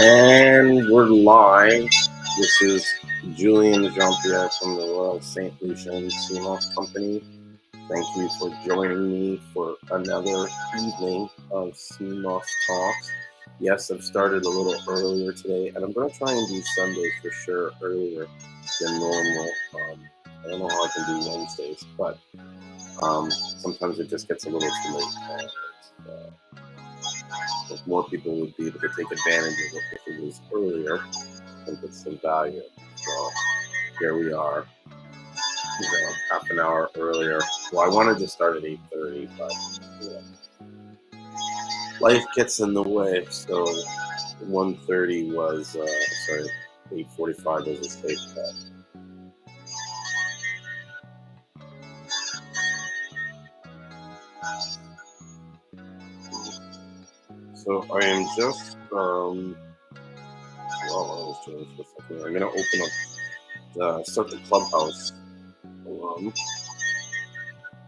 And we're live. This is Julien Jean-Pierre from the Royal St.Lucian Seamoss Company. Thank you for joining me for another evening of Seamoss Talks. Yes, I've started a little earlier today, and I'm going to try and do Sundays for sure earlier than normal. I don't know how I can do Wednesdays, but sometimes it just gets a little too late. If more people would be able to take advantage of it if it was earlier and get some value. So here we are, half an hour earlier. Well, I wanted to start at 8:30, but life gets in the way. So 1:30 was, 8:45 was a safe bet. So I am just, I was doing for a second. I'm going to open up, start the clubhouse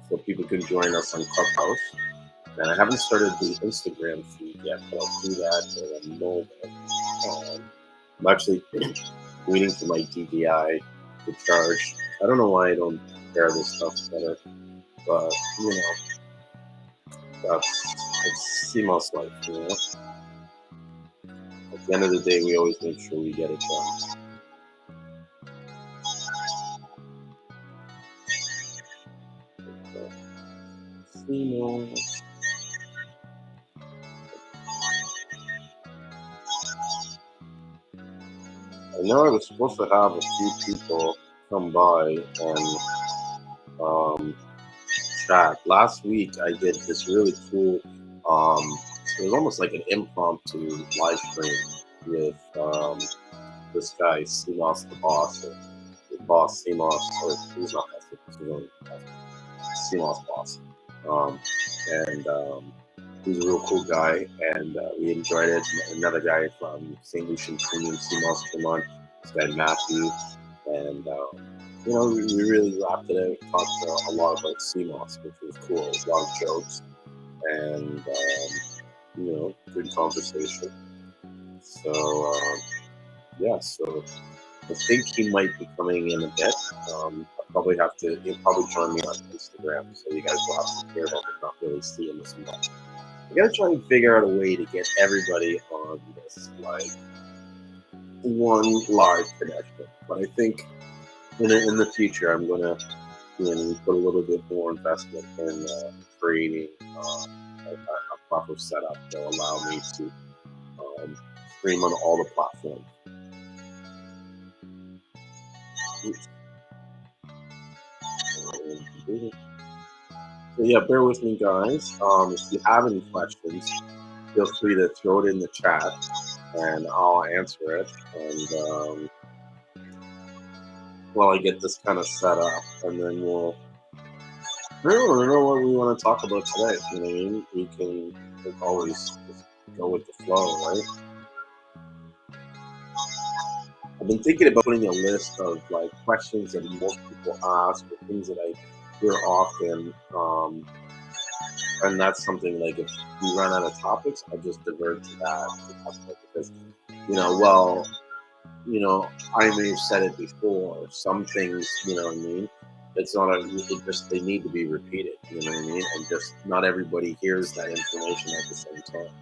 so people can join us on Clubhouse. And I haven't started the Instagram feed yet, but I'll do that in a moment. I'm actually waiting for my DVI to charge. I don't know why I don't prepare this stuff better, but it's Seamoss life, At the end of the day, we always make sure we get it done. Seamoss. I know I was supposed to have a few people come by and chat. Last week I did this really cool, it was almost like an impromptu live stream with this guy, Seamoss the boss, or the boss Seamoss, or he's not Seamoss boss. And he's a real cool guy, and we enjoyed it. Another guy from St.Lucian Premium Seamoss came on, this guy Matthew, and we really wrapped it out. Talked a lot about Seamoss, which was cool. It was a lot of jokes and good conversation. So so I think he might be coming in a bit. I'll probably have to. He'll probably join me on Instagram, so you guys will have to hear him and not really see him as much. I gotta try and figure out a way to get everybody on this one live connection. But I think in the future, I'm gonna put a little bit more investment in creating a proper setup that will allow me to stream on all the platforms. So yeah, bear with me, guys. If you have any questions, feel free to throw it in the chat, and I'll answer it. And while I get this kind of set up, and then I don't know what we want to talk about today. You know what I mean? We can always just go with the flow, right? I've been thinking about putting a list of questions that most people ask, or things that I hear often, and that's something if we run out of topics, I just divert to that because I may have said it before. Some things, you know what I mean. It's not they need to be repeated, you know what I mean, and just not everybody hears that information at the same time.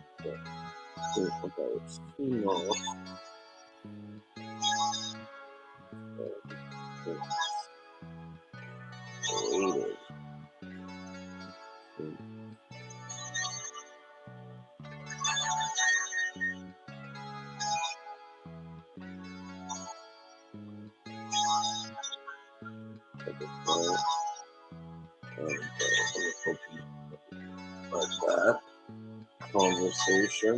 Like that conversation.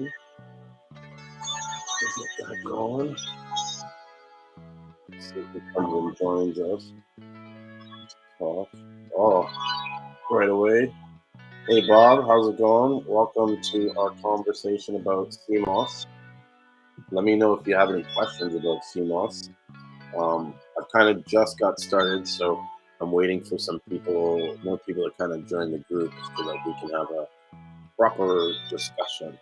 Get that going. See if he comes and joins us. Talk. Oh, right away. Hey Bob, how's it going? Welcome to our conversation about Seamoss. Let me know if you have any questions about Seamoss. I've kind of just got started, so I'm waiting for more people to kind of join the group so that we can have a proper discussion.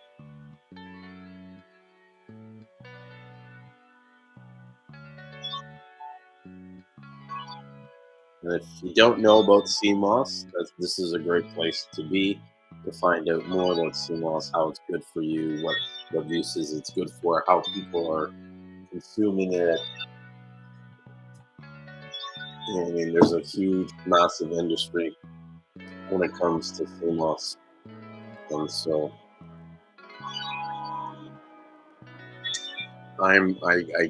And if you don't know about Seamoss, this is a great place to be to find out more about Seamoss, how it's good for you, what uses it's good for, how people are consuming it. You know what I mean? There's a huge, massive industry when it comes to Seamoss. And so I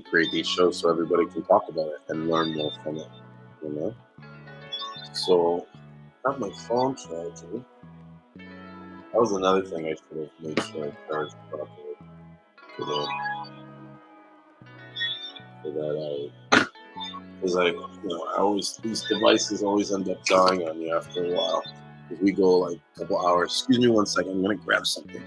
create these shows so everybody can talk about it and learn more from it, you know? So I have my phone charging. That was another thing I should have made sure I charged properly today. So that because these devices always end up dying on you after a while. If we go like a couple hours, excuse me 1 second, I'm gonna grab something.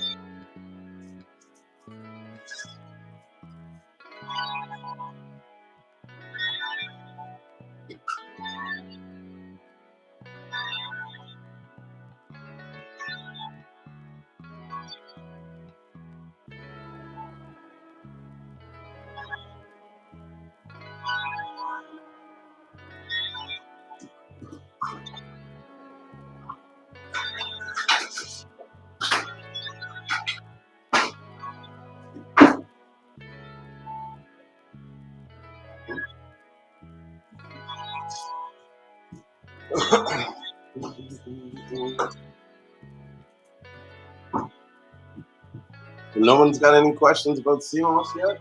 No one's got any questions about Seamoss yet?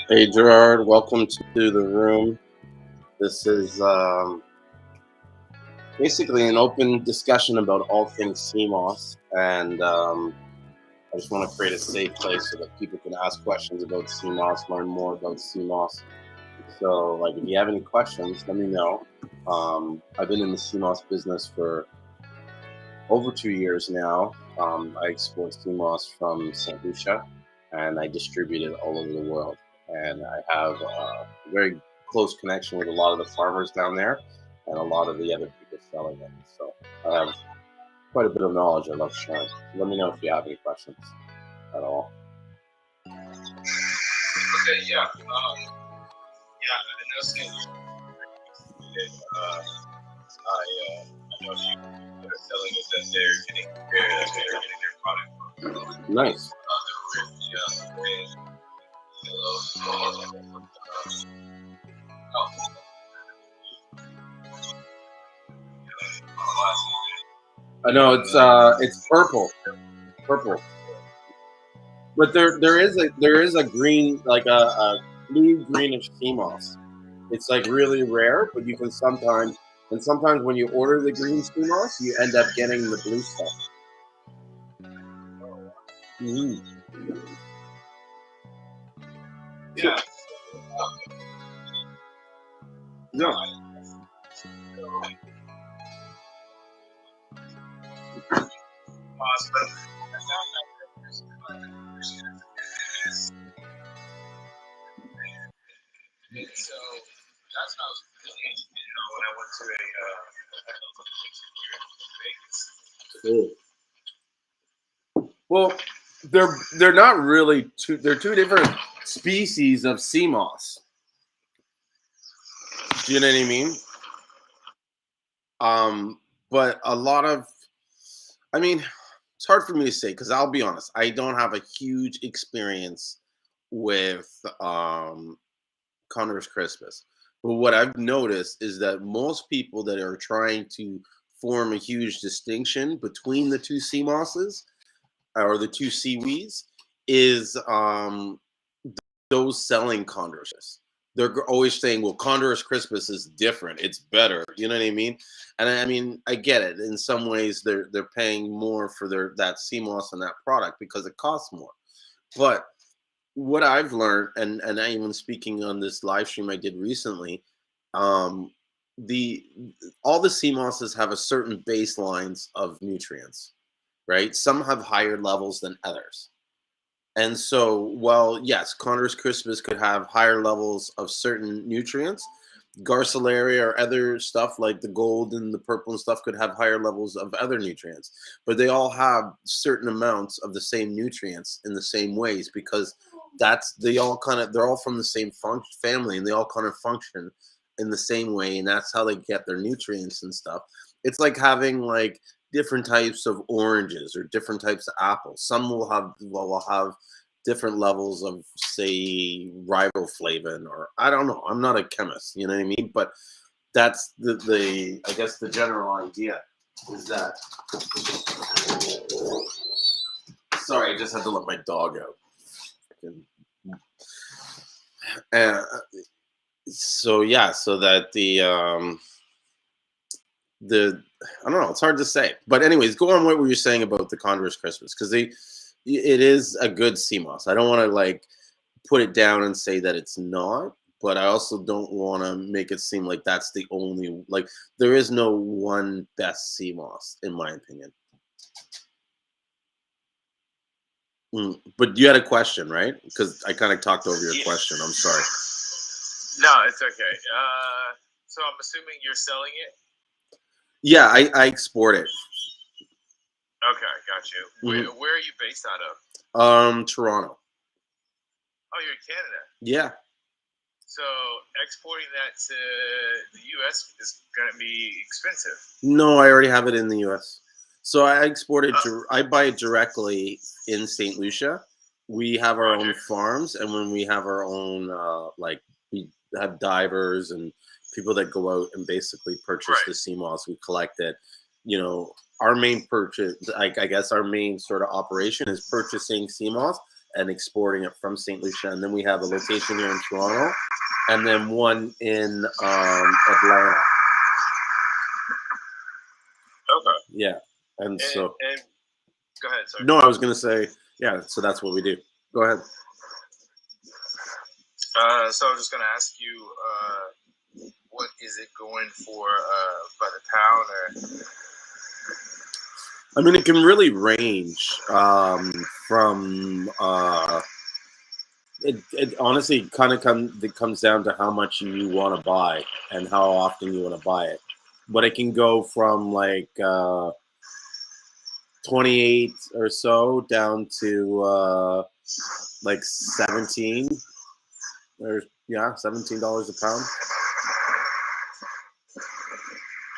Hey Gerard, welcome to the room. This is basically an open discussion about all things Seamoss, and I just want to create a safe place so that people can ask questions about Seamoss, learn more about Seamoss. So, like, if you have any questions, let me know. I've been in the Seamoss business for over 2 years now. I export Seamoss from St.Lucian, and I distribute it all over the world. And I have a very close connection with a lot of the farmers down there and a lot of the other people selling it. So I have quite a bit of knowledge I love sharing. Let me know if you have any questions at all. Okay, yeah. Yeah, I know St. I know a few that are selling it that they're getting their product. Nice. I know it's purple, but there is a green, like a blue greenish Seamoss. It's like really rare, but you can sometimes when you order the green Seamoss, you end up getting the blue stuff. Yeah. Yeah. So that's how I was feeling, when I went to Vegas. Well, they're not really two. They're two different species of Seamoss. Do you know what I mean? But a lot of, I mean, it's hard for me to say because I'll be honest, I don't have a huge experience with Condor's Crispus. But what I've noticed is that most people that are trying to form a huge distinction between the two sea mosses or the two seaweeds is those selling Condorus. They're always saying, well, Condorus Crispus is different. It's better. You know what I mean? And I mean, I get it. In some ways, they're paying more for that Seamoss and that product because it costs more. But what I've learned, and I even speaking on this live stream I did recently, the all the sea mosses have a certain baselines of nutrients, right? Some have higher levels than others. And so, well, yes, Condorus crispus could have higher levels of certain nutrients. Garcilaria or other stuff like the gold and the purple and stuff could have higher levels of other nutrients, but they all have certain amounts of the same nutrients in the same ways because they're all from the same family, and they all kind of function in the same way, and that's how they get their nutrients and stuff. It's like having like different types of oranges or different types of apples. Some will have different levels of, say, riboflavin, or I don't know. I'm not a chemist, you know what I mean? But that's the I guess the general idea is that. Sorry, I just had to let my dog out. And so yeah, so that the I don't know, it's hard to say. But anyways, go on what were you saying about the Converse Christmas, because it is a good Seamoss. I don't want to like put it down and say that it's not, but I also don't want to make it seem like that's the only, like there is no one best Seamoss in my opinion. But you had a question, right? Because I kind of talked over your question. I'm sorry. No, it's okay. So I'm assuming you're selling it? Yeah, I export it. Okay, got you. Where are you based out of? Toronto. Oh, you're in Canada. Yeah. So exporting that to the U.S. is going to be expensive. No, I already have it in the U.S. So I export it. I buy it directly in St. Lucia. We have our own farms, and when we have our own, we have divers and people that go out and basically purchase the Seamoss. We collect it. You know, our main purchase, I guess, our main sort of operation is purchasing Seamoss and exporting it from St. Lucia. And then we have a location here in Toronto, and then one in Atlanta. Okay. Yeah. And so. And go ahead, sorry. No, I was going to say, yeah, so that's what we do. Go ahead. So I was just going to ask you, what is it going for by the pound? Or? I mean, it can really range from it honestly kind of comes down to how much you want to buy and how often you want to buy it. But it can go from like 28 or so down to like 17 or $17 a pound.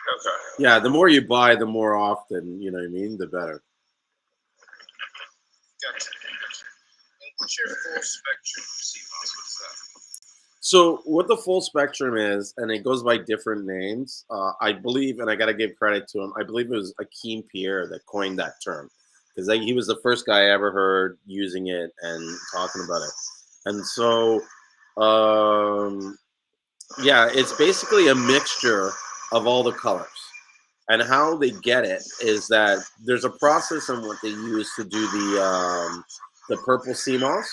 Okay. Yeah, the more you buy, the more often, you know what I mean, the better. Gotcha. And what's your full spectrum Seamoss? What is that? So what the full spectrum is, and it goes by different names, I believe, and I got to give credit to him, I believe it was Akeem Pierre that coined that term, because he was the first guy I ever heard using it and talking about it. And so, yeah, it's basically a mixture of all the colors. And how they get it is that there's a process in what they use to do the purple Seamoss.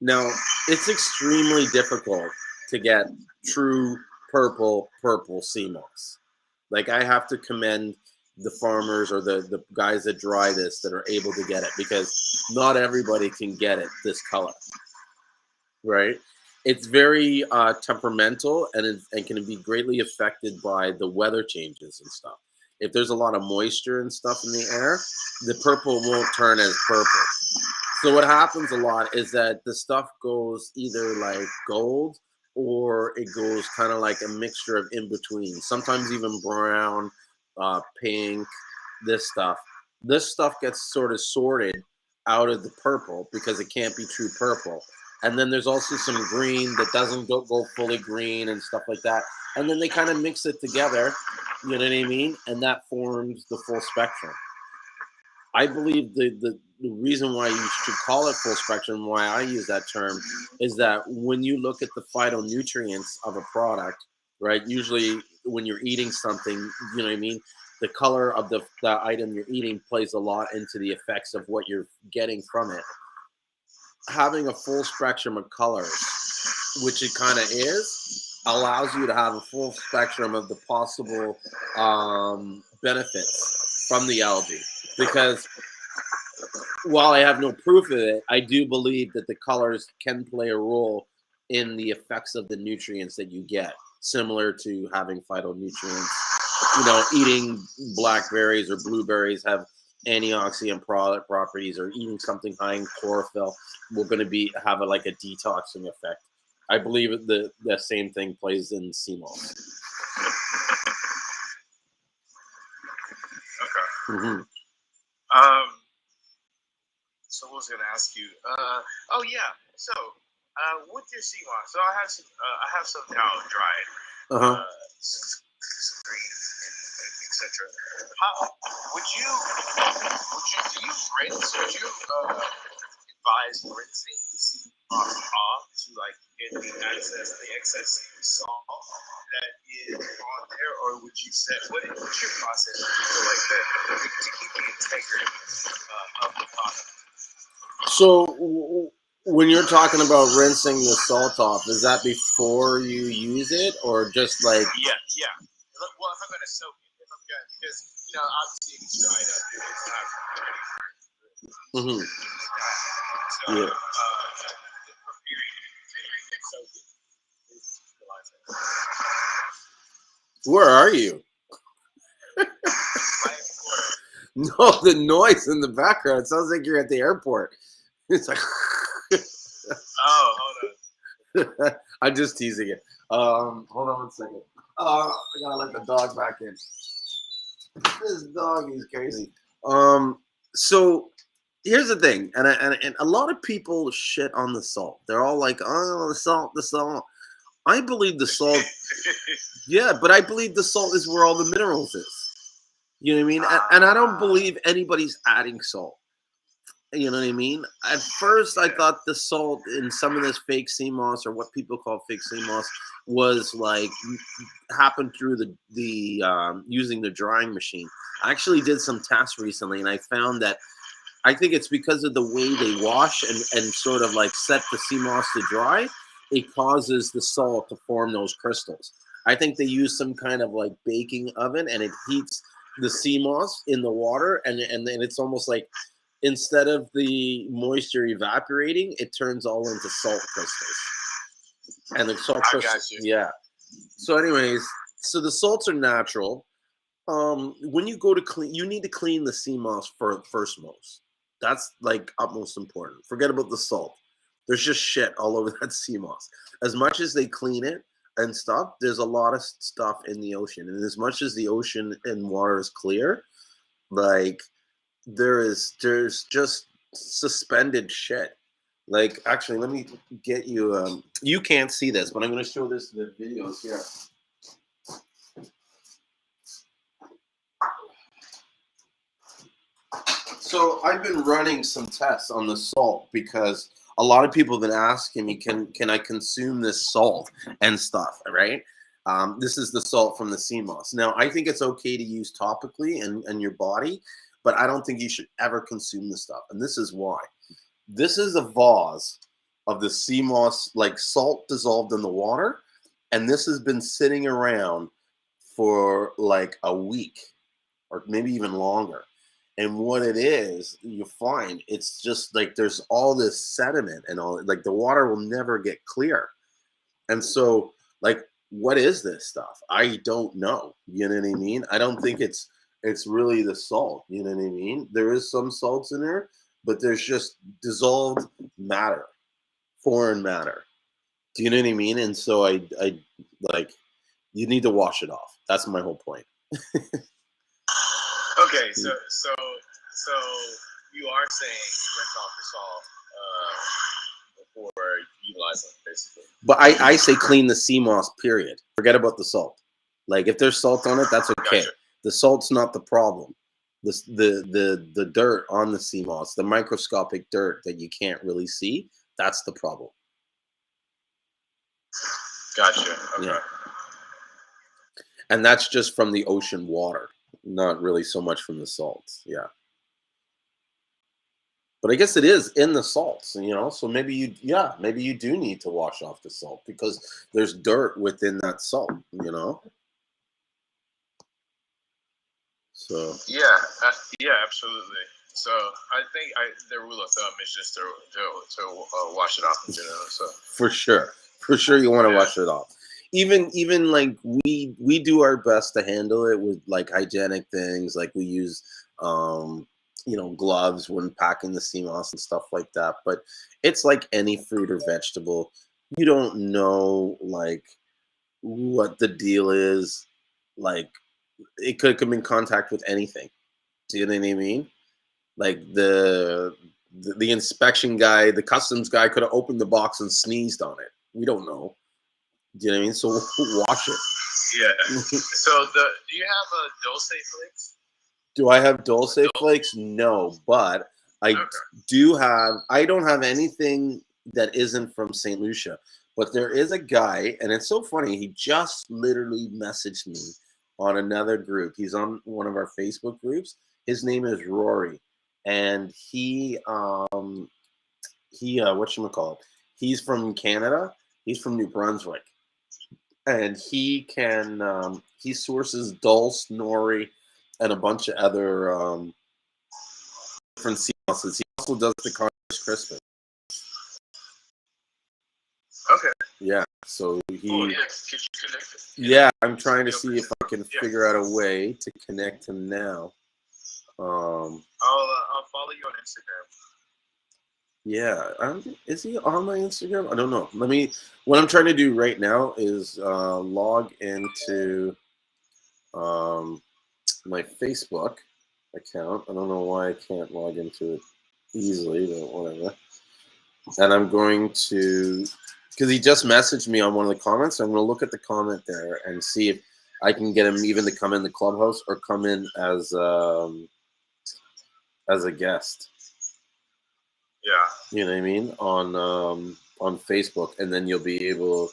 Now, it's extremely difficult to get true purple Seamoss. Like, I have to commend the farmers or the guys that dry this that are able to get it, because not everybody can get it this color, right? It's very temperamental, and can be greatly affected by the weather changes and stuff. If there's a lot of moisture and stuff in the air, the purple won't turn as purple. So what happens a lot is that the stuff goes either like gold, or it goes kind of like a mixture of in between. Sometimes even brown, pink, this stuff. This stuff gets sort of sorted out of the purple because it can't be true purple. And then there's also some green that doesn't go fully green and stuff like that. And then they kind of mix it together, you know what I mean? And that forms the full spectrum. I believe the reason why you should call it full spectrum, why I use that term, is that when you look at the phytonutrients of a product, right? Usually when you're eating something, you know what I mean? The color of the item you're eating plays a lot into the effects of what you're getting from it. Having a full spectrum of colors, which it kind of is, allows you to have a full spectrum of the possible benefits from the algae. Because while I have no proof of it, I do believe that the colors can play a role in the effects of the nutrients that you get, similar to having phytonutrients. Eating blackberries or blueberries have antioxidant properties, or eating something high in chlorophyll will going to have a detoxing effect. I believe the same thing plays in Seamoss. Okay. So I was gonna ask you. Oh yeah. So with your Seamoss, so I have some now dried. Some green and etc. How would you do you rinse? Would you advise rinsing the Seamoss off to get the excess salt that is on there, or would you set what's your process to keep the integrity of the product? So when you're talking about rinsing the salt off, is that before you use it, or just Yeah. Well, if I'm gonna soak it, because obviously it's dried up, it's not ready for. So, yeah. Where are you? No, the noise in the background. It sounds like you're at the airport. It's like. Oh, hold on. I'm just teasing it. Hold on 1 second. I gotta let the dog back in. This dog is crazy. So here's the thing, and a lot of people shit on the salt. They're all like, "Oh, the salt." I believe the salt. Yeah, but I believe the salt is where all the minerals is. You know what I mean? And I don't believe anybody's adding salt. You know what I mean? At first, I thought the salt in some of this fake Seamoss, or what people call fake Seamoss, was happened through the using the drying machine. I actually did some tests recently, and I found that I think it's because of the way they wash and sort of set the Seamoss to dry. It causes the salt to form those crystals. I think they use some kind of baking oven, and it heats the Seamoss in the water, and then it's almost like, instead of the moisture evaporating, it turns all into salt crystals. And the salt crystals, yeah. So anyways, so the salts are natural. When you go to clean, you need to clean the Seamoss first most. That's utmost important. Forget about the salt. There's just shit all over that Seamoss. As much as they clean it and stuff, there's a lot of stuff in the ocean. And as much as the ocean and water is clear, there's just suspended shit. Actually, let me get you. You can't see this, but I'm going to show this in the videos here. So I've been running some tests on the salt because a lot of people have been asking me, can I consume this salt and stuff, right? This is the salt from the Seamoss. Now, I think it's okay to use topically in your body, but I don't think you should ever consume this stuff. And this is why. This is a vase of the Seamoss, salt dissolved in the water. And this has been sitting around for a week or maybe even longer. And what it is, you find it's just there's all this sediment and all, the water will never get clear. And so what is this stuff? I don't know. You know what I mean? I don't think it's really the salt. You know what I mean? There is some salts in there, but there's just dissolved matter, foreign matter. Do you know what I mean? And so I you need to wash it off. That's my whole point. Okay, so you are saying rinse off the salt before utilizing it, basically. But I say clean the Seamoss, period. Forget about the salt. If there's salt on it, that's okay. Gotcha. The salt's not the problem. The dirt on the Seamoss, the microscopic dirt that you can't really see, that's the problem. Gotcha. Okay. Yeah. And that's just from the ocean water, not really so much from the salts. Yeah. But I guess it is in the salts, so maybe you do need to wash off the salt because there's dirt within that salt, So yeah, absolutely. So I think the rule of thumb is just to wash it off in general. So For sure, you want to wash it off. Even like we do our best to handle it with like hygienic things, like we use gloves when packing the Seamoss and stuff like that. But it's like any fruit or vegetable. You don't know like what the deal is. Like it could come in contact with anything. Do you know what I mean? Like the inspection guy, the customs guy could have opened the box and sneezed on it. We don't know. Do you know what I mean? So wash it. Yeah. So do you have a Dulce Flakes? Do I have Dulce Flakes? No, but I do have. I don't have anything that isn't from St. Lucia. But there is a guy, and it's so funny. He just literally messaged me on another group. He's on one of our Facebook groups. His name is Rory, and he whatchamacallit, he's from Canada. He's from New Brunswick, and he sources Dulce, Nori, and a bunch of other different sea mosses. He also does the Congress Christmas. Okay. Yeah. So Get you connected. Yeah, I'm trying to see if I can figure out a way to connect him now. I'll follow you on Instagram. Yeah, is he on my Instagram? I don't know. What I'm trying to do right now is log into my Facebook account. I don't know why I can't log into it easily, but whatever. And I'm going to, because he just messaged me on one of the comments, so I'm going to look at the comment there and see if I can get him even to come in the clubhouse or come in as a guest. Yeah. You know what I mean? On Facebook, and then you'll be able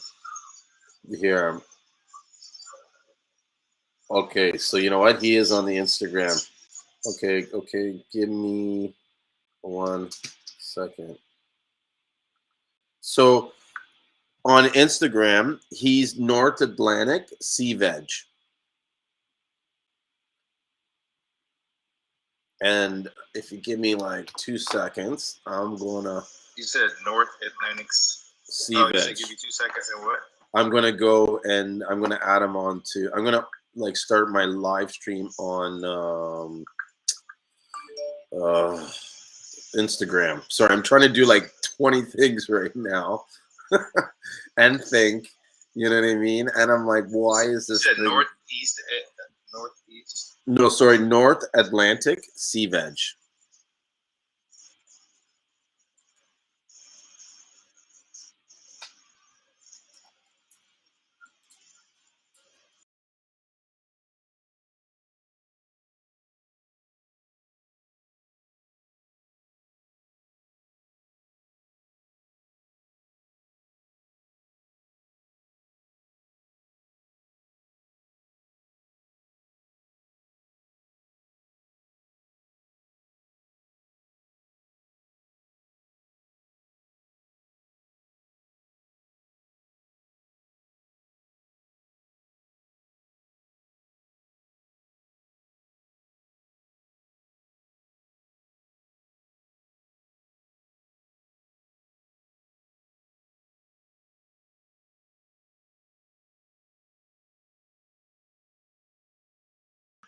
to hear him. Okay, so you know what? He is on the Instagram. Okay, give me 1 second. So on Instagram, he's North Atlantic Sea Veg. And if you give me like 2 seconds, I'm gonna. You said North Atlantic Sea Veg. You said give me 2 seconds and what? I'm gonna go and I'm gonna add him on to. I'm gonna like start my live stream on Instagram. Sorry, I'm trying to do like 20 things right now and think. You know what I mean? And I'm like, why is this? You said northeast. No, sorry, North Atlantic Sea Veg.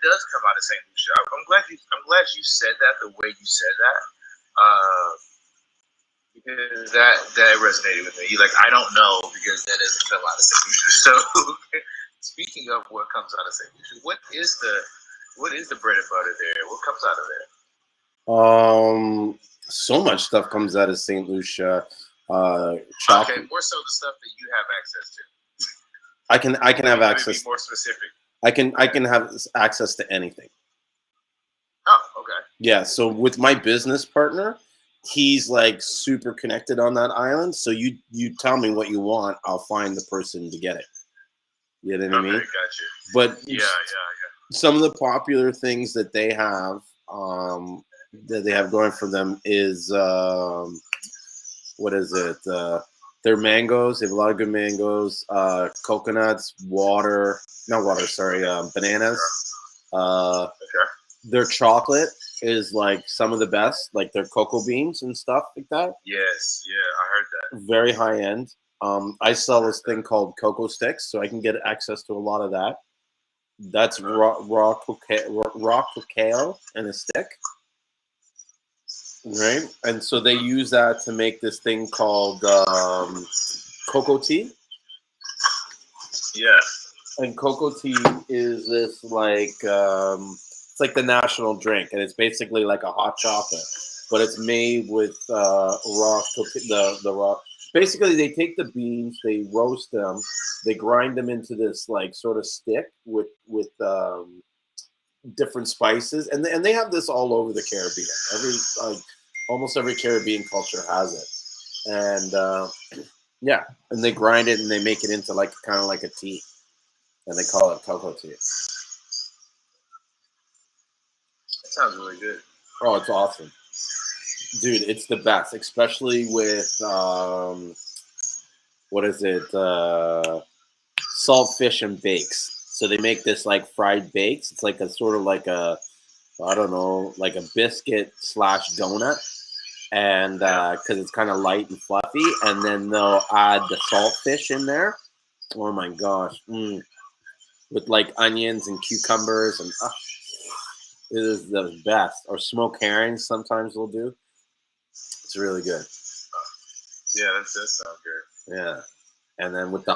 Does come out of St. Lucia. I'm glad you said that the way you said that, because that resonated with me. You're like, I don't know because that doesn't come out of St. Lucia. So speaking of what comes out of St. Lucia, what is the bread and butter there? What comes out of there? So much stuff comes out of St. Lucia. Okay, more so the stuff that you have access to. I can have access. Be more specific. I can have access to anything. Oh, okay. Yeah, so with my business partner, he's like super connected on that island. So you tell me what you want, I'll find the person to get it. You know what I mean? Gotcha. But yeah. Some of the popular things that they have going for them is what is it? Their mangoes. They have a lot of good mangoes, coconuts, bananas. Their chocolate is like some of the best, like their cocoa beans and stuff like that. Yes, yeah, I heard that. Very high end. I sell this thing called cocoa sticks, so I can get access to a lot of that. That's raw cacao in a stick, right? And so they use that to make this thing called cocoa tea. Yeah. And cocoa tea is this like it's like the national drink, and it's basically like a hot chocolate, but it's made with the raw. Basically, they take the beans, they roast them, they grind them into this like sort of stick with different spices, and they have this all over the Caribbean. Almost every Caribbean culture has it, and yeah, and they grind it and they make it into like kind of like a tea. And they call it cocoa tea. That sounds really good. Oh, it's awesome. Dude, it's the best, especially with, what is it? Salt fish and bakes. So they make this like fried bakes. It's like a sort of like a, I don't know, like a biscuit / donut. And because it's kind of light and fluffy. And then they'll add the salt fish in there. Oh my gosh. With like onions and cucumbers and it is the best. Or smoked herrings sometimes we'll do. It's really good. Yeah, that does sound good. Yeah. And then with the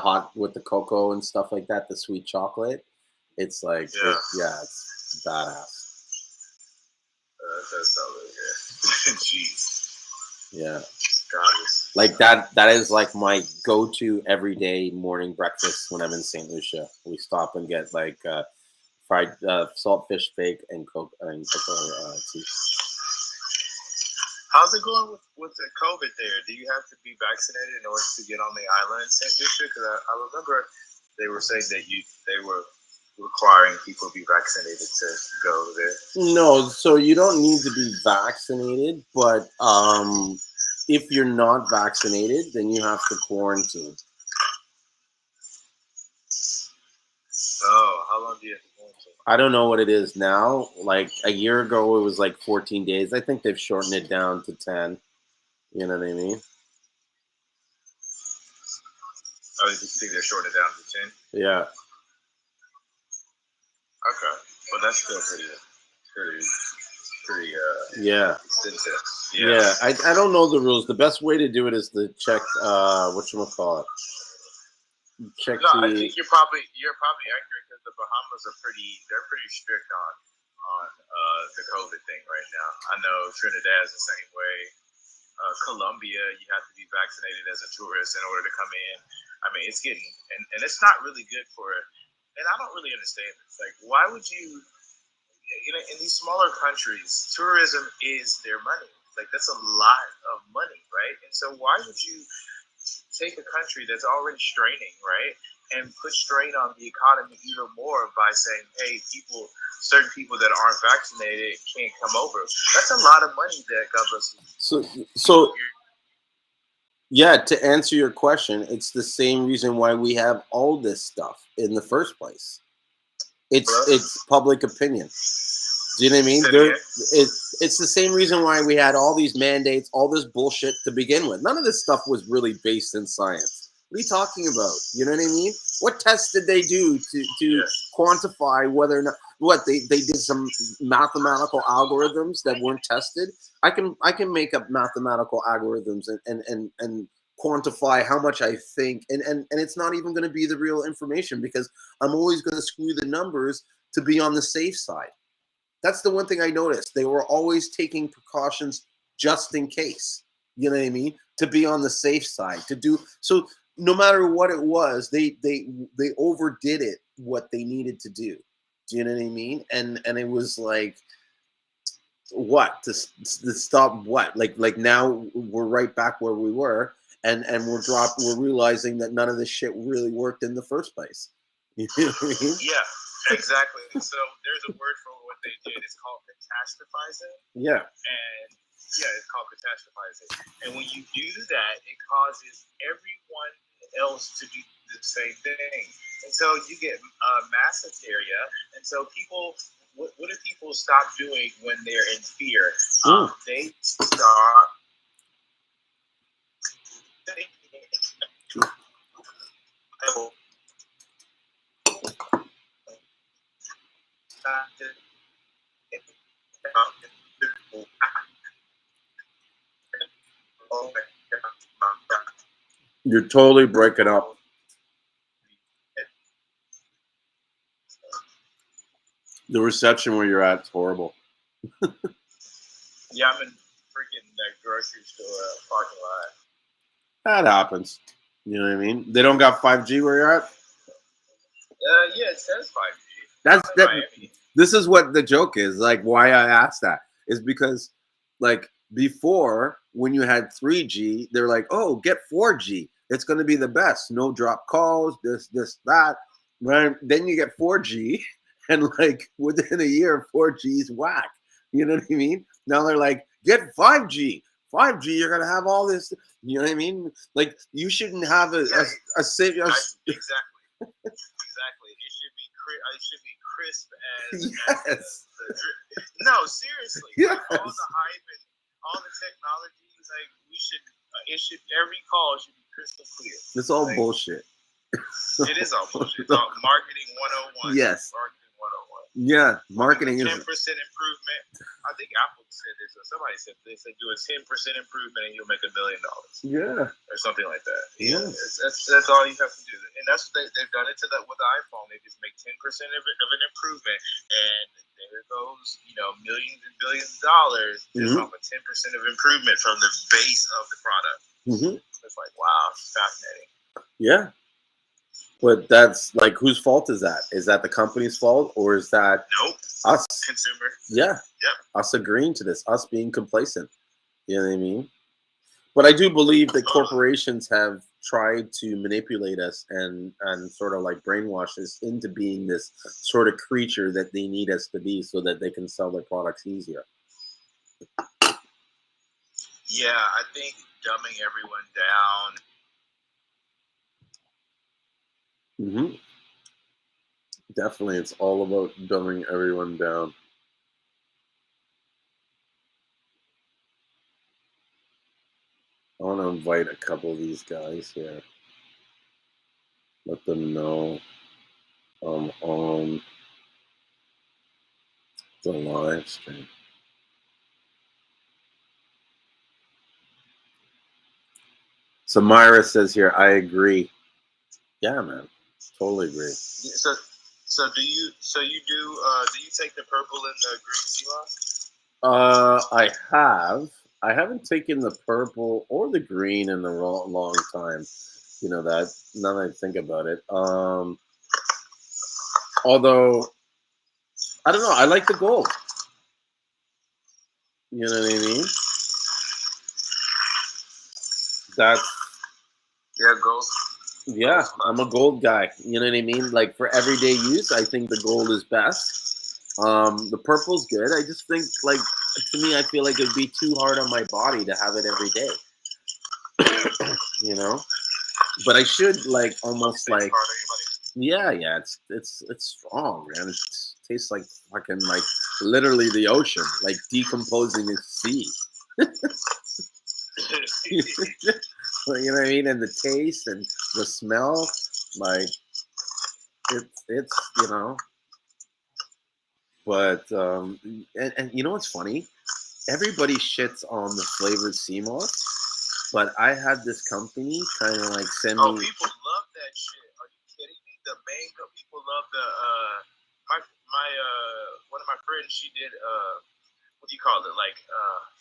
cocoa and stuff like that, the sweet chocolate, it's like it's badass. That does sound really good. Jeez. Yeah. God, like that is like my go-to everyday morning breakfast when I'm in St. Lucia. We stop and get like fried saltfish steak and cocoa tea. How's it going with the COVID there? Do you have to be vaccinated in order to get on the island in St. Lucia? Because I remember they were saying that they were requiring people to be vaccinated to go there. No, so you don't need to be vaccinated, but if you're not vaccinated, then you have to quarantine. Oh, how long do you have to quarantine? I don't know what it is now. Like a year ago, it was like 14 days. I think they've shortened it down to 10. You know what I mean? Oh, you think they're shortening it down to 10? Yeah. Okay. Well, that's still pretty yeah. extensive. Yeah. I don't know the rules. The best way to do it is to check whatchamacallit. Check no, I think you're probably accurate because the Bahamas are they're pretty strict on the COVID thing right now. I know Trinidad is the same way. Colombia, you have to be vaccinated as a tourist in order to come in. I mean, it's getting and it's not really good for. And I don't really understand this. Like, why would you? In these smaller countries, tourism is their money. Like, that's a lot of money, right? And so, why would you take a country that's already straining, right, and put strain on the economy even more by saying, hey, certain people that aren't vaccinated can't come over? That's a lot of money that government. So yeah, to answer your question, it's the same reason why we have all this stuff in the first place. It's public opinion. Do you know what I mean? It's the same reason why we had all these mandates, all this bullshit to begin with. None of this stuff was really based in science. What are you talking about? You know what I mean? What tests did they do to quantify whether or not they did some mathematical algorithms that weren't tested? I can make up mathematical algorithms and quantify how much I think and it's not even going to be the real information because I'm always going to screw the numbers to be on the safe side. That's the one thing I noticed. They were always taking precautions just in case. You know what I mean? To be on the safe side. To do so no matter what it was, they overdid it what they needed to do. Do you know what I mean? And it was like what? To stop what? Like now we're right back where we were and we're realizing that none of this shit really worked in the first place. You know what I mean? Yeah. Exactly. So there's a word for what they did. It's called catastrophizing. Yeah. And it's called catastrophizing. And when you do that, it causes everyone else to do the same thing. And so you get mass hysteria. And so people what do people stop doing when they're in fear? They start You're totally breaking up. The reception where you're at is horrible. Yeah, I'm in freaking that grocery store parking lot. That happens. You know what I mean? They don't got 5G where you're at? Yeah, it says 5G. That's that. This is what the joke is. Like, why I asked that is because, like, before when you had 3G, they're like, oh, get 4G. It's going to be the best. No drop calls, this, that. Right? Then you get 4G, and like within a year, 4G is whack. You know what I mean? Now they're like, get 5G. 5G, you're going to have all this. You know what I mean? Like, you shouldn't have a exactly. Exactly. It should be crisp as. Yes. No, seriously. Yes. Like, all the hype and all the technology, like it should every call should be crystal clear. It's all bullshit. It is all bullshit. It's all marketing 101. Yes. Marketing 101. Yeah, marketing 10% is 10% improvement. I think Apple said this, or somebody said this. They do a 10% improvement and you'll make $1 million. Yeah, or something like that. Yeah, that's all you have to do, and that's what they've done it to that with the iPhone. They just make 10% of an improvement, and there goes millions and billions of dollars just off of 10% of improvement from the base of the product. It's like, wow, it's fascinating. Yeah. But that's like, whose fault is that? Is that the company's fault, or is that us? Consumer. Yeah. Yep. Us agreeing to this, us being complacent. You know what I mean? But I do believe that corporations have tried to manipulate us and sort of like brainwash us into being this sort of creature that they need us to be so that they can sell their products easier. Yeah, I think dumbing everyone down. Definitely, it's all about dumbing everyone down. I want to invite a couple of these guys here. Let them know I'm on the live stream. So Myra says here, I agree. Yeah, man, totally agree. So do you take the purple and the green Seamoss? I haven't taken the purple or the green in a long time. You know that, now that I think about it. Although, I don't know, I like the gold. You know what I mean? Gold. Yeah, I'm a gold guy. You know what I mean? Like, for everyday use, I think the gold is best. The purple's good. I just think, like, to me, I feel like it'd be too hard on my body to have it every day. You know? But I should, like, almost like, yeah, it's strong, man. It tastes like fucking, like, literally the ocean, like decomposing a sea. You know what I mean? And the taste and the smell, like, it's you know. But and you know what's funny? Everybody shits on the flavored Seamoss, but I had this company kind of like send me. Oh, people love that shit. Are you kidding me? The mango, people love the my one of my friends, she did what do you call it? Like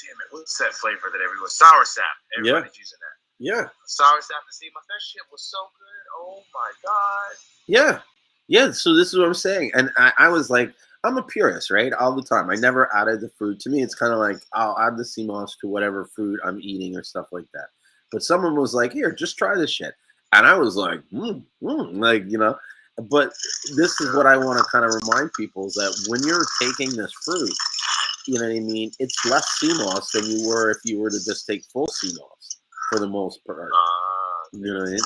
damn it, what's that flavor that everyone sour sap? Everybody's using that. Yeah. Sour sap and Seamoss. That shit was so good. Oh my god. Yeah. Yeah. So this is what I'm saying. And I was like, I'm a purist, right? All the time. I never added the fruit. To me, it's kind of like I'll add the Seamoss to whatever fruit I'm eating or stuff like that. But someone was like, here, just try this shit. And I was like, like, you know. But this is what I want to kind of remind people, is that when you're taking this fruit, you know what I mean, it's less Seamoss than you were if you were to just take full Seamoss for the most part. You know what I mean?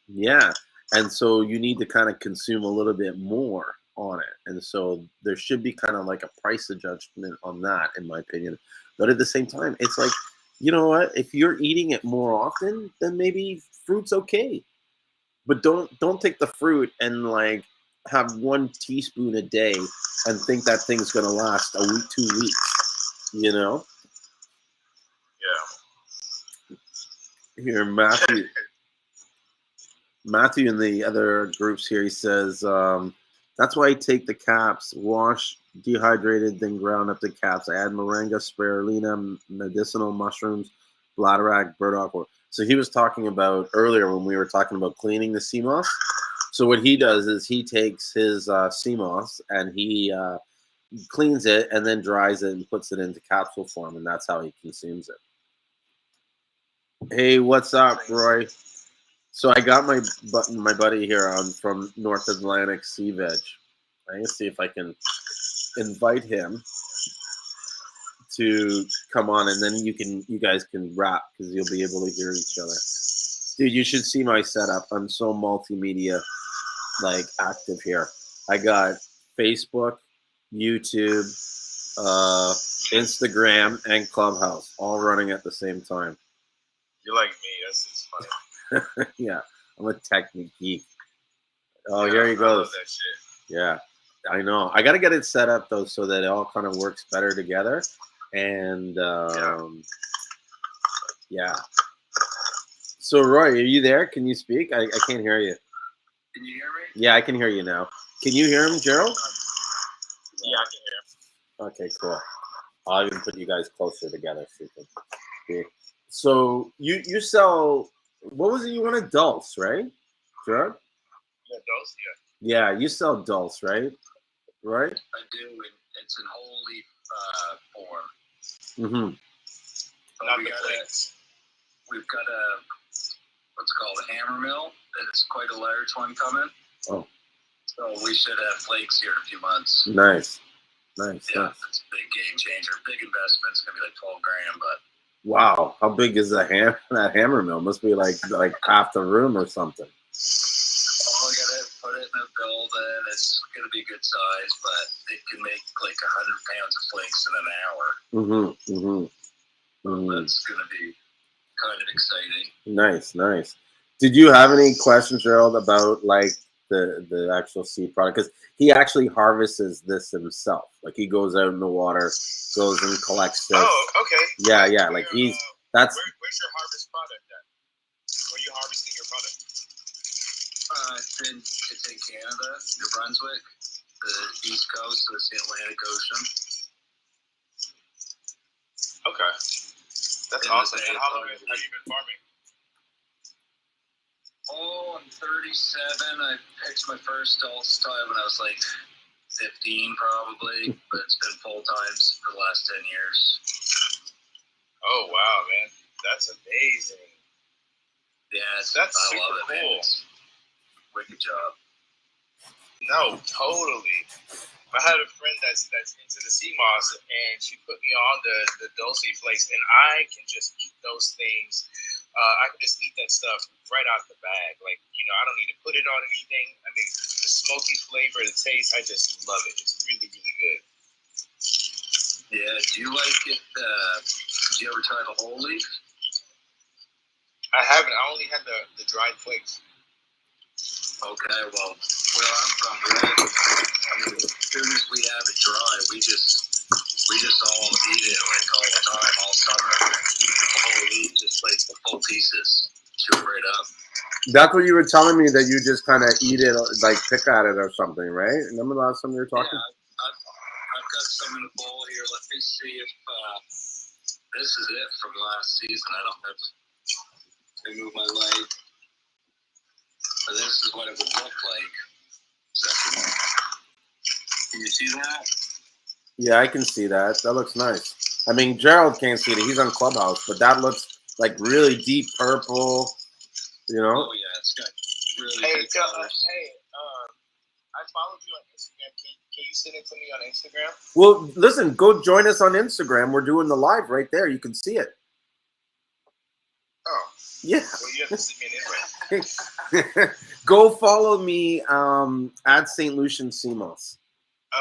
Yeah. And so you need to kind of consume a little bit more on it. And so there should be kind of like a price adjustment on that, in my opinion. But at the same time, it's like, you know what? If you're eating it more often, then maybe fruit's okay. But don't take the fruit and like have 1 teaspoon a day and think that thing's gonna last a week, 2 weeks. You know? Yeah. Here, Matthew in the other groups here, he says, that's why I take the caps, wash, dehydrated, then ground up the caps. I add moringa, spirulina, medicinal mushrooms, bladderwrack, burdock oil. So he was talking about earlier when we were talking about cleaning the Seamoss. So what he does is he takes his Seamoss and he cleans it and then dries it and puts it into capsule form, and that's how he consumes it. Hey, what's up, Roy? So I got my buddy here on from North Atlantic Sea Veg. I'm gonna see if I can invite him to come on, and then you guys can rap because you'll be able to hear each other. Dude, you should see my setup. I'm so multimedia like active here. I got Facebook, YouTube, Instagram, and Clubhouse all running at the same time. You're like me. That's just funny. Yeah, I'm a technique geek. Oh, here he goes. I love that shit. Yeah, I know. I got to get it set up though, so that it all kind of works better together. And yeah. So Roy, are you there? Can you speak? I can't hear you. Can you hear me? Yeah, I can hear you now. Can you hear him, Gerald? Yeah, I can hear him. Okay, cool. I'll even put you guys closer together so you can hear. So you sell, what was it you wanted? Dulce, right, Gerard? Yeah, Dulce, yeah. Yeah, you sell Dulce, right? Right? I do, and it's in whole leaf form. Mm-hmm. Not we've got a what's called a hammer mill, and it's quite a large one coming. Oh. So we should have flakes here in a few months. Nice. Yeah, Nice. it's a big game changer. Big investment. It's gonna be like $12,000, but. Wow, how big is that hammer mill? Must be like half the room or something. Oh, we gotta put it in a building. It's gonna be good size, but it can make like 100 pounds of flakes in an hour. That's gonna be kind of exciting. Nice. Did you have any questions, Gerald, about like the actual seed product? Because he actually harvests this himself. Like he goes out in the water, goes and collects this. Oh, okay. Yeah. Like he's that's. Where's your harvest product at? Where are you harvesting your product? It's in Canada, New Brunswick, the east coast of the Atlantic Ocean. Okay, that's awesome. And how long have you been farming? Oh, I'm 37. I picked my first Dulce time when I was like 15, probably, but it's been full time for the last 10 years. Oh wow, man, that's amazing. Yeah, that's I super love it, cool. man. Wicked job. No, totally. I had a friend that's into the Seamoss, and she put me on the Dulce flakes, and I can just eat those things. I can just eat that stuff right out the bag. Like, I don't need to put it on anything. I mean, the smoky flavor, the taste, I just love it. It's really, really good. Yeah, do you like it? Did you ever try the whole leaf? I haven't. I only had the dried flakes. Okay, well, where I'm from, as soon as we have it dry, we just all eat it like all the time, all summer. The whole leaf, just like the full pieces, chew it right up. That's what you were telling me, that you just kind of eat it, like pick at it or something, right? Remember the last time you were talking? Yeah, I've got some in a bowl here. Let me see if this is it from last season. I don't have to move my light. But this is what it would look like. Can you see that? Yeah, I can see that. That looks nice. I mean, Gerald can't see it. He's on Clubhouse, but that looks like really deep purple. Oh yeah, it's got really good colors. I followed you on Instagram. Can you send it to me on Instagram? Well, listen, go join us on Instagram. We're doing the live right there. You can see it. Oh. Yeah. Well, you have to see me anyway. Go follow me at St.Lucian Seamoss.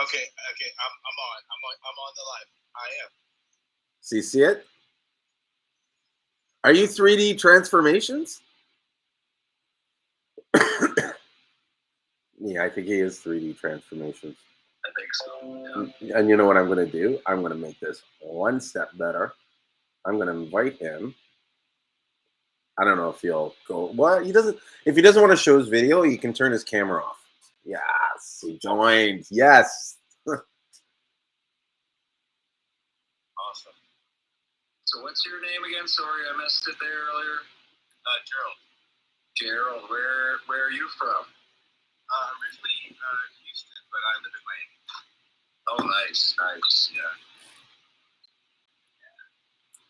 Okay. I'm on the live. I am. So you see it? Are you 3D transformations? Yeah, I think he is 3D transformations. I think so. Yeah. And you know what I'm going to do? I'm going to make this one step better. I'm going to invite him. I don't know if he'll go. What? He doesn't. If he doesn't want to show his video, he can turn his camera off. Yes, he joined. Yes. Awesome. So what's your name again? Sorry, I missed it there earlier. Gerald. Gerald, where are you from? Originally Houston, but I live in Miami. Oh, nice. Yeah.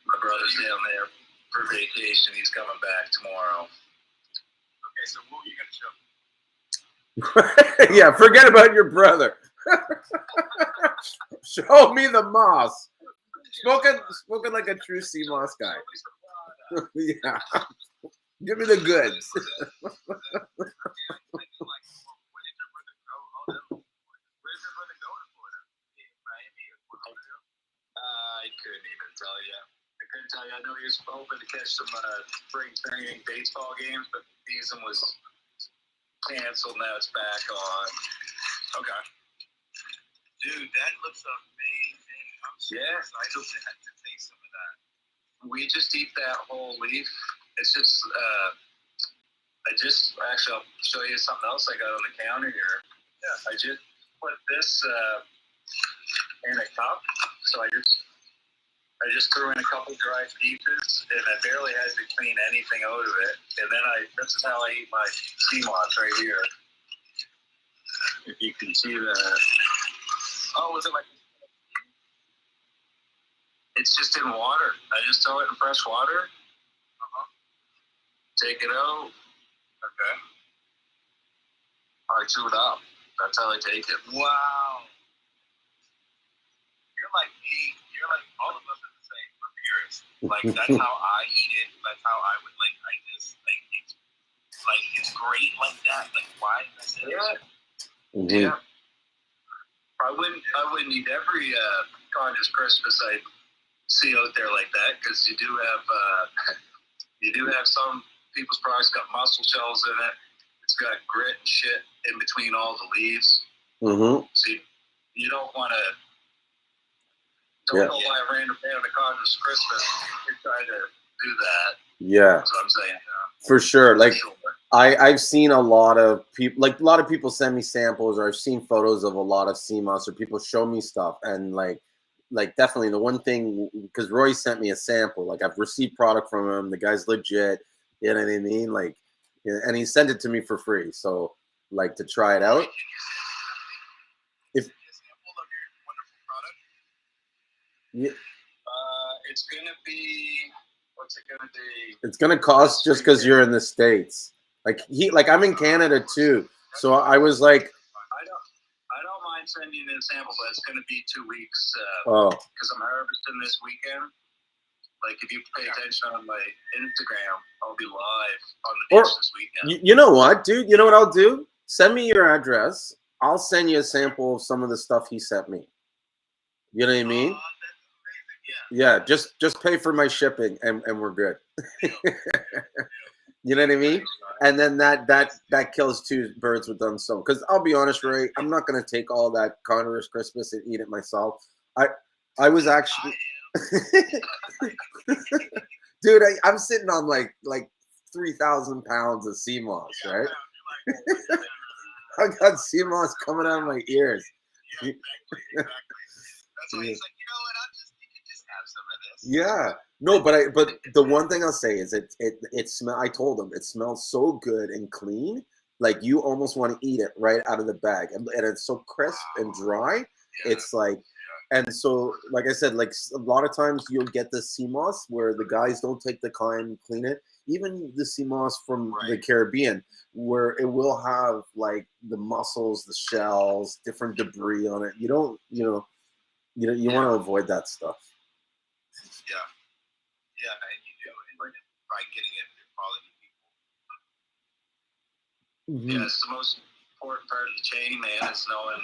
My brother's down there for vacation. He's coming back tomorrow. Okay, so what were you gonna show me? Yeah, forget about your brother. Show me the moss. Spoken like a true Seamoss guy. Yeah. Give me the goods. I couldn't even tell you. I know he was hoping to catch some spring training baseball games, but the season was canceled. Now it's back on. Okay. Dude, that looks amazing. I'm so excited to taste some of that. We just eat that whole leaf. It's just, actually, I'll show you something else I got on the counter here. Yeah. I just put this in a cup. So I just threw in a couple dry pieces, and I barely had to clean anything out of it. And then this is how I eat my Seamoss right here. If you can see that. Oh, was it like? It's just in water. I just throw it in fresh water. Take it out. Okay. I chew it up. That's how I take it. Wow. You're like me. You're like all of us are the same. We're purists. Like that's how I eat it. That's how I would like. I just like it's great like that. Like why? Yeah. Mm-hmm. Yeah. I wouldn't eat every Congress Christmas I see out there like that, because you do have some people's products got mussel shells in it. It's got grit and shit in between all the leaves. Mm-hmm. So you don't want to. Don't go buy a random pan of Congress Christmas. You're trying to do that. Yeah. That's what I'm saying. Yeah. For sure. Like I've seen a lot of people, like a lot of people send me samples, or I've seen photos of a lot of Seamoss, or people show me stuff, and like definitely the one thing, because Roy sent me a sample, like I've received product from him, the guy's legit, you know what I mean, like, and he sent it to me for free, so like to try it out. If yeah, it's gonna be. What's it gonna be? It's gonna cost just because you're in the States. Like I'm in Canada too, so I was like, I don't mind sending you a sample, but it's gonna be 2 weeks. Oh. Because I'm harvesting this weekend. Like if you pay attention on my Instagram, I'll be live on the beach this weekend. You know what, dude? You know what I'll do? Send me your address. I'll send you a sample of some of the stuff he sent me. You know what I mean? Yeah, just pay for my shipping and we're good. You know what I mean? And then that kills two birds with one stone. Because I'll be honest, Ray, I'm not gonna take all that Connor's Christmas and eat it myself. I was actually, dude, I'm sitting on like 3,000 pounds of Seamoss, right? I got Seamoss coming out of my ears. Yeah, exactly. That's why he's like, you know what? You can just have some of this. Yeah. No, but the one thing I'll say is it smell. I told him it smells so good and clean, like you almost want to eat it right out of the bag, and it's so crisp and dry. Yeah. It's like, and so like I said, like a lot of times you'll get the Seamoss where the guys don't take the time to clean it. Even the Seamoss from the Caribbean, where it will have like the mussels, the shells, different debris on it. You don't, you want to avoid that stuff. Yeah, and you do. And by getting it, Yeah, it's the most important part of the chain, man. It's knowing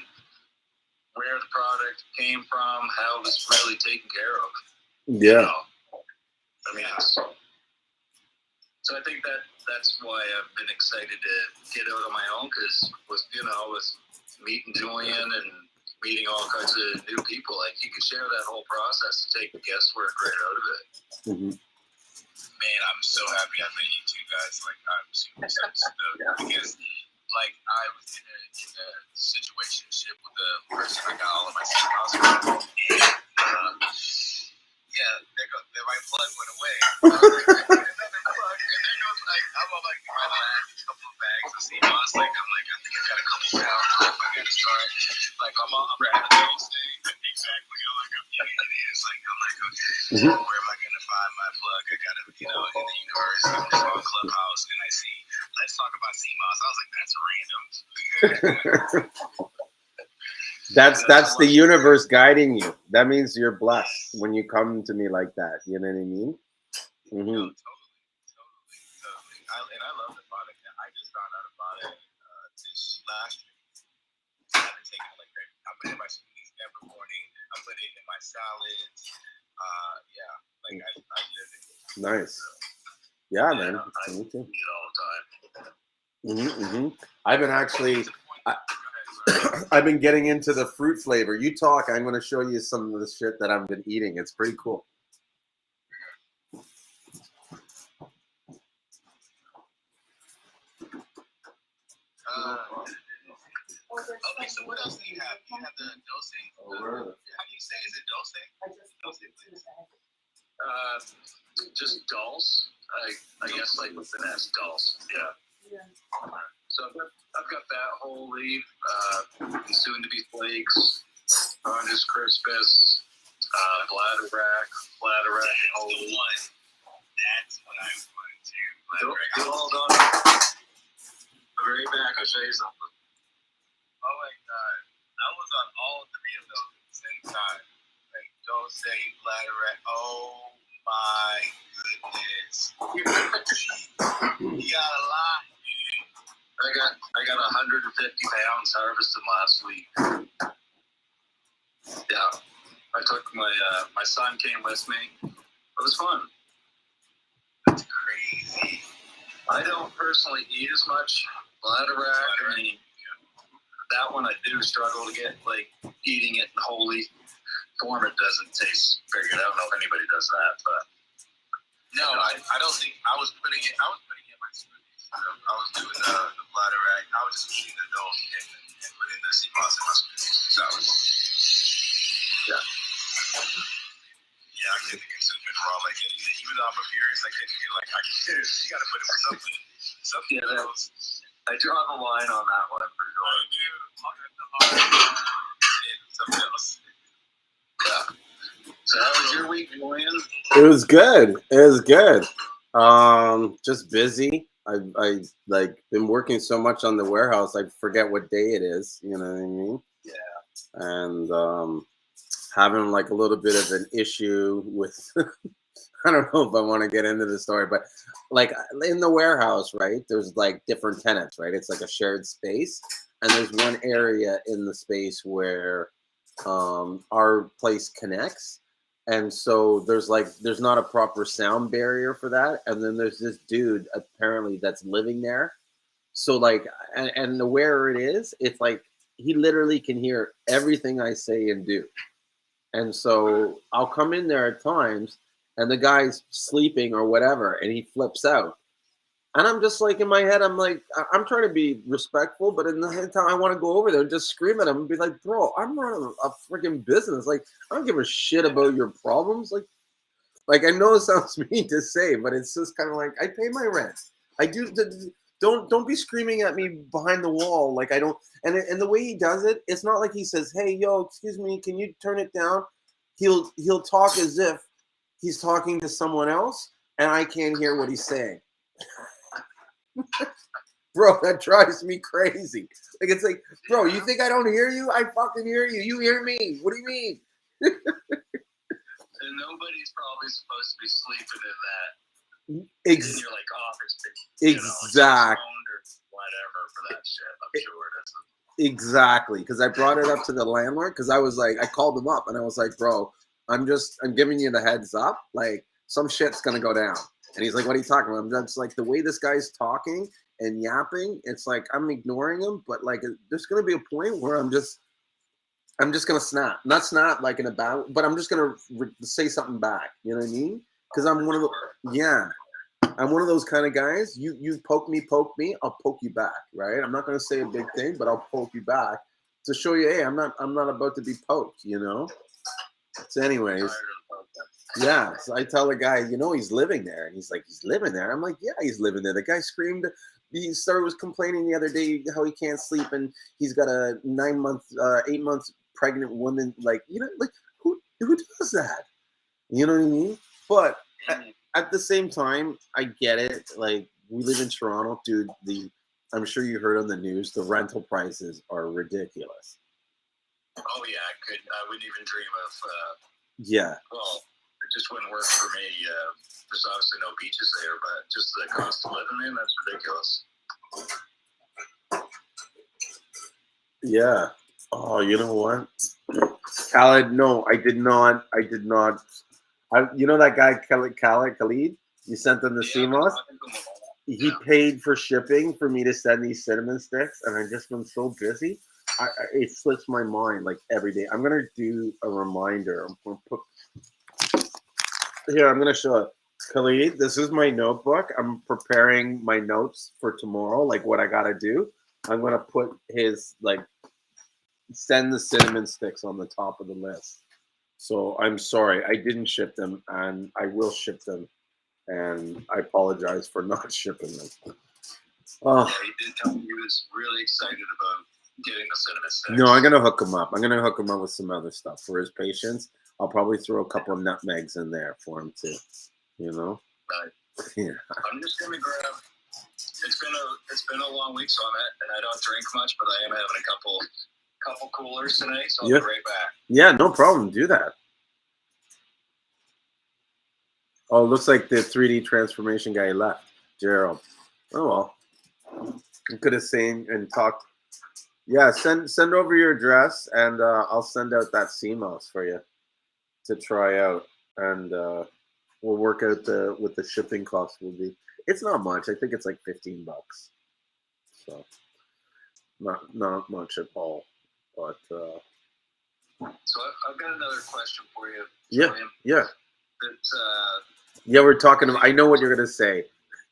where the product came from, how it was really taken care of. Yeah. You know? I mean, so I think that's why I've been excited to get out on my own, because with meeting Julien and meeting all kinds of new people, like you can share that whole process and take the guesswork right out of it. Mm-hmm. Man, I'm so happy I met you two guys. Like, I'm super stoked because, like, I was in a situationship with the person I got all of my Seamoss from, and my plug went away. And there goes, like, I'm on like my last couple of bags of Seamoss. Like, I'm like, I think I got a couple pounds left. I gotta start. Like, I'm at the dose thing. Exactly. I'm like, it's like, I'm like, okay, where am I gonna find my plug? I gotta, in the universe, I'm just on Clubhouse, and I see, let's talk about Seamoss. I was like, that's random. That's the universe guiding you. That means you're blessed when you come to me like that. You know what I mean? Mm-hmm. Totally. I love the product. I just found out about it this last year. I've been taking it like crazy. I put it in my smoothies every morning. I put it in my salads. I live it. Nice. Yeah, man. I eat it all the time. I've been actually, I've been getting into the fruit flavor. You talk, I'm going to show you some of the shit that I've been eating. It's pretty cool. Okay, so what else do you have? You have the dosing. How do you say? Is it dosing? Dosing, please. Just dulse. I guess like with finesse dulse. Yeah. So I've got that whole leaf, soon to be flakes, oranges crispus, bladder rack, whole leaf. That's what I wanted to. Do all done. Very back, I'll show you something. Oh my god. I was on all three of those at the same time. Like, don't say bladder rack. Oh my goodness. You got a lot. I got 150 pounds harvested last week. Yeah. I took my son came with me. It was fun. That's crazy. I don't personally eat as much bladder rack. I mean, that one I do struggle to get, like, eating it in wholly form. It doesn't taste very good. I don't know if anybody does that, but no, I don't think I was putting it in my smoothies. I was doing the bladder rack. I was just eating the dome and putting the Seamoss in my smoothies. So I was, I couldn't consume it raw like anything. Even though I'm a purist, I couldn't get like, you gotta put it with something else. I draw the line on that one for sure. I do. Something else. Yeah. So how was your week, Julien? It was good. Just busy. I like been working so much on the warehouse, I forget what day it is. You know what I mean? Yeah. And having like a little bit of an issue with. I don't know if I want to get into the story, but like in the warehouse, right? There's like different tenants, right? It's like a shared space, and there's one area in the space where our place connects. And so there's not a proper sound barrier for that. And then there's this dude apparently that's living there. So like, and where it is, it's like he literally can hear everything I say and do. And so I'll come in there at times and the guy's sleeping or whatever, and he flips out. And I'm just like, in my head, I'm like, I'm trying to be respectful, but in the head time, I want to go over there and just scream at him and be like, bro, I'm running a freaking business. Like, I don't give a shit about your problems. Like I know it sounds mean to say, but it's just kind of like, I pay my rent. I do. Don't be screaming at me behind the wall. Like I don't. And the way he does it, it's not like he says, hey, yo, excuse me, can you turn it down? He'll talk as if he's talking to someone else, and I can't hear what he's saying. Bro, that drives me crazy. Like it's like, bro, you think I don't hear you? I fucking hear you. You hear me. What do you mean? And nobody's probably supposed to be sleeping in that. In your like office. Exactly. Or whatever. for that shit. I'm sure it is. Exactly, because I brought it up to the landlord because I was like, I called him up and I was like, bro, I'm giving you the heads up, like some shit's gonna go down. And he's like, what are you talking about? I'm just like, the way this guy's talking and yapping, it's like I'm ignoring him, but like there's gonna be a point where I'm just gonna snap, not snap like in a bad, but I'm just gonna say something back. You know what I mean? Because I'm one of the I'm one of those kind of guys. You poke me, I'll poke you back, right? I'm not gonna say a big thing, but I'll poke you back to show you, hey, I'm not about to be poked, you know. So, anyways, yeah. So I tell the guy, he's living there, and he's like, he's living there. I'm like, yeah, he's living there. The guy screamed. Was complaining the other day how he can't sleep, and he's got a 8 months pregnant woman. Like, like who does that? You know what I mean? But at the same time, I get it. Like, we live in Toronto, dude. I'm sure you heard on the news, the rental prices are ridiculous. Oh yeah, I wouldn't even dream of. Yeah. Well, it just wouldn't work for me. There's obviously no beaches there, but just the cost of living that's ridiculous. Yeah. Oh, you know what? Khaled, no, I did not. You know that guy, Khalid? You sent him the Seamoss? He paid for shipping for me to send these cinnamon sticks, and I've just been so busy. It slips my mind like every day. I'm going to do a reminder. I'm going to put... Here, I'm going to show it. Khalid, this is my notebook. I'm preparing my notes for tomorrow, like what I got to do. I'm going to put his, send the cinnamon sticks on the top of the list. So I'm sorry, I didn't ship them, and I will ship them, and I apologize for not shipping them. Yeah, he did tell me he was really excited about getting the cinnamon sticks. No, I'm gonna hook him up. I'm gonna hook him up with some other stuff for his patients. I'll probably throw a couple of nutmegs in there for him too. Right. Yeah. I'm just gonna grab. It's been a long week, so and I don't drink much, but I am having a couple coolers today, so I'll be right back. Yeah, no problem. Do that. Oh, looks like the 3D transformation guy left, Gerald. Oh well, you could have seen and talked. Yeah, send over your address, and I'll send out that Seamoss for you to try out, and we'll work out what the shipping cost will be. It's not much. I think it's like $15, so not much at all. But so I've got another question for you. Julien. Yeah. That, we're talking about. I know what you're gonna say.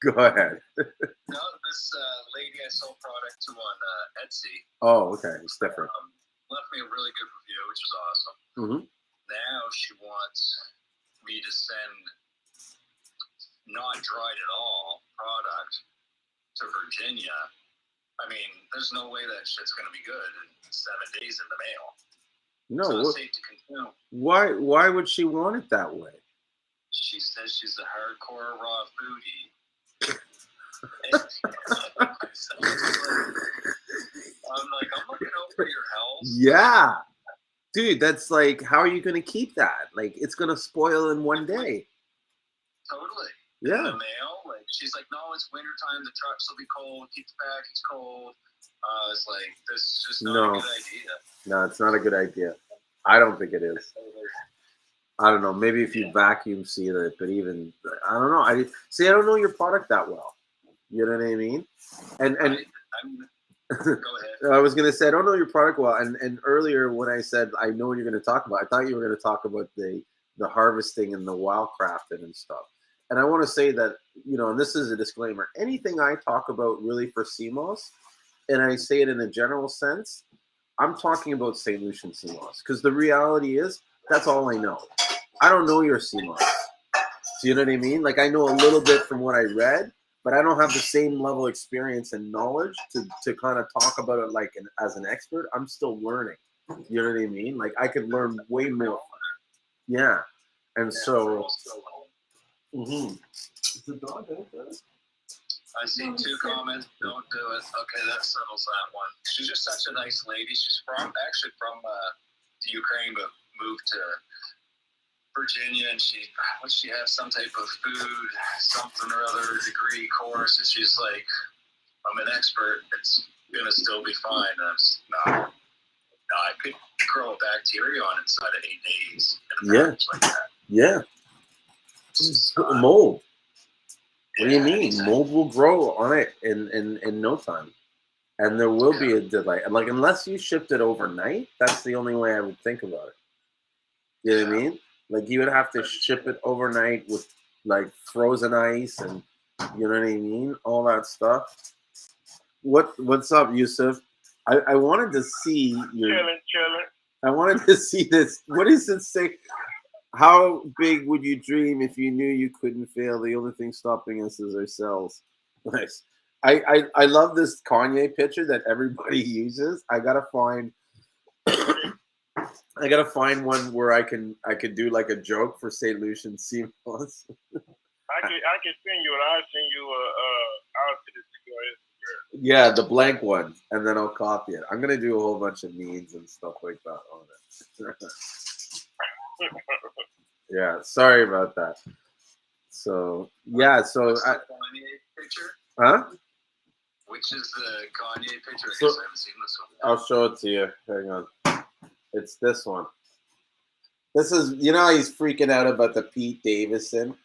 Go ahead. No, this lady I sold product to on Etsy. Oh, okay, it's different. Left me a really good review, which is awesome. Mm-hmm. Now she wants me to send not dried at all product to Virginia. I mean, there's no way that shit's gonna be good in 7 days in the mail. No, so safe to consume. Why would she want it that way? She says she's a hardcore raw foodie. I'm looking out for your health. Yeah. Dude, that's like, how are you going to keep that? Like, it's going to spoil in one day. Totally. Yeah. In the mail, she's like, no, it's wintertime. The trucks will be cold. Keep the package cold. It's like, this is just not a good idea. No, it's not a good idea. I don't think it is. I don't know. Maybe if you vacuum seal it, but even, I don't know. I don't know your product that well. You know what I mean? And go ahead. I was gonna say I don't know your product well. And earlier when I said I know what you're gonna talk about, I thought you were gonna talk about the harvesting and the wild crafting and stuff. And I want to say that, and this is a disclaimer, anything I talk about really for Seamoss, and I say it in a general sense, I'm talking about St. Lucian Seamoss, because the reality is that's all I know. I don't know your Seamoss. Do you know what I mean? Like, I know a little bit from what I read, but I don't have the same level of experience and knowledge to kind of talk about it as an expert. I'm still learning. You know what I mean? Like, I could learn way more. Yeah. And so... Mm-hmm. I see 2 comments. Don't do it. Okay, that settles that one. She's just such a nice lady. She's actually from the Ukraine, but moved to Virginia, and she has some type of food, something or other degree course, and she's like, I'm an expert. It's gonna still be fine. No, I could grow a bacteria on inside of 8 days in a package like that. Yeah. Mold. What do you mean? Exactly. Mold will grow on it in no time. And there will be a delay. Like, unless you shipped it overnight, that's the only way I would think about it. You know what I mean? Like, you would have to ship it overnight with, like, frozen ice and, you know what I mean? All that stuff. What's up, Yusuf? I wanted to see your... Chilling. I wanted to see this. What does it say? How big would you dream if you knew you couldn't fail? The only thing stopping us is ourselves. Nice. I love this Kanye picture that everybody uses. I gotta find one where I could do like a joke for St.Lucian Seamoss. I can send you it. I'll send you I'll send it to your Instagram. Yeah, the blank one, and then I'll copy it. I'm gonna do a whole bunch of memes and stuff like that on it. Yeah, sorry about that. So yeah, so What's the Kanye picture? huh? Which is the Kanye picture? I So- guess I haven't seen this one. I'll show it to you. Hang on. It's this one. This is, you know, he's freaking out about the Pete Davidson.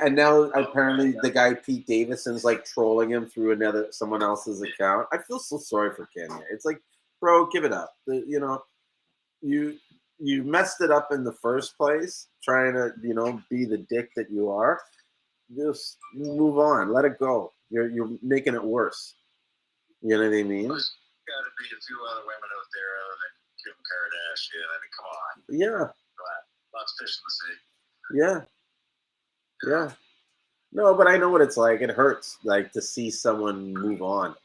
And now apparently the guy Pete Davidson's like trolling him through someone else's account. I feel so sorry for Kenya. It's like, bro, give it up. You know, you messed it up in the first place, trying to, you know, be the dick that you are. Just move on. Let it go. You're making it worse. You know what I mean? There's got to be a few other women out there other than Kim Kardashian. I mean, come on. Yeah. Lots of fish in the sea. Yeah. Yeah. No, but I know what it's like. It hurts, like, to see someone move on.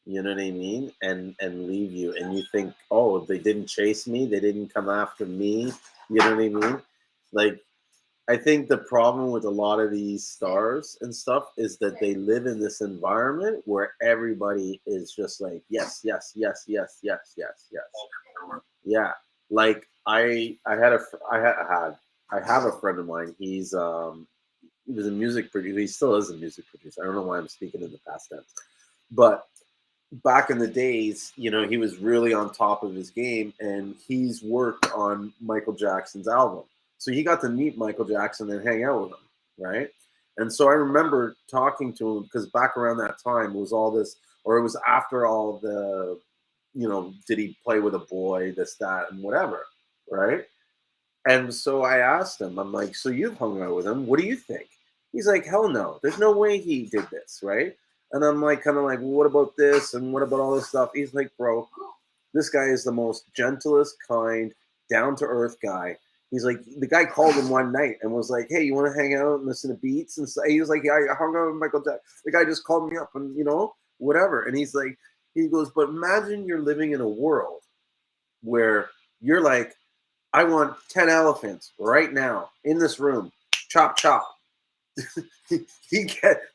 You know what I mean? And leave you, and you think, oh, they didn't chase me, they didn't come after me. You know what I mean? Like, I think the problem with a lot of these stars and stuff is that they live in this environment where everybody is just like, yes, yes, yes, yes, yes, yes, yes. Yeah. Like I have a friend of mine. He was a music producer. He still is a music producer. I don't know why I'm speaking in the past tense, but back in the days, you know, he was really on top of his game, and he's worked on Michael Jackson's album. So he got to meet Michael Jackson and hang out with him, right? And so I remember talking to him, because back around that time was all this, or it was after all the, you know, did he play with a boy, this, that, and whatever, right? And so I asked him, I'm like, so you've hung out with him. What do you think? He's like, hell no. There's no way he did this, right? And I'm like, kind of like, well, what about this? And what about all this stuff? He's like, bro, this guy is the most gentlest, kind, down-to-earth guy. He's like, the guy called him one night and was like, hey, you want to hang out and listen to beats? And so he was like, yeah, I hung out with Michael Jackson. The guy just called me up and, you know, whatever. And he's like, he goes, but imagine you're living in a world where you're like, I want 10 elephants right now in this room. Chop, chop.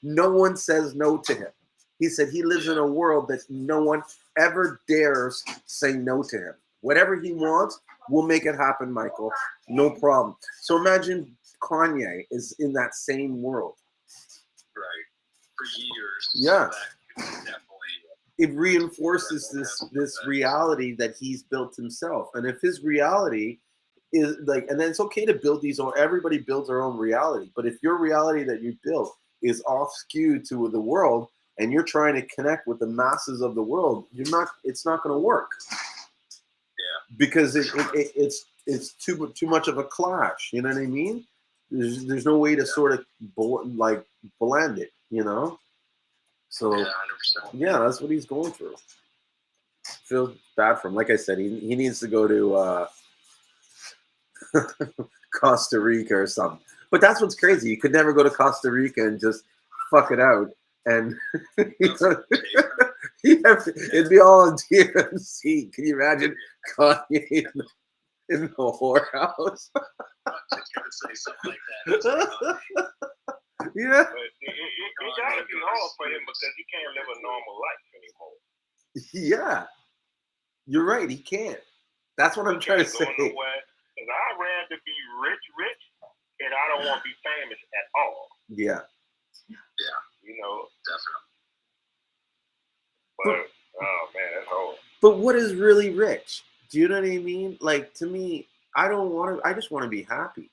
No one says no to him. He said he lives in a world that no one ever dares say no to him. Whatever he wants, we'll make it happen, Michael. No problem. So imagine Kanye is in that same world. Right. For years. Yeah. So that definitely. It reinforces this reality that he's built himself. And if his reality is like, and then it's okay to build these own, everybody builds their own reality. But if your reality that you built is off skewed to the world, and you're trying to connect with the masses of the world, it's not going to work. Yeah. Because it's too much of a clash. You know what I mean? There's no way to sort of blend it, you know? So Yeah, 100%. yeah, that's what he's going through. Feel bad for him. Like I said, he needs to go to Costa Rica or something. But that's what's crazy. You could never go to Costa Rica and just fuck it out. And it'd be all on TMC. Can you imagine Kanye in the whorehouse? I was just gonna say something like that. Yeah. But it gotta be hard for him because he can't live a normal life anymore. Yeah. You're right. He can't. That's what I'm trying to say. Because I'd rather be rich, and I don't want to be famous at all. Yeah. Yeah. You know, definitely. Oh man, that's old. But what is really rich? Do you know what I mean? Like, to me, I don't want to. I just want to be happy,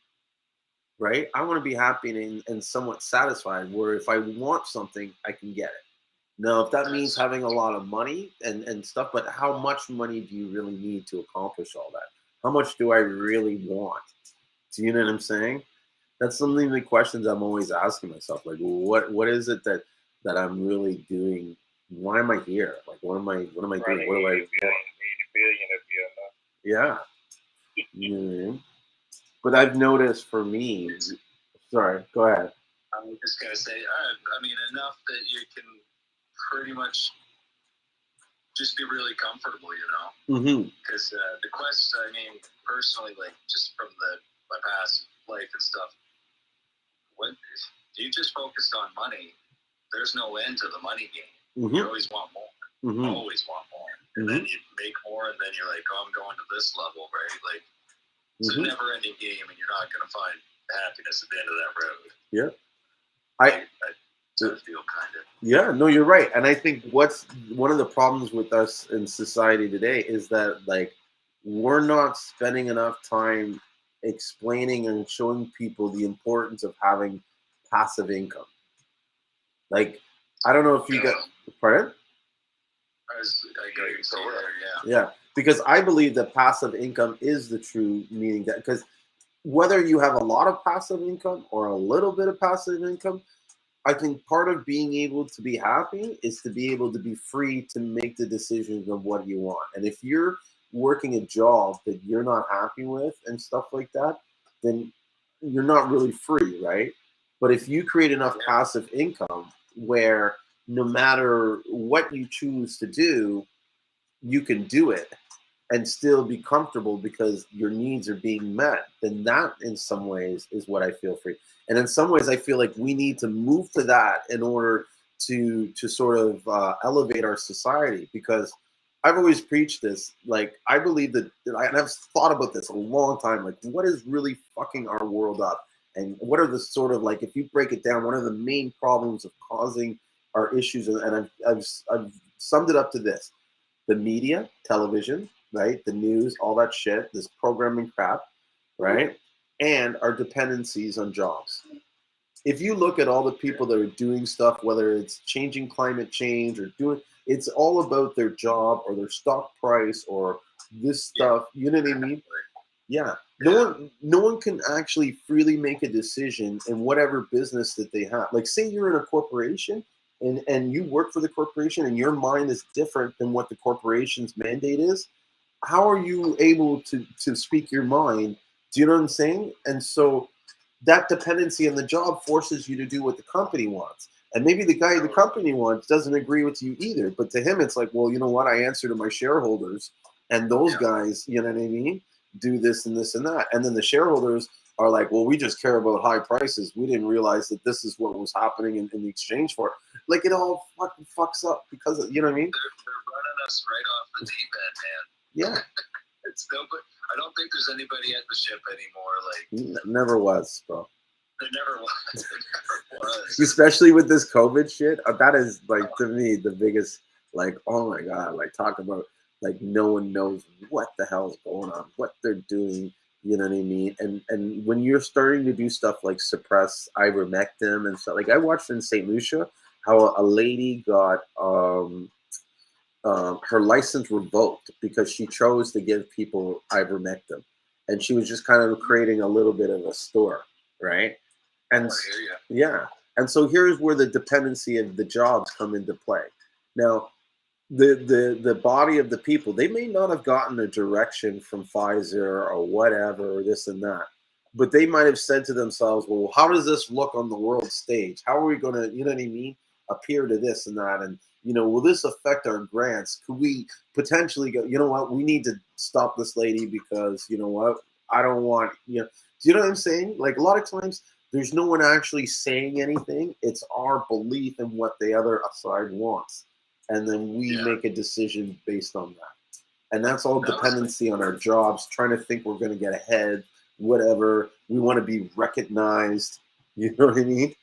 right? I want to be happy and somewhat satisfied. Where if I want something, I can get it. Now, if that means having a lot of money and stuff, but how much money do you really need to accomplish all that? How much do I really want? Do you know what I'm saying? That's something the questions I'm always asking myself. Like, what is it that I'm really doing? Why am I here? Like, what am I doing? What do I want? Need a billion if you're enough. Yeah. You know what I mean? But I've noticed for me, sorry, go ahead. I was just gonna say, I mean, enough that you can pretty much just be really comfortable, you know. Because the quest, I mean, personally, like just from my past life and stuff, when you just focused on money, there's no end to the money game. You always want more. Always want more, and then you make more, and then you're like, oh, I'm going to this level, right? Like it's a never-ending game, and you're not gonna find happiness at the end of that road. Yeah. I feel kind of. Yeah, no, you're right. And I think what's one of the problems with us in society today is that, like, we're not spending enough time explaining and showing people the importance of having passive income. Like, I don't know if you get, pardon? I got you so there, Yeah, because I believe that passive income is the true meaning, that because whether you have a lot of passive income or a little bit of passive income, I think part of being able to be happy is to be able to be free to make the decisions of what you want. And if you're working a job that you're not happy with and stuff like that, then you're not really free, right? But if you create enough passive income where no matter what you choose to do, you can do it and still be comfortable because your needs are being met, then that in some ways is what I feel free. And in some ways I feel like we need to move to that in order to sort of elevate our society, because I've always preached this. Like, I believe that, and I've thought about this a long time, like what is really fucking our world up, and what are the sort of, like, if you break it down, one of the main problems of causing our issues, and I've summed it up to this: the media, television, right? The news, all that shit, this programming crap, right? And our dependencies on jobs. If you look at all the people that are doing stuff, whether it's changing climate change or doing, it's all about their job or their stock price or this stuff. You know what I mean? Yeah. No one can actually freely make a decision in whatever business that they have. Like, say you're in a corporation and you work for the corporation and your mind is different than what the corporation's mandate is. How are you able to speak your mind? Do you know what I'm saying? And so that dependency on the job forces you to do what the company wants. And maybe the guy the company wants doesn't agree with you either. But to him, it's like, well, you know what? I answer to my shareholders, and those guys, you know what I mean, do this and this and that. And then the shareholders are like, well, we just care about high prices. We didn't realize that this is what was happening in the exchange for it. Like, it all fucking fucks up because of, you know what I mean? They're running us right off the deep end, man. Yeah. It's nobody. I don't think there's anybody at the ship anymore. Like, never was, bro. There never was. There never was. Especially with this COVID shit. That is, like, to me, the biggest, like, oh my God, like, talk about, like, no one knows what the hell's going on, what they're doing, you know what I mean? And when you're starting to do stuff like suppress ivermectin and stuff, like, I watched in St. Lucia how a lady got her license revoked because she chose to give people ivermectin, and she was just kind of creating a little bit of a store, right? And yeah, and so here's where the dependency of the jobs come into play. Now, the body of the people, they may not have gotten a direction from Pfizer or whatever, or this and that, but they might have said to themselves, well, how does this look on the world stage? How are we going to, you know what I mean, appear to this and that? And, you know, will this affect our grants? Could we potentially go, you know what, we need to stop this lady because, you know what, I don't want, you know, do you know what I'm saying? Like, a lot of times there's no one actually saying anything. It's our belief in what the other side wants. And then we make a decision based on that. And that's all dependency on our jobs, trying to think we're going to get ahead, whatever. We want to be recognized. You know what I mean?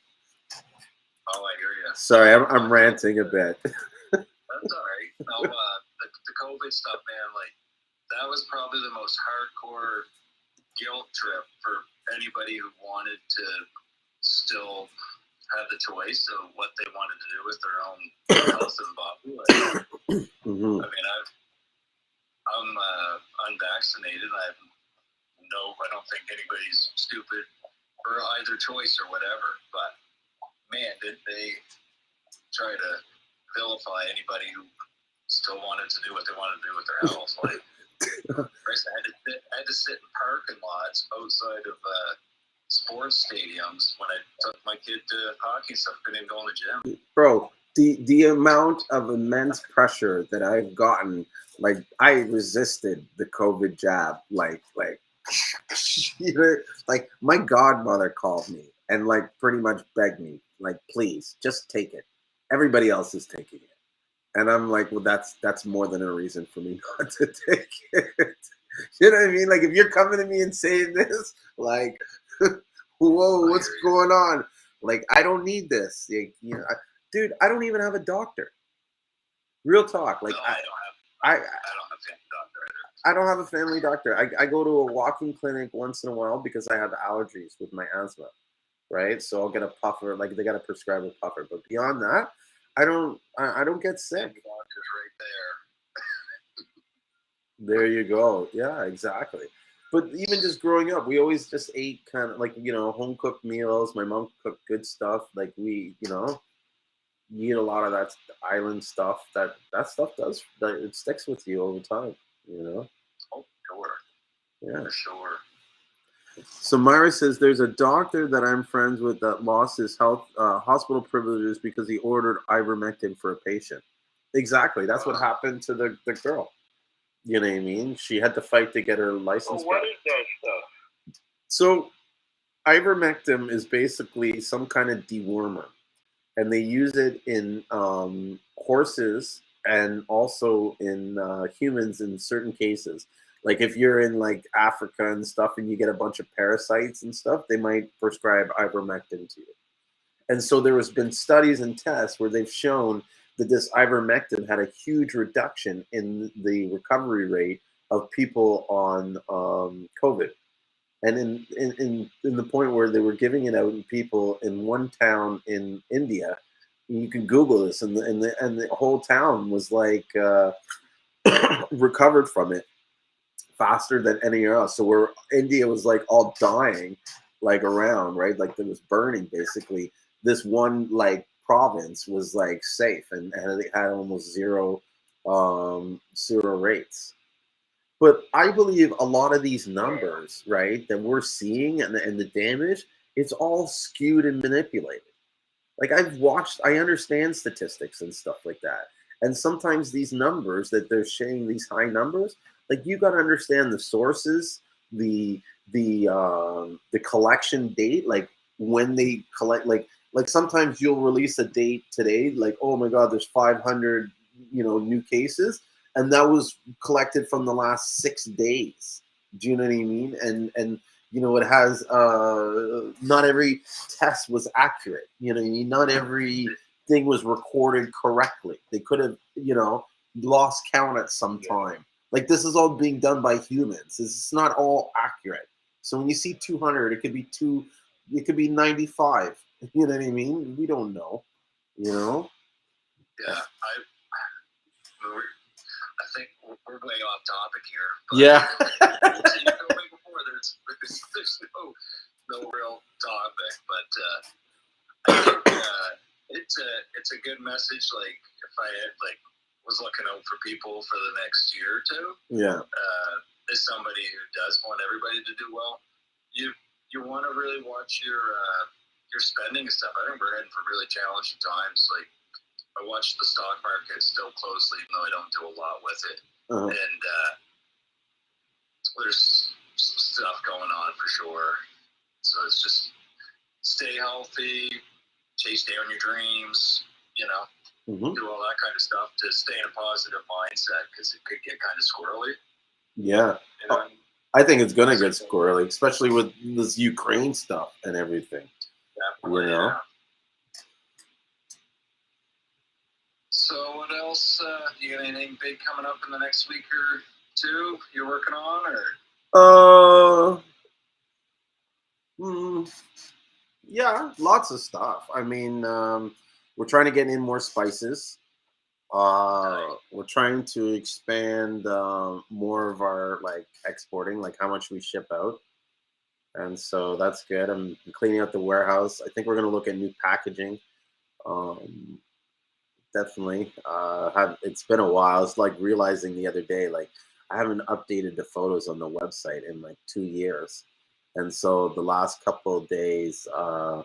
Oh, I hear you. Sorry, I'm ranting a bit. That's all right. No, the COVID stuff, man, like, that was probably the most hardcore guilt trip for anybody who wanted to still have the choice of what they wanted to do with their own health and body. Like, Mm-hmm. I mean, I'm unvaccinated. I don't think anybody's stupid for either choice or whatever. But man, did they try to vilify anybody who still wanted to do what they wanted to do with their health? Like, first I had to sit in parking lots outside of sports stadiums when I took my kid to hockey stuff. Couldn't even go in the gym. Bro, the amount of immense pressure that I've gotten, like I resisted the COVID jab, like you know, like my godmother called me and like pretty much begged me, like, please just take it. Everybody else is taking it. And I'm like, well, that's more than a reason for me not to take it. You know what I mean? Like, if you're coming to me and saying this, like, whoa, what's going on? Like, I don't need this. Like, you know, dude, I don't even have a doctor. Real talk. Like, No, I don't have a family doctor either. I don't have a family doctor. I go to a walking clinic once in a while because I have allergies with my asthma, right? So I'll get a puffer. Like, they got to prescribe a puffer. But beyond that, I don't get sick. Doctor's right there. There you go. Yeah, exactly. But even just growing up, we always just ate kind of like, you know, home cooked meals. My mom cooked good stuff. Like we, you know, you eat a lot of that island stuff. That stuff it sticks with you over time, you know? Oh, sure. Yeah. For sure. So Myra says there's a doctor that I'm friends with that lost his hospital privileges because he ordered ivermectin for a patient. Exactly. That's what happened to the girl. You know what I mean? She had to fight to get her license. So what is that stuff? So ivermectin is basically some kind of dewormer, and they use it in horses and also in humans in certain cases. Like if you're in like Africa and stuff and you get a bunch of parasites and stuff, they might prescribe ivermectin to you. And so there has been studies and tests where they've shown that this ivermectin had a huge reduction in the recovery rate of people on COVID. And in the point where they were giving it out in people in one town in India, you can Google this, and the whole town was like recovered from it faster than anywhere else. So where India was like all dying, like around, right? Like it was burning basically. This one like province was like safe and it had almost zero rates. But I believe a lot of these numbers, right, that we're seeing and the damage, it's all skewed and manipulated. Like I understand statistics and stuff like that. And sometimes these numbers that they're sharing, these high numbers, like you got to understand the sources, the collection date, like when they collect, like sometimes you'll release a date today, like, oh my God, there's 500, new cases. And that was collected from the last 6 days. Do you know what I mean? And it has, not every test was accurate. You know what I mean? Not every thing was recorded correctly. They could have, lost count at some time. Like this is all being done by humans. It's not all accurate. So when you see 200, it could be 95. You know what I mean? We don't know, Yeah, I think we're way off topic here. But yeah. There's no real topic, but I think it's a good message. Like if I had was looking out for people for the next year or two. Yeah. As somebody who does want everybody to do well, you want to really watch your spending and stuff. I think we're heading for really challenging times. Like I watch the stock market still closely, even though I don't do a lot with it. Uh-huh. And there's some stuff going on for sure. So it's just stay healthy, chase down your dreams, Mm-hmm. do all that kind of stuff to stay in a positive mindset because it could get kind of squirrely. Yeah. I think it's going to get squirrely, especially with this Ukraine stuff and everything. Definitely, yeah. So what else else? You got anything big coming up in the next week or two you're working on, or? Yeah, lots of stuff. I mean, we're trying to get in more spices. We're trying to expand more of our like exporting, like how much we ship out, and so that's good. I'm cleaning out the warehouse. I think we're going to look at new packaging. Um, Definitely. It's been a while. It's like realizing the other day, like I haven't updated the photos on the website in like 2 years, and so the last couple of days, I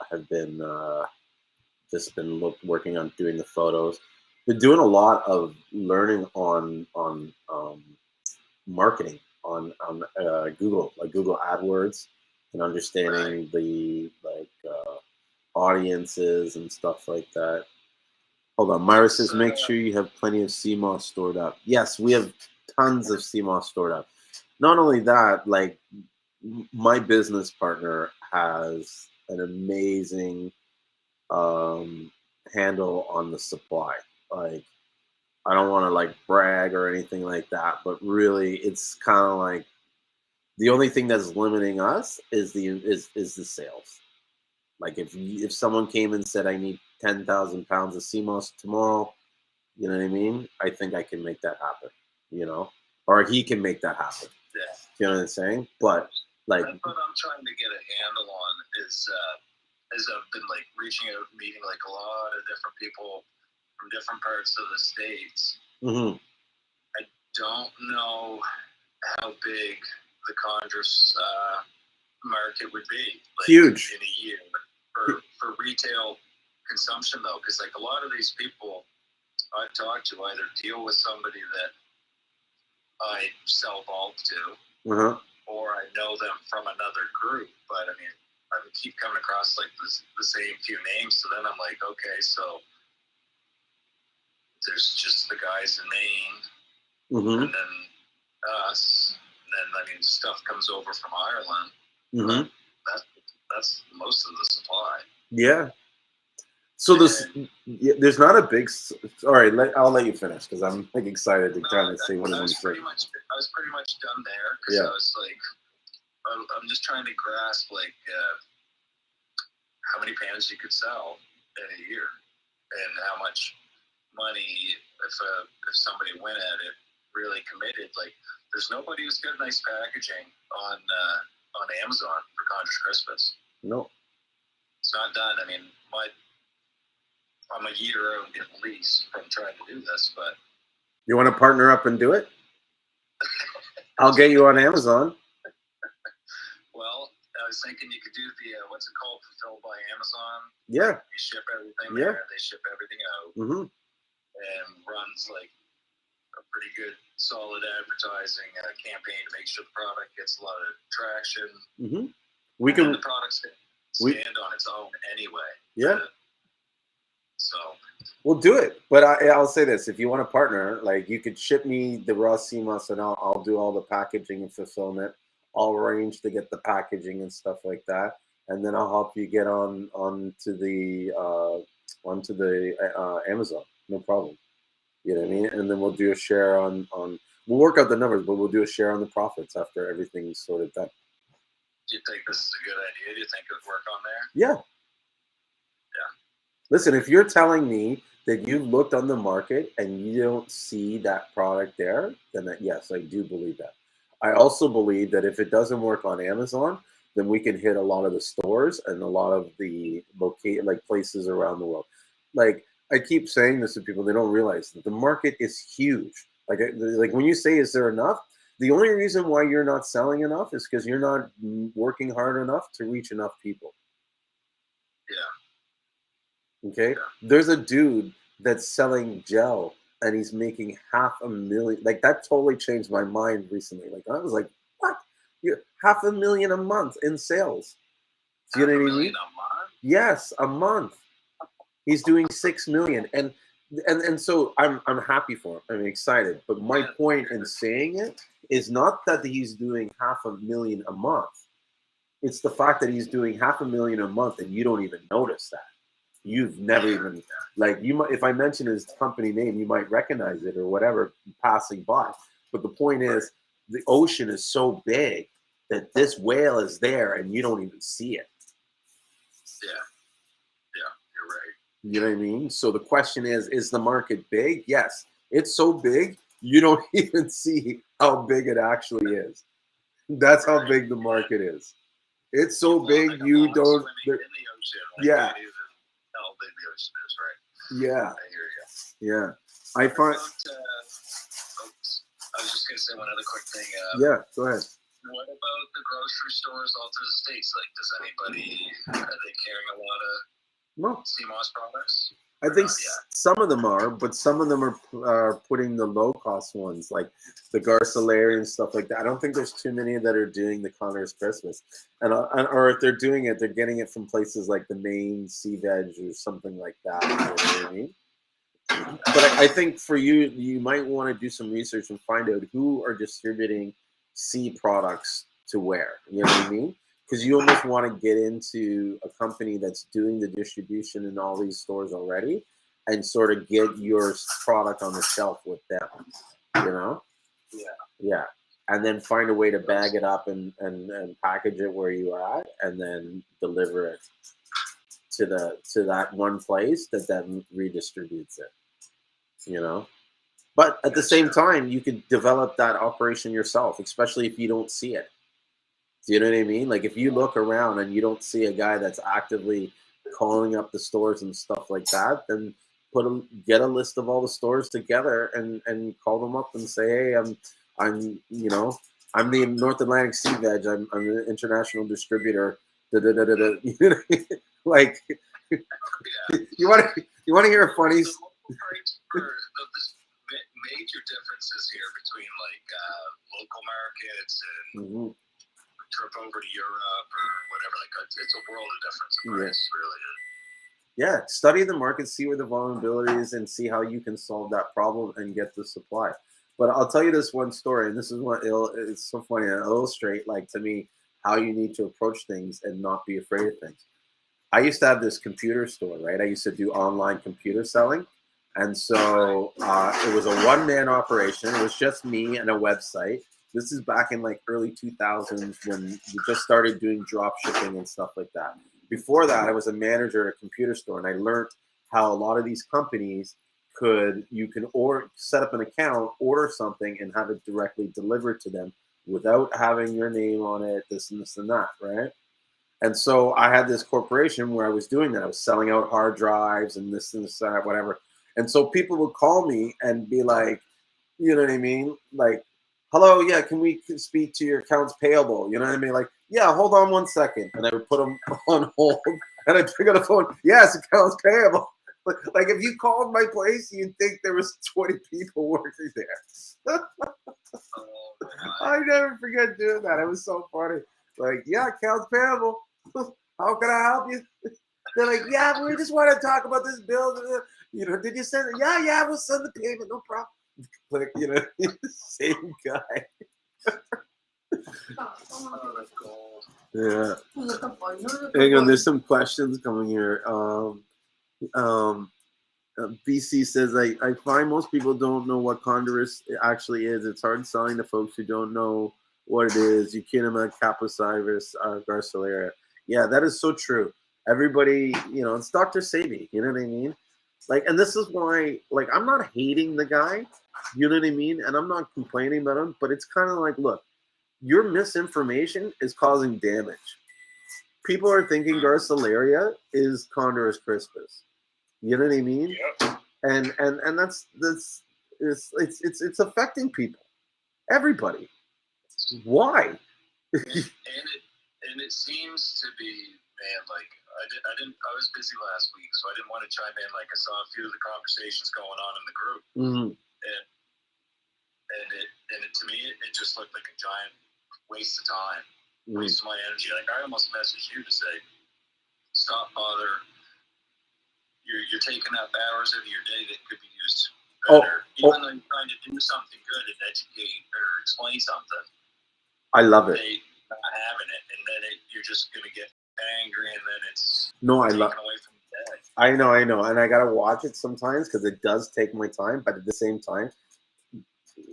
have been just been working on doing the photos. Been doing a lot of learning on marketing on Google, like Google AdWords, and understanding the like audiences and stuff like that. Hold on, Myra says, make sure you have plenty of Seamoss stored up. Yes, we have tons of Seamoss stored up. Not only that, like my business partner has an amazing handle on the supply. Like I don't want to like brag or anything like that, but really it's kind of like the only thing that's limiting us is the sales. Like if someone came and said I need 10,000 pounds of Seamoss tomorrow, you know what I mean? I think I can make that happen, or he can make that happen. Yeah. You know what I'm saying? But like, that's what I'm trying to get a handle on is as I've been like reaching out, meeting like a lot of different people from different parts of the States. mm-hmm. I don't know how big the Congress market would be. Like, huge in a year for retail consumption though, because like a lot of these people I've talked to either deal with somebody that I sell bulk to, or I know them from another group. But I mean, I keep coming across like the same few names. So then I'm like, okay, so there's just the guys in Maine, and then us, and then I mean, stuff comes over from Ireland. That's most of the supply. Yeah. So there's not a big. All right, I'll let you finish because I'm like excited to kind of see what it is. I was pretty much done there because I was like, I'm just trying to grasp like how many pans you could sell in a year and how much money if somebody went at it really committed. Like, there's nobody who's got nice packaging on Amazon for Conjur's Christmas. No, it's not done. I mean, I'm a year out at least from trying to do this, but you want to partner up and do it? I'll get you on Amazon. Well, I was thinking you could do the what's it called, fulfilled by Amazon. Yeah. You ship everything there. They ship everything out, and runs like a pretty good, solid advertising campaign to make sure the product gets a lot of traction. And the product's stand on its own anyway. Yeah. So we'll do it, but I'll say this: if you want to partner, like you could ship me the raw Seamoss, and I'll do all the packaging and fulfillment. I'll arrange to get the packaging and stuff like that, and then I'll help you get onto the Amazon. No problem. You know what I mean? And then we'll do a share on. We'll work out the numbers, but we'll do a share on the profits after everything's sorted out. Do you think this is a good idea? Do you think it would work on there? Yeah. Listen, if you're telling me that you've looked on the market and you don't see that product there, then yes, I do believe that. I also believe that if it doesn't work on Amazon, then we can hit a lot of the stores and a lot of the places around the world. Like I keep saying this to people, they don't realize that the market is huge. Like when you say, is there enough? The only reason why you're not selling enough is because you're not working hard enough to reach enough people. Yeah. Okay. Yeah. There's a dude that's selling gel and he's making $500,000. Like that totally changed my mind recently. Like I was like, what? You're $500,000 a month in sales. Do you know what I mean? A month? Yes, a month. He's doing 6 million. And so I'm happy for him. I'm excited. But my point in saying it is not that he's doing $500,000 a month. It's the fact that he's doing $500,000 a month and you don't even notice that. You've never even like you might if I mention his company name, you might recognize it or whatever passing by. But the point is, the ocean is so big that this whale is there and you don't even see it. Yeah, you're right. You know what I mean? So the question is the market big? Yes. It's so big, you don't even see how big it actually is. That's how big the market is. It's so big, you don't. In the ocean, Yeah. How big the ocean is, right? Yeah. I hear you. Yeah. I find. I was just going to say one other quick thing. Yeah, go ahead. What about the grocery stores all through the states? Like, does anybody, are they carrying a lot of Seamoss products? I think some of them are, but some of them are putting the low-cost ones, like the Garcilaria and stuff like that. I don't think there's too many that are doing the Connor's Christmas. Or if they're doing it, they're getting it from places like the Maine Sea Veg or something like that. You know what I mean? But I think for you, you might want to do some research and find out who are distributing sea products to where. You know what I mean? Because you almost want to get into a company that's doing the distribution in all these stores already and sort of get your product on the shelf with them, you know? Yeah. And then find a way to bag it up and package it where you are at and then deliver it to that one place that then redistributes it, you know? But at the same time, you could develop that operation yourself, especially if you don't see it. Do you know what I mean? Like if you look around and you don't see a guy that's actively calling up the stores and stuff like that, then get a list of all the stores together and call them up and say, hey, I'm the North Atlantic Sea Veg. I'm an international distributor. Like you want to hear a funny? Major differences here between like local markets and trip over to Europe or whatever. Like it's a world of difference in price, really. Yeah, study the market, see where the vulnerability is, and see how you can solve that problem and get the supply. But I'll tell you this one story, and this is what it's so funny to illustrate, like to me, how you need to approach things and not be afraid of things. I used to have this computer store, right? I used to do online computer selling. And so it was a one-man operation. It was just me and a website. This is back in like early 2000s when we just started doing drop shipping and stuff like that. Before that, I was a manager at a computer store, and I learned how a lot of these companies you can set up an account, order something, and have it directly delivered to them without having your name on it, this and this and that, right? And so I had this corporation where I was doing that. I was selling out hard drives and this and this, that, whatever. And so people would call me and be like, you know what I mean? Like, hello, yeah, can we speak to your accounts payable? You know what I mean? Like, yeah, hold on 1 second. And I would put them on hold and I'd pick up the phone. Yes, accounts payable. Like if you called my place, you'd think there was 20 people working there. I never forget doing that. It was so funny. Like, yeah, accounts payable. How can I help you? They're like, yeah, we just want to talk about this bill. You know, did you send it? Yeah, we'll send the payment, no problem. Like, you know, same guy. Yeah. Hang on, there's some questions coming here. BC says, I find most people don't know what Condorus actually is. It's hard selling to folks who don't know what it is. Eukinema, Capocivirus, Garcilaria. Yeah, that is so true. Everybody, you know, it's Dr. Sebi. You know what I mean? Like, and this is why, like, I'm not hating the guy. You know what I mean? And I'm not complaining about him, but it's kind of like, look, your misinformation is causing damage. People are thinking Garcilaria is Condorus crispus. You know what I mean? Yep. And that's it's affecting people, everybody. Why? and it seems to be, man, like I was busy last week, so I didn't want to chime in. Like I saw a few of the conversations going on in the group, and to me it just looked like a giant waste of time, waste of my energy. Like I almost messaged you to say, stop, bother. You're taking up hours of your day that could be used better. Even though you're trying to do something good and educate or explain something. I love it. They not having it, and then you're just gonna get angry, and then it's taken away from the day. I know, and I gotta watch it sometimes because it does take my time. But at the same time,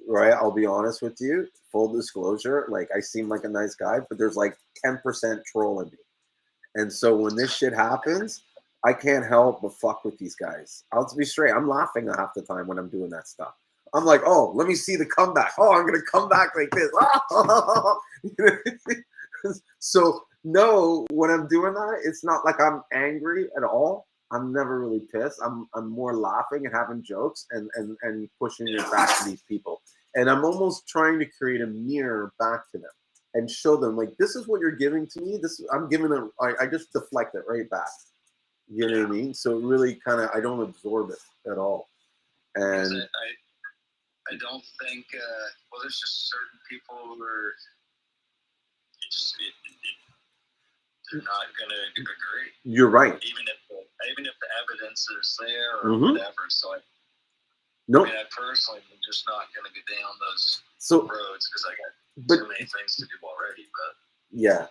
right? I'll be honest with you. Full disclosure, like I seem like a nice guy, but there's like 10% troll in me. And so when this shit happens, I can't help but fuck with these guys. I'll be straight. I'm laughing half the time when I'm doing that stuff. I'm like, oh, let me see the comeback. Oh, I'm gonna come back like this. So no, when I'm doing that, it's not like I'm angry at all. I'm never really pissed. I'm more laughing and having jokes and pushing it back to these people. And I'm almost trying to create a mirror back to them and show them like this is what you're giving to me. This I'm giving them. I just deflect it right back. You know what I mean? So it really kind of I don't absorb it at all. And I don't think. Well, there's just certain people who are they're not gonna agree. You're right. Even if the evidence is there or whatever. So nope. I mean, I personally am just not gonna go down those roads because I got too many things to do already. But yeah,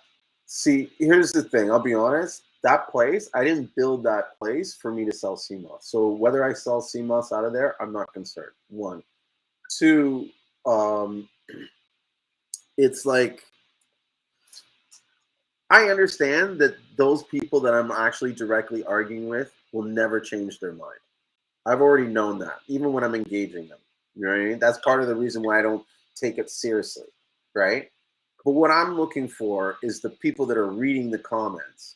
see, here's the thing. I'll be honest. That place, I didn't build that place for me to sell Seamoss. So whether I sell Seamoss out of there, I'm not concerned. One, two. It's like. I understand that those people that I'm actually directly arguing with will never change their mind. I've already known that, even when I'm engaging them. You know what I mean? That's part of the reason why I don't take it seriously, right? But what I'm looking for is the people that are reading the comments.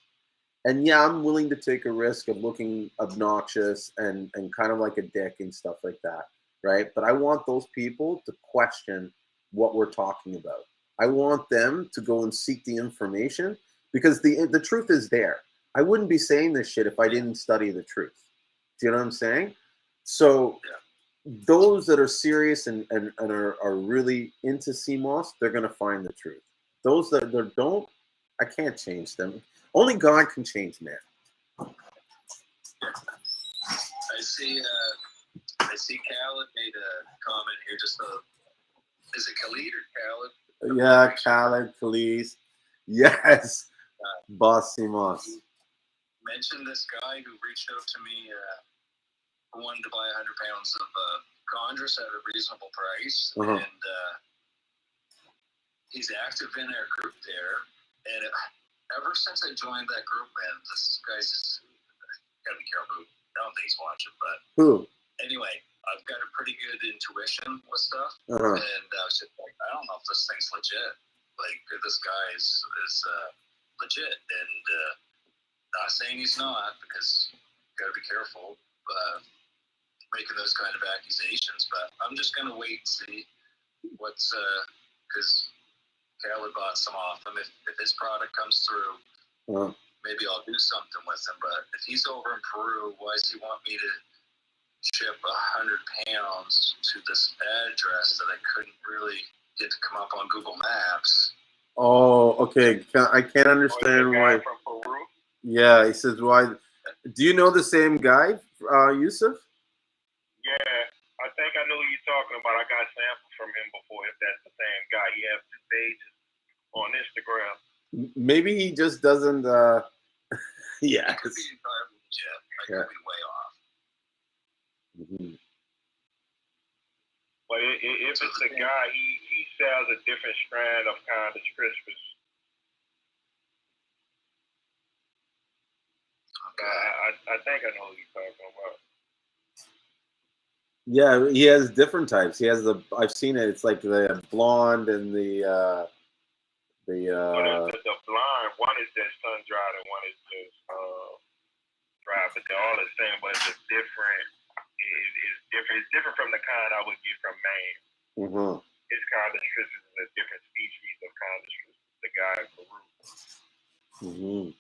And yeah, I'm willing to take a risk of looking obnoxious and kind of like a dick and stuff like that, right? But I want those people to question what we're talking about. I want them to go and seek the information because the truth is there. I wouldn't be saying this shit if I didn't study the truth. Do you know what I'm saying? So those that are serious and are really into Seamoss, they're going to find the truth. Those that don't, I can't change them. Only God can change man. I see Khaled made a comment here. Is it Khalid or Khaled? Yeah, Khaled, please. Yes. Boss Seamoss. Mentioned this guy who reached out to me who wanted to buy 100 pounds of Condrus at a reasonable price. And he's active in our group there. And ever since I joined that group, man, this guy's gotta be careful. I don't think he's watching, but anyway, I've got a pretty good intuition with stuff, and I was just like, I don't know if this thing's legit. Like this guy is legit, and not saying he's not because you gotta be careful making those kind of accusations. But I'm just gonna wait and see what's because Khaled bought some off him. If his product comes through, maybe I'll do something with him. But if he's over in Peru, why does he want me to ship 100 pounds to this address that I couldn't really get to come up on Google Maps? Oh, okay. I can't understand why. From Peru? Yeah, he says why. Do you know the same guy, Yusuf? Yeah, I think I know who you're talking about. I got samples from him before. If that's the same guy, he has 2 pages on Instagram. Maybe he just doesn't. Yeah. It could be entirely legit. I could be way off. But if it's a guy, he sells a different strand of Condrus crispus. I think I know who you're talking about. Yeah, he has different types. He has I've seen it. It's like the blonde and the blonde. One is just sun dried and one is just dry. But they're all the same, but it's different. It's different. It's different from the kind I would get from Maine. His Condrus crispus is a different species of Condrus crispus. The guy in Peru.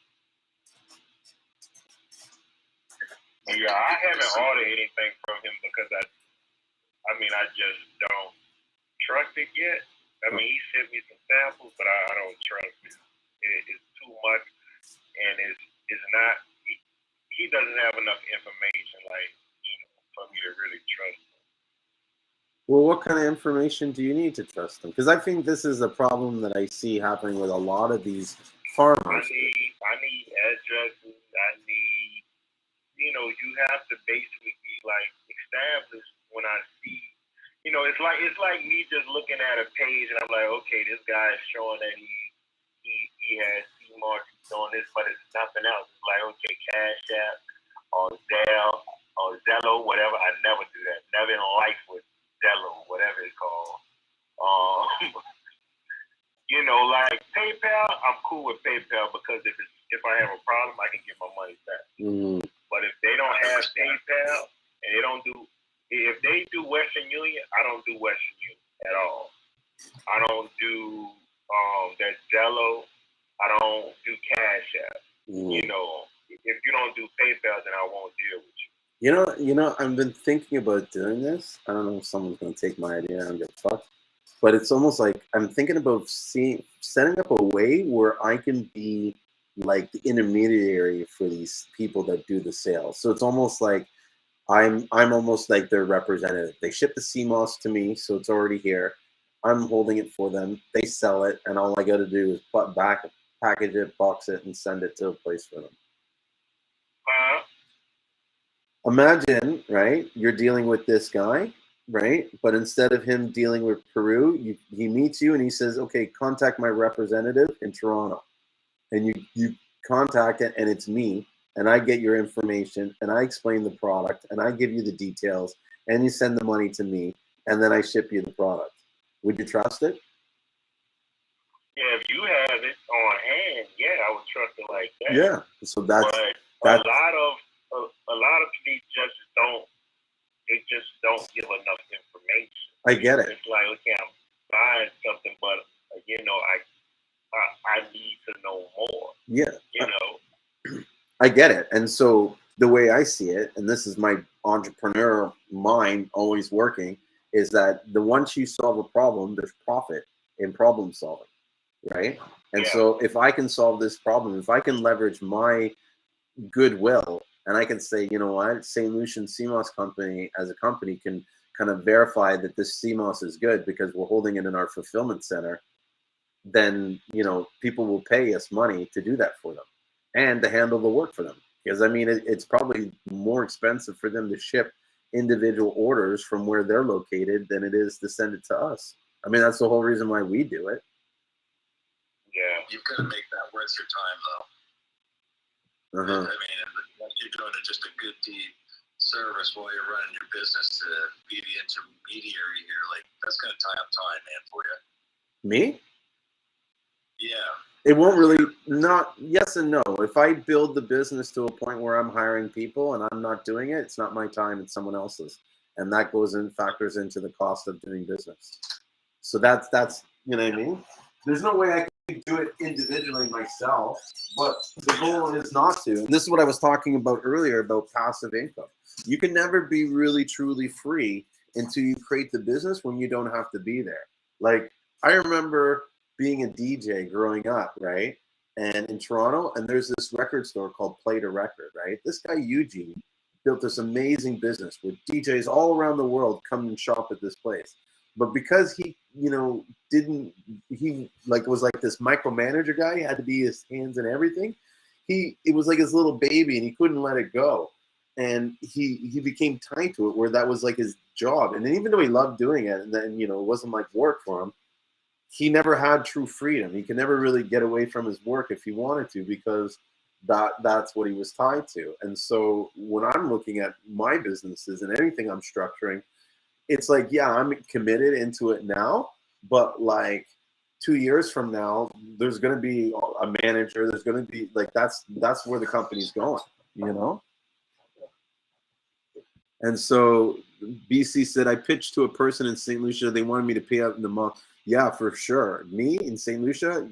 Yeah, I haven't ordered anything from him because I just don't trust it yet. I mean, he sent me some samples, but I don't trust it. It's too much, and it's not. He doesn't have enough information, for me to really trust him. Well, what kind of information do you need to trust him? Because I think this is a problem that I see happening with a lot of these farmers. I need addresses. I need you have to basically be like established when I see. It's like me just looking at a page and I'm like, okay, this guy is showing that he has Seamoss, he's doing this, but it's nothing else. It's like, okay, Cash App or Zelle or Zello, whatever. I never do that. Never in life with Zello, whatever it's called. Um, like PayPal, I'm cool with PayPal because if I have a problem, I can get my money back. Mm. But if they don't have PayPal and if they do Western Union, I don't do Western Union at all. I don't do that Zello. I don't do Cash App. Mm. If you don't do PayPal, then I won't deal with you. You know, I've been thinking about doing this. I don't know if someone's going to take my idea and get fucked, but it's almost like I'm thinking about setting up a way where I can be like the intermediary for these people that do the sales. So it's almost like I'm almost like their representative. They ship the Seamoss to me, so it's already here. I'm holding it for them. They sell it, and all I got to do is package it, box it, and send it to a place for them. Imagine, right? You're dealing with this guy, right? But instead of him dealing with Peru, he meets you and he says, "Okay, contact my representative in Toronto," and you contact it, and it's me. And I get your information, and I explain the product, and I give you the details, and you send the money to me, and then I ship you the product. Would you trust it? Yeah, if you have it on hand, yeah, I would trust it like that. Yeah. So but a lot of people just don't give enough information. I get it. It's like, okay, I'm buying something, but I need to know more. Yeah. I get it. And so the way I see it, and this is my entrepreneur mind always working, is that once you solve a problem, there's profit in problem solving, right? And so if I can solve this problem, if I can leverage my goodwill and I can say, you know what, St.Lucian Seamoss Company as a company can kind of verify that this Seamoss is good because we're holding it in our fulfillment center, then, people will pay us money to do that for them and to handle the work for them. Because, I mean, it's probably more expensive for them to ship individual orders from where they're located than it is to send it to us. I mean, that's the whole reason why we do it. Yeah. You've got to make that worth your time, though. I mean, unless you're doing just a good deed service while you're running your business to be the intermediary here, like, that's going to tie up time, man, for you. Me? Yeah. It won't really, not, yes and no. If I build the business to a point where I'm hiring people and I'm not doing it, it's not my time, it's someone else's. And that factors into the cost of doing business. So that's, you know what I mean? There's no way I can do it individually myself, but the goal is not to. And this is what I was talking about earlier about passive income. You can never be really, truly free until you create the business when you don't have to be there. Like, I remember being a DJ growing up, right? And in Toronto, and there's this record store called Play to Record, right? This guy, Eugene, built this amazing business with DJs all around the world come and shop at this place. But because he, was like this micromanager guy, he had to be his hands in everything. It was like his little baby and he couldn't let it go. And he became tied to it where that was like his job. And even though he loved doing it and then, it wasn't like work for him, he never had true freedom. He could never really get away from his work if he wanted to because that's what he was tied to. And so when I'm looking at my businesses and anything I'm structuring, it's like, yeah, I'm committed into it now, but like 2 years from now, there's going to be a manager. There's going to be like, that's where the company's going, And so BC said, I pitched to a person in St. Lucia. They wanted me to pay out in the month. Yeah, for sure. Me in St. Lucia,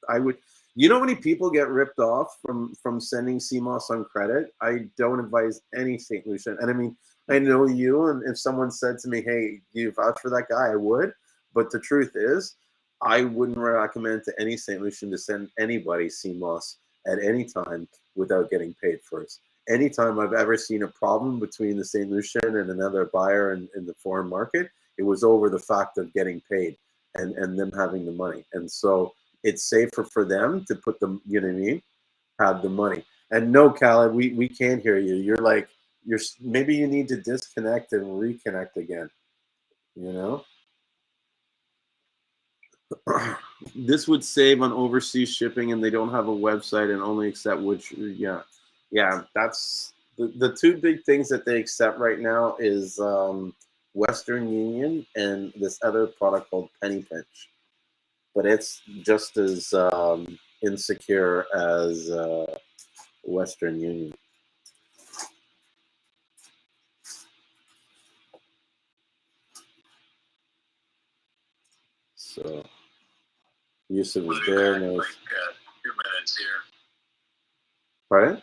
I would. You know how many people get ripped off from sending Seamoss on credit? I don't advise any St. Lucian. And I mean, I know you, and if someone said to me, hey, do you vouch for that guy? I would. But the truth is, I wouldn't recommend to any St. Lucian to send anybody Seamoss at any time without getting paid first. Anytime I've ever seen a problem between the St. Lucian and another buyer in the foreign market, it was over the fact of getting paid and them having the money. And so it's safer for them to put them, have the money. And no, Khaled, we can't hear you. You're maybe you need to disconnect and reconnect again. You know, this would save on overseas shipping, and they don't have a website and only accept which. Yeah. That's the two big things that they accept right now is Western Union and this other product called Penny Pinch, but it's just as insecure as Western Union. So Yusuf is there. Knows. Like 2 minutes here. Pardon?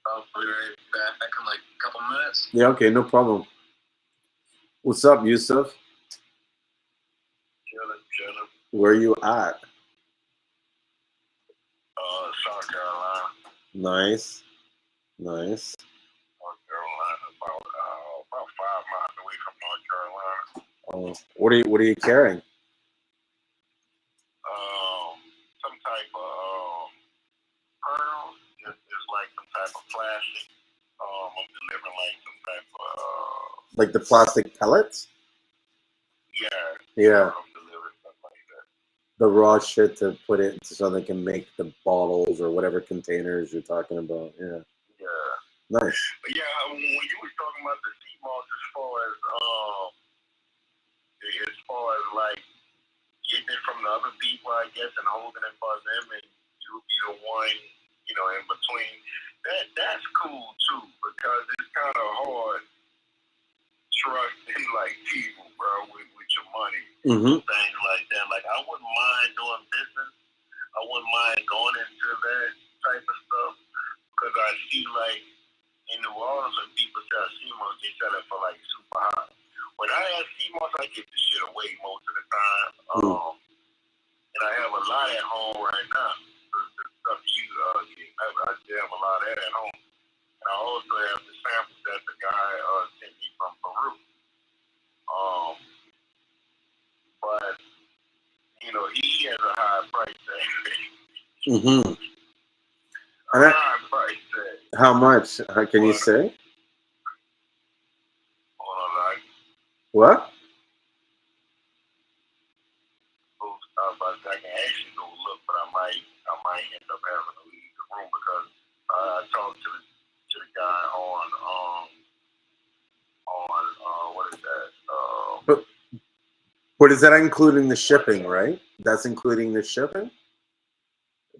I'll be right back in like a couple minutes. Yeah, okay, no problem. What's up, Yusuf? Chilling. Where are you at? South Carolina. Nice. North Carolina, about 5 miles away from North Carolina. What are you carrying? Some type of pearl. It's like some type of plastic. I'm delivering like some type of Like the plastic pellets? yeah. I'm delivering something like that. The raw shit to put it so they can make the bottles or whatever containers you're talking about. Yeah. Nice. But yeah, when you were talking about the Seamoss, as far as like getting it from the other people, I guess, and holding it for them, and you'll be the one, in between. That's cool too, because it's kind of hard trusting like people, bro, with your money, things like that. Like I wouldn't mind doing business. I wouldn't mind going into that type of stuff because I see like in New Orleans when people sell Seamoss, they sell it for like super high. When I have Seamoss, I give the shit away most of the time. And I have a lot at home right now. The stuff you get, I have a lot of that at home. And I also have the samples that the guy sent me from Peru. But he has a high price tag. High price tag. How much? How can you say? Hold on, like. What? I can actually go look, but I might end up having to leave the room because I talked to the guy on what is that? But is that including the shipping, right? That's including the shipping?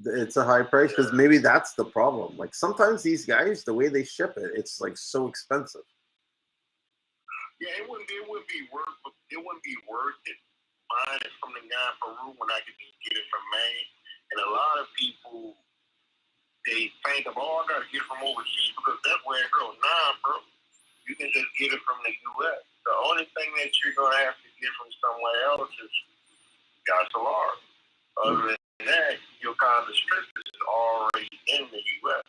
It's a high price because maybe that's the problem. Like sometimes these guys, the way they ship it, it's like so expensive. Yeah, it wouldn't be worth it buying it from the guy in Peru when I could just get it from Maine. And a lot of people, they think of, I gotta get it from overseas because that's where it goes. Nah, bro. You can just get it from the U.S. The only thing that you're gonna have to get from somewhere else is gasoline. Other than that, your kind of strictness is already in the U.S.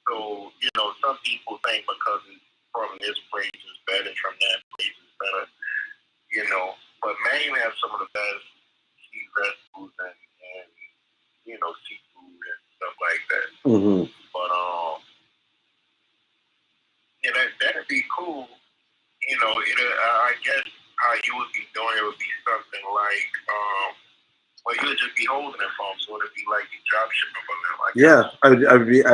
So, some people think because it's from this place is better, from that place is better, But Maine has some of the best sea vegetables and seafood and stuff like that. But that'd be cool. I guess how you would be doing it would be something like, you would just be holding it from, so it'd be like you drop shipping from them.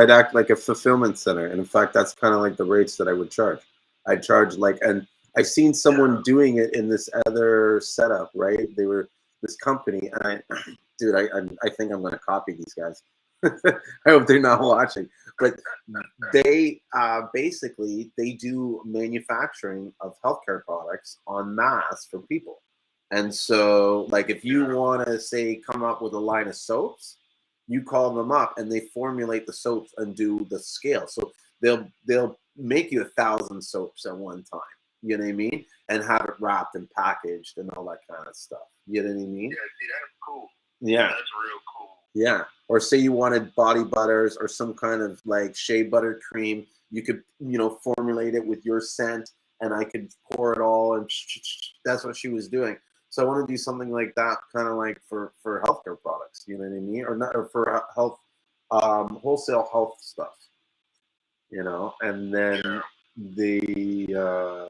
I'd act like a fulfillment center, and in fact, that's kind of like the rates that I would charge. I'd charge and I've seen someone doing it in this other setup, right? They were this company, and I think I'm going to copy these guys. I hope they're not watching, but they basically they do manufacturing of healthcare products en masse for people. And so, like, if you want to say come up with a line of soaps, you call them up and they formulate the soaps and do the scale. So they'll make you 1,000 soaps at one time. You know what I mean? And have it wrapped and packaged and all that kind of stuff. You know what I mean? Yeah, see, that's cool. Yeah. That's real cool. Yeah. Or say you wanted body butters or some kind of like shea butter cream. You could, formulate it with your scent and I could pour it all. And that's what she was doing. So I want to do something like that, kind of like for healthcare products. You know what I mean? Or not, or for health wholesale health stuff, you know, and then the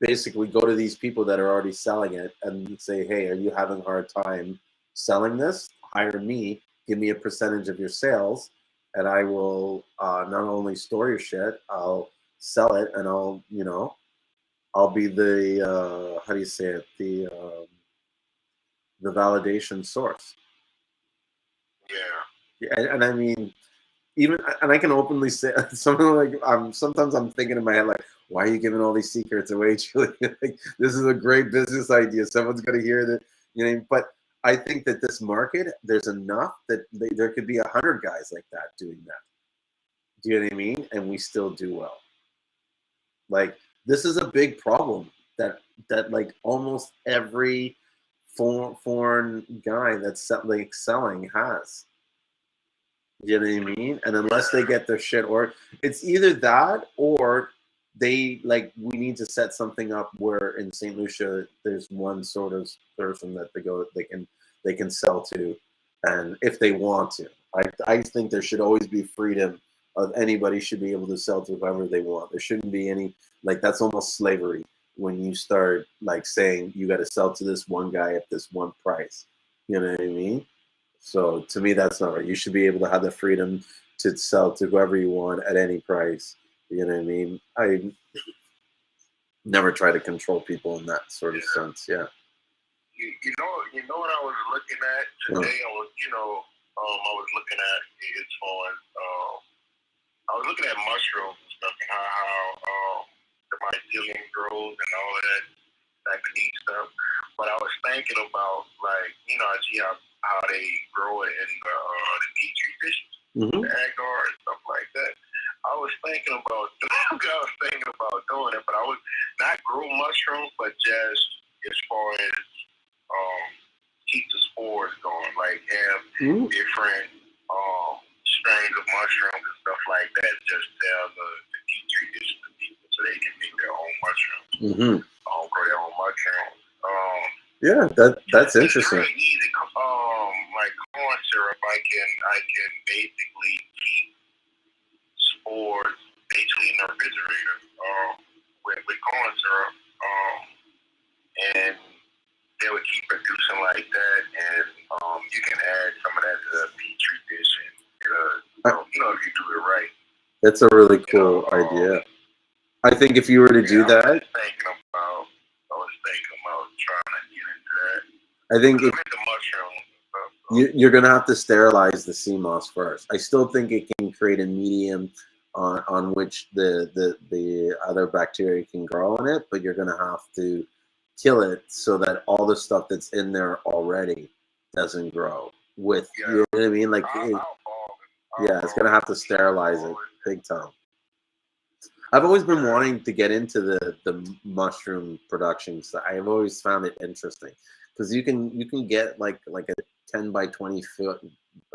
basically go to these people that are already selling it and say, hey, are you having a hard time selling this? Hire me, give me a percentage of your sales, and I will not only store your shit, I'll sell it, and I'll, you know, I'll be the how do you say it, the validation source. Yeah. And I mean, even, and I can openly say something like, sometimes I'm thinking in my head like, why are you giving all these secrets away, Julie? Like, this is a great business idea. Someone's gonna hear that, you know. But I think that this market, there's enough that there could be 100 guys like that doing that. Do you know what I mean? And we still do well. Like, this is a big problem that like almost every foreign guy that's like selling has. You know what I mean? And unless they get their shit, or it's either that or they, like, we need to set something up where in St. Lucia there's one sort of person that they can sell to, and if they want to. I think there should always be freedom of anybody should be able to sell to whoever they want. There shouldn't be any, like, that's almost slavery when you start like saying you got to sell to this one guy at this one price. You know what I mean? So to me, that's not right. You should be able to have the freedom to sell to whoever you want at any price. You know what I mean? I never try to control people in that sort of sense. Yeah. You know what I was looking at today? I was, I was looking at as far as I was looking at mushrooms and stuff and how the mycelium grows and all of that type of neat stuff. But I was thinking about, like, I see how they grow it in the petri dishes, the agar and stuff like that. I was thinking about doing it, but I would not grow mushrooms, but just as far as keep the spores going, like have different strains of mushrooms and stuff like that. Just sell the petri dish to people so they can make their own mushrooms, grow their own mushrooms. Yeah, that's interesting. It's really easy. Like corn syrup, I can basically keep spores basically in the refrigerator with corn syrup, and they would keep producing like that, and you can add some of that to the petri dish, and if you do it right. That's a really cool idea. I think if you were to do that, I was thinking about trying to get into that. I think I'm into mushrooms. You're gonna have to sterilize the Seamoss first. I still think it can create a medium on which the other bacteria can grow in it, but you're gonna have to kill it so that all the stuff that's in there already doesn't grow. With you know what I mean? Like, it's gonna have to sterilize it big time. I've always been wanting to get into the mushroom production. So I've always found it interesting because you can get like a 10 by 20 foot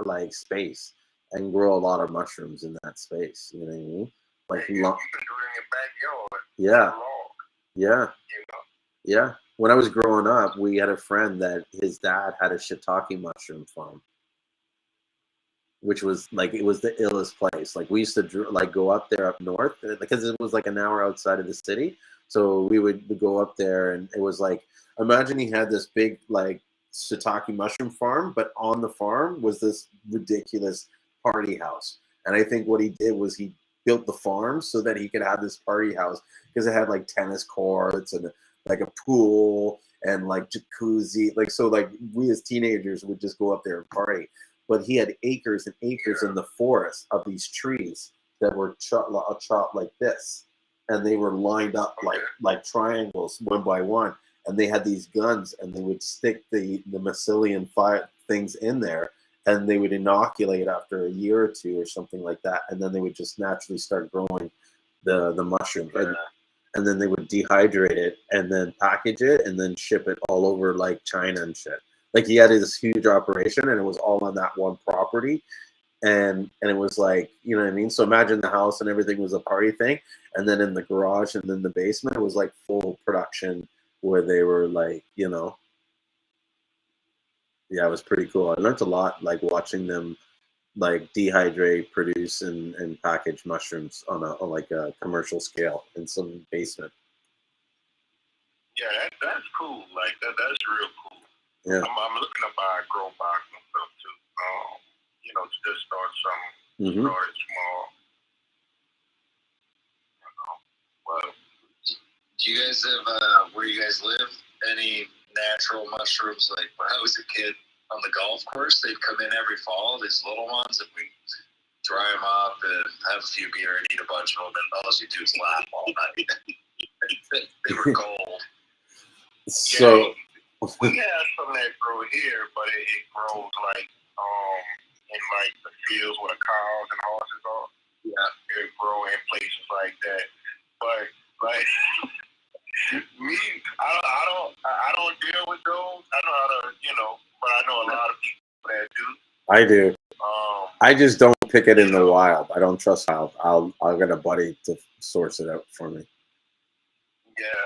like space and grow a lot of mushrooms in that space. You know what I mean? Like, you can do it in your backyard. Yeah. When I was growing up, we had a friend that his dad had a shiitake mushroom farm, which was like, it was the illest place. Like, we used to like go up there up north because it was like an hour outside of the city. So we would go up there, and it was like, imagine he had this big like shiitake mushroom farm, but on the farm was this ridiculous party house. And I think what he did was he built the farm so that he could have this party house because it had like tennis courts and like a pool and like jacuzzi. Like, so like we as teenagers would just go up there and party. But he had acres and acres in the forest of these trees that were chopped like this, and they were lined up like triangles one by one. And they had these guns, and they would stick the mycelium things in there, and they would inoculate after a year or two or something like that, and then they would just naturally start growing the mushroom. And then they would dehydrate it and then package it and then ship it all over like China and shit. Like, he had this huge operation, and it was all on that one property. And it was like, you know what I mean? So imagine the house and everything was a party thing. And then in the garage and then the basement, it was like full production where they were like, it was pretty cool. I learned a lot, like watching them like dehydrate, produce, and package mushrooms on like a commercial scale in some basement. Yeah, that's cool. Like that's real cool. Yeah. I'm looking to buy a grow box and stuff too. You know, to just start something. Mm-hmm. Start it small. Well, do you guys have where you guys live any natural mushrooms? Like when I was a kid on the golf course, they'd come in every fall. These little ones, and we dry them up and have a few beer and eat a bunch of them, and all you do is laugh all night. They were gold. So we have some that grow here, but it grows like in like the fields where the cows and horses are. Yeah, it grow in places like that. But like me, I don't deal with those. I know how to, but I know a lot of people that do. I do. I just don't pick it in the wild. I don't trust wild. I'll get a buddy to source it out for me. Yeah,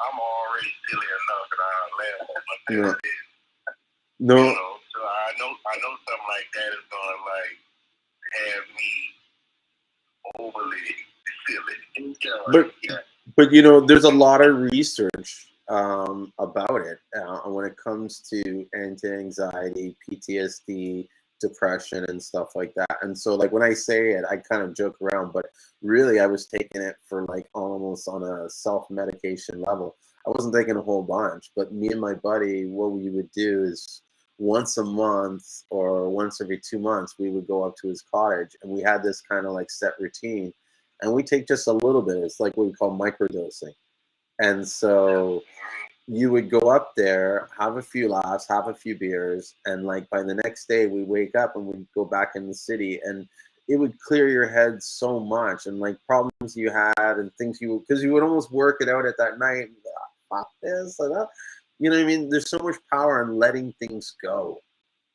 I'm already silly enough that I laugh at my Yeah. No. No. So I know something like that is gonna like have me overly silly. But there's a lot of research about it when it comes to anti-anxiety, PTSD, depression, and stuff like that. And so, like, when I say it, I kind of joke around, but really I was taking it for like almost on a self-medication level. I wasn't taking a whole bunch, but me and my buddy, what we would do is once a month or once every 2 months, we would go up to his cottage, and we had this kind of like set routine, and we take just a little bit. It's like what we call microdosing. And so you would go up there, have a few laughs, have a few beers, and like by the next day we wake up and we'd go back in the city, and it would clear your head so much, and like problems you had and things because you would almost work it out at that night. Fuck this, you know what I mean? There's so much power in letting things go.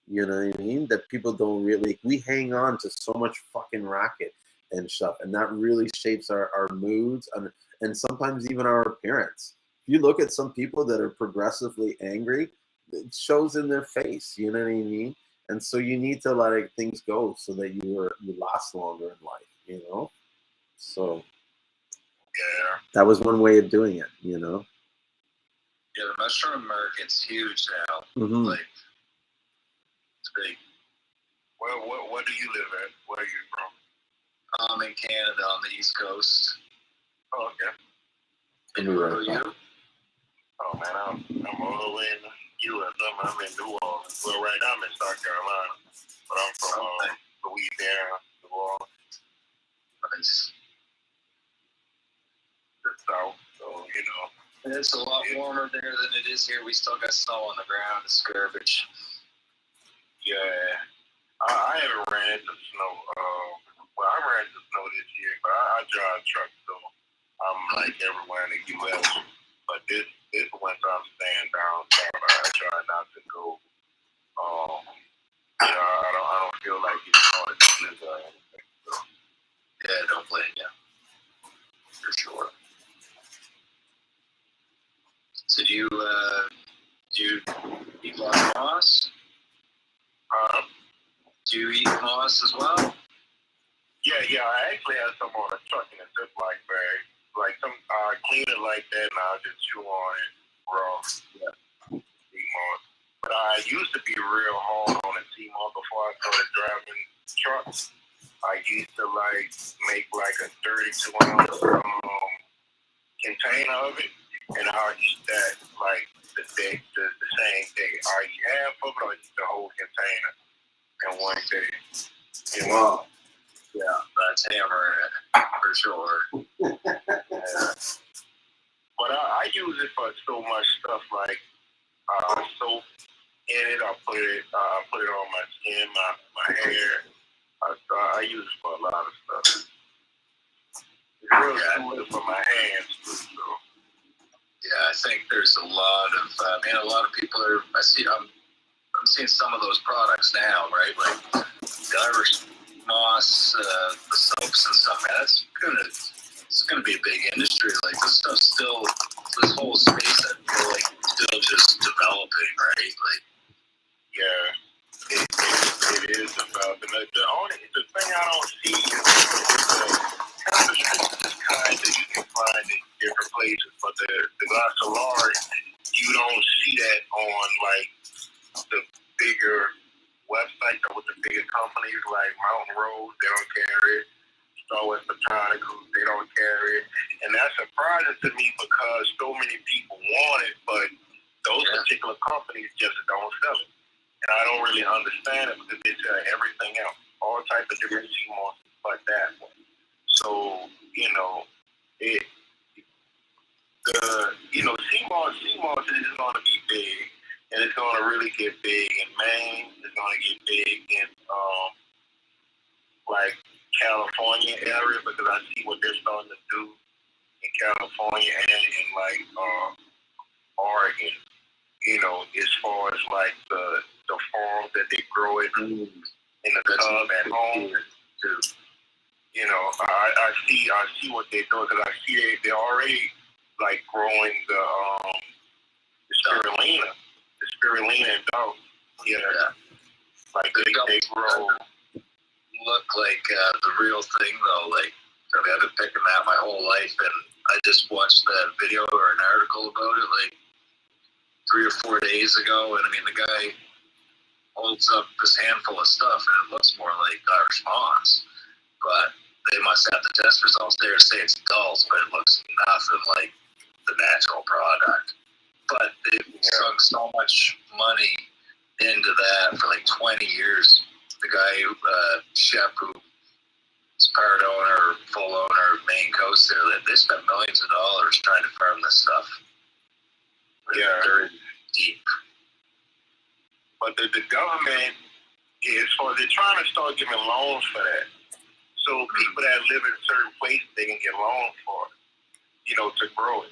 You know what I mean? That people don't really. We hang on to so much fucking racket and stuff, and that really shapes our moods and sometimes even our appearance. If you look at some people that are progressively angry, it shows in their face. You know what I mean? And so you need to let things go so that you last longer in life. So yeah, that was one way of doing it. Yeah, the mushroom market's huge now. Mm-hmm. Like, it's big. Where do you live at? Where are you from? I'm in Canada on the East Coast. Oh, okay. And where are you? Oh, man, I'm all the way in the U.S. I'm in New Orleans. Well, right now I'm in South Carolina, but I'm from Louisiana, New Orleans. Nice. The South, so, And it's a lot warmer there than it is here. We still got snow on the ground. It's garbage. Yeah. I haven't ran into snow. Well, I ran into snow this year, but I drive trucks, so I'm like everywhere in the U.S. But this winter I'm staying down south. I try not to go. I don't feel like it's hard to live or anything. So. Yeah, don't blame you. For sure. So do you eat a lot of moss? Do you eat moss as well? Yeah. I actually have some on a truck in a Ziploc bag. Like some clean it like that, and I'll just chew on it raw. Yeah. Seamoss. But I used to be real hard on the Seamoss before I started driving trucks. I used to make like a 32-ounce container of it, and I'll eat that like the same day. I'll eat half of it or eat the whole container in one day. Wow. Yeah, that's hammering it for sure. Yeah. But I use it for so much stuff like soap in it. I put it on my skin, my hair. I use it for a lot of stuff. It's real good for my hands too. So. Yeah, I think there's a lot of people are. I'm seeing some of those products now, right? Like the Irish moss, the soaps and stuff. Man, it's gonna be a big industry. Like this whole space, I feel like still just developing, right? Like, yeah, it's It is about the thing I don't see is the kind that you can find in different places, but the glass of lard, you don't see that on like the bigger websites or with the bigger companies like Mountain Rose. They don't carry it. Star West Botanicals, they don't carry it, and that's surprising to me because so many people want it, but those particular companies just don't sell it. And I don't really understand it because they sell everything else, all types of different Seamoss like that. So, Seamoss is going to be big, and it's going to really get big in Maine. It's going to get big in like California area because I see what they're starting to do in California and in like Oregon. As far as like the farms that they grow it in the tub at home. I see what they're doing because I see they're already like growing the spirulina and dough. Yeah. Like they grow. Look like the real thing though. Like I've been picking that my whole life, and I just watched that video or an article about it like 3 or 4 days ago, and I mean the guy holds up this handful of stuff, and it looks more like Irish moss, but they must have the test results there to say it's adults, but it looks nothing like the natural product. But they've sunk so much money into that for like 20 years. The guy, chef who's part owner, full owner of Maine Coast there, they spent millions of dollars trying to farm this stuff. They're deep. But the government, as far as they're trying to start giving loans for that. So people that live in certain places, they can get loans for it, to grow it.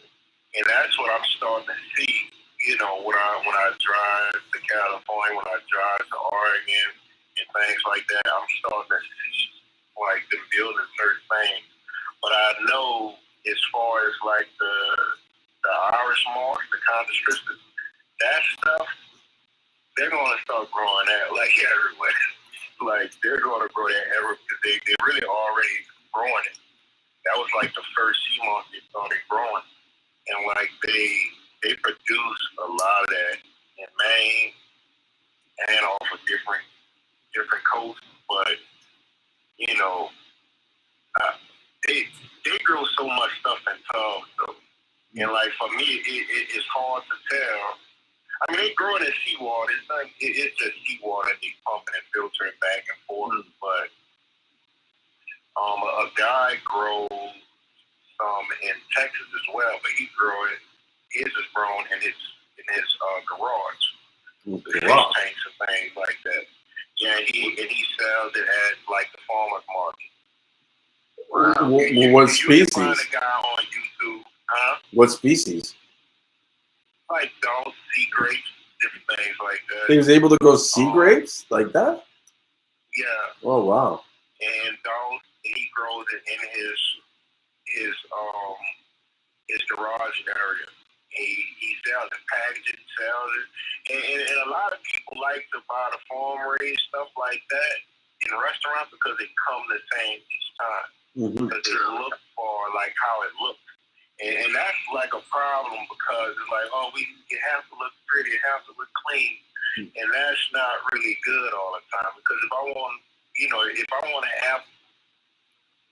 And that's what I'm starting to see, when I drive to California, when I drive to Oregon, and things like that. I'm starting to see like them building certain things. But I know as far as like the Irish moss, the constrictors, that stuff, they're gonna start growing that like everywhere. Like they're gonna grow that everywhere because they're really already growing it. That was like the first Seamoss they started growing. And like they produce a lot of that in Maine and off of different coasts, but they grow so much stuff in tubs though, and like for me, it's hard to tell. I mean, they grow it in seawater. It's just seawater they pumping and filtering back and forth. But a guy grows some in Texas as well, but his is grown in his garage. Fish tanks and things like that. Yeah, he sells it at like the farmer's market. Wow. What species? You can find a guy on YouTube. Huh? What species? Like don't sea grapes, different things like that. He was able to grow sea grapes like that? Yeah. Oh wow. And he grows it in his garage area. He sells it, packages, sells it. And a lot of people like to buy the farm raised stuff like that in restaurants because they come the same each time. Because they look for like how it looks. And that's like a problem because it's like, it has to look pretty, it has to look clean. And that's not really good all the time. Because if I want an apple,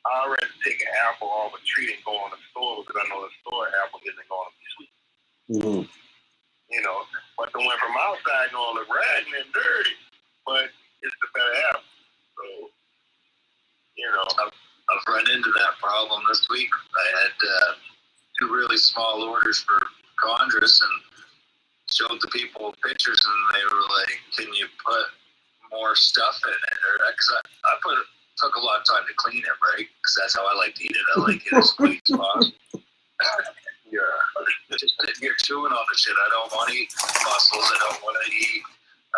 I'd rather take an apple off a tree than go in the store because I know the store apple isn't going to be sweet. But the one from outside gonna look rotten and dirty, but it's the better apple. So, I've run into that problem this week. I had 2 really small orders for Condris and showed the people pictures, and they were like, "Can you put more stuff in it?" Because I took a lot of time to clean it, right? Because that's how I like to eat it. I like it as clean as possible. You're chewing on the shit. I don't want to eat mussels. I don't want to eat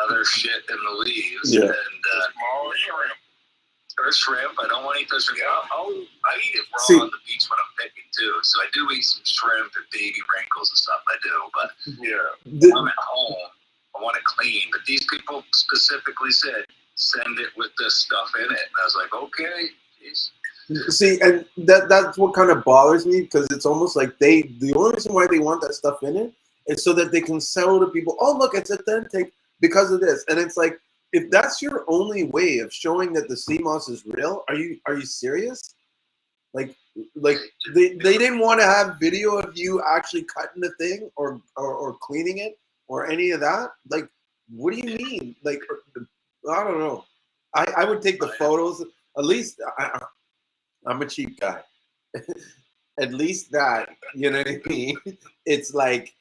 other shit in the leaves. Yeah. And small shrimp. Or shrimp. I don't want to eat those shrimp. I eat it raw on the beach when I'm picking too. So I do eat some shrimp and baby wrinkles and stuff. I do. But when I'm at home, I want it clean. But these people specifically said, send it with this stuff in it. And I was like, okay, geez. See, and that's what kind of bothers me, because it's almost like the only reason why they want that stuff in it is so that they can sell to people, oh, look, it's authentic because of this. And it's like, if that's your only way of showing that the Seamoss is real, are you serious? Like they didn't want to have video of you actually cutting the thing or cleaning it or any of that? Like, what do you mean? Like, I don't know. I would take the photos, at least. I'm a cheap guy. At least that, you know what I mean? It's like,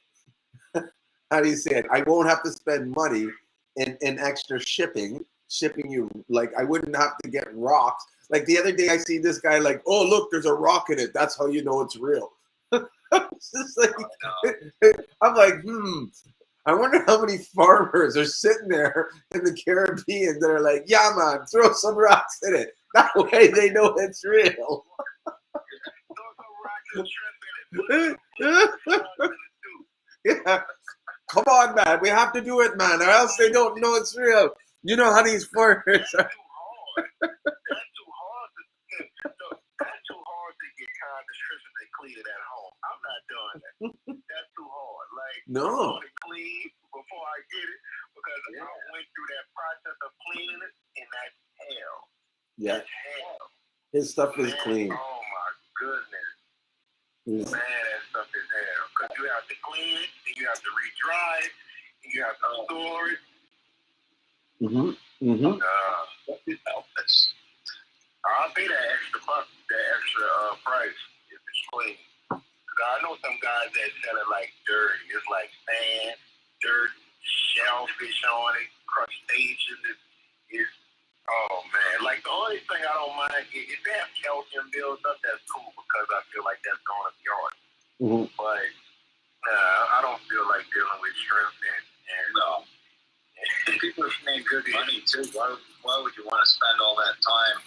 how do you say it? I won't have to spend money in extra shipping you. Like, I wouldn't have to get rocks. Like the other day, I see this guy like, oh, look, there's a rock in it. That's how you know it's real. It's just like, I'm like, I wonder how many farmers are sitting there in the Caribbean that are like, yeah, man, throw some rocks in it. That way they know it's real. Yeah. Come on, man. We have to do it, man, or else they don't know it's real. You know how these farmers are. That's too hard to get kind of strips and clean it at home. I'm not doing that. That's too hard. Like, No. to clean before I get it, because I went through that process of cleaning it, and that's hell. Yeah. That's hell. His stuff is clean. Oh my goodness. Yes. Man, that stuff is hell. Because you have to clean it, and you have to re-dry it, and you have to store it. I'll pay that extra price if it's clean. Because I know some guys that sell it like dirty. It's like sand, dirt, shellfish on it, crustaceans. It's oh man, like the only thing I don't mind is if they have calcium builds up, that's cool because I feel like that's going to be hard. But I don't feel like dealing with shrimp and people make good money too. Why would you want to spend all that time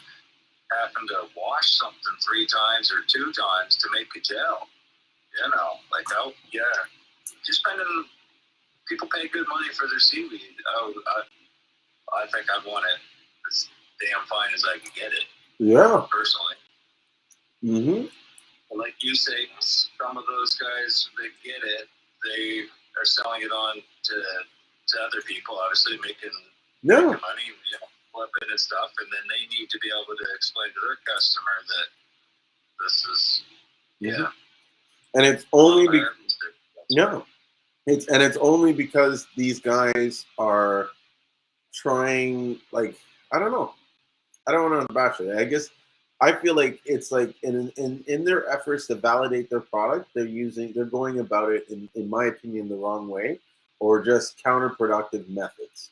having to wash something 3 times or 2 times to make a gel? You know, like, oh yeah, you're spending. People pay good money for their seaweed. I think I'd want it as damn fine as I can get it. Yeah. Personally. Like you say, some of those guys that get it, they are selling it on to other people, obviously making money, you know, flipping and stuff, and then they need to be able to explain to their customer that this is and it's only it's only because these guys are trying, like, I don't know. I don't want to bash it. I guess I feel like it's like in their efforts to validate their product, they're going about it in my opinion the wrong way, or just counterproductive methods,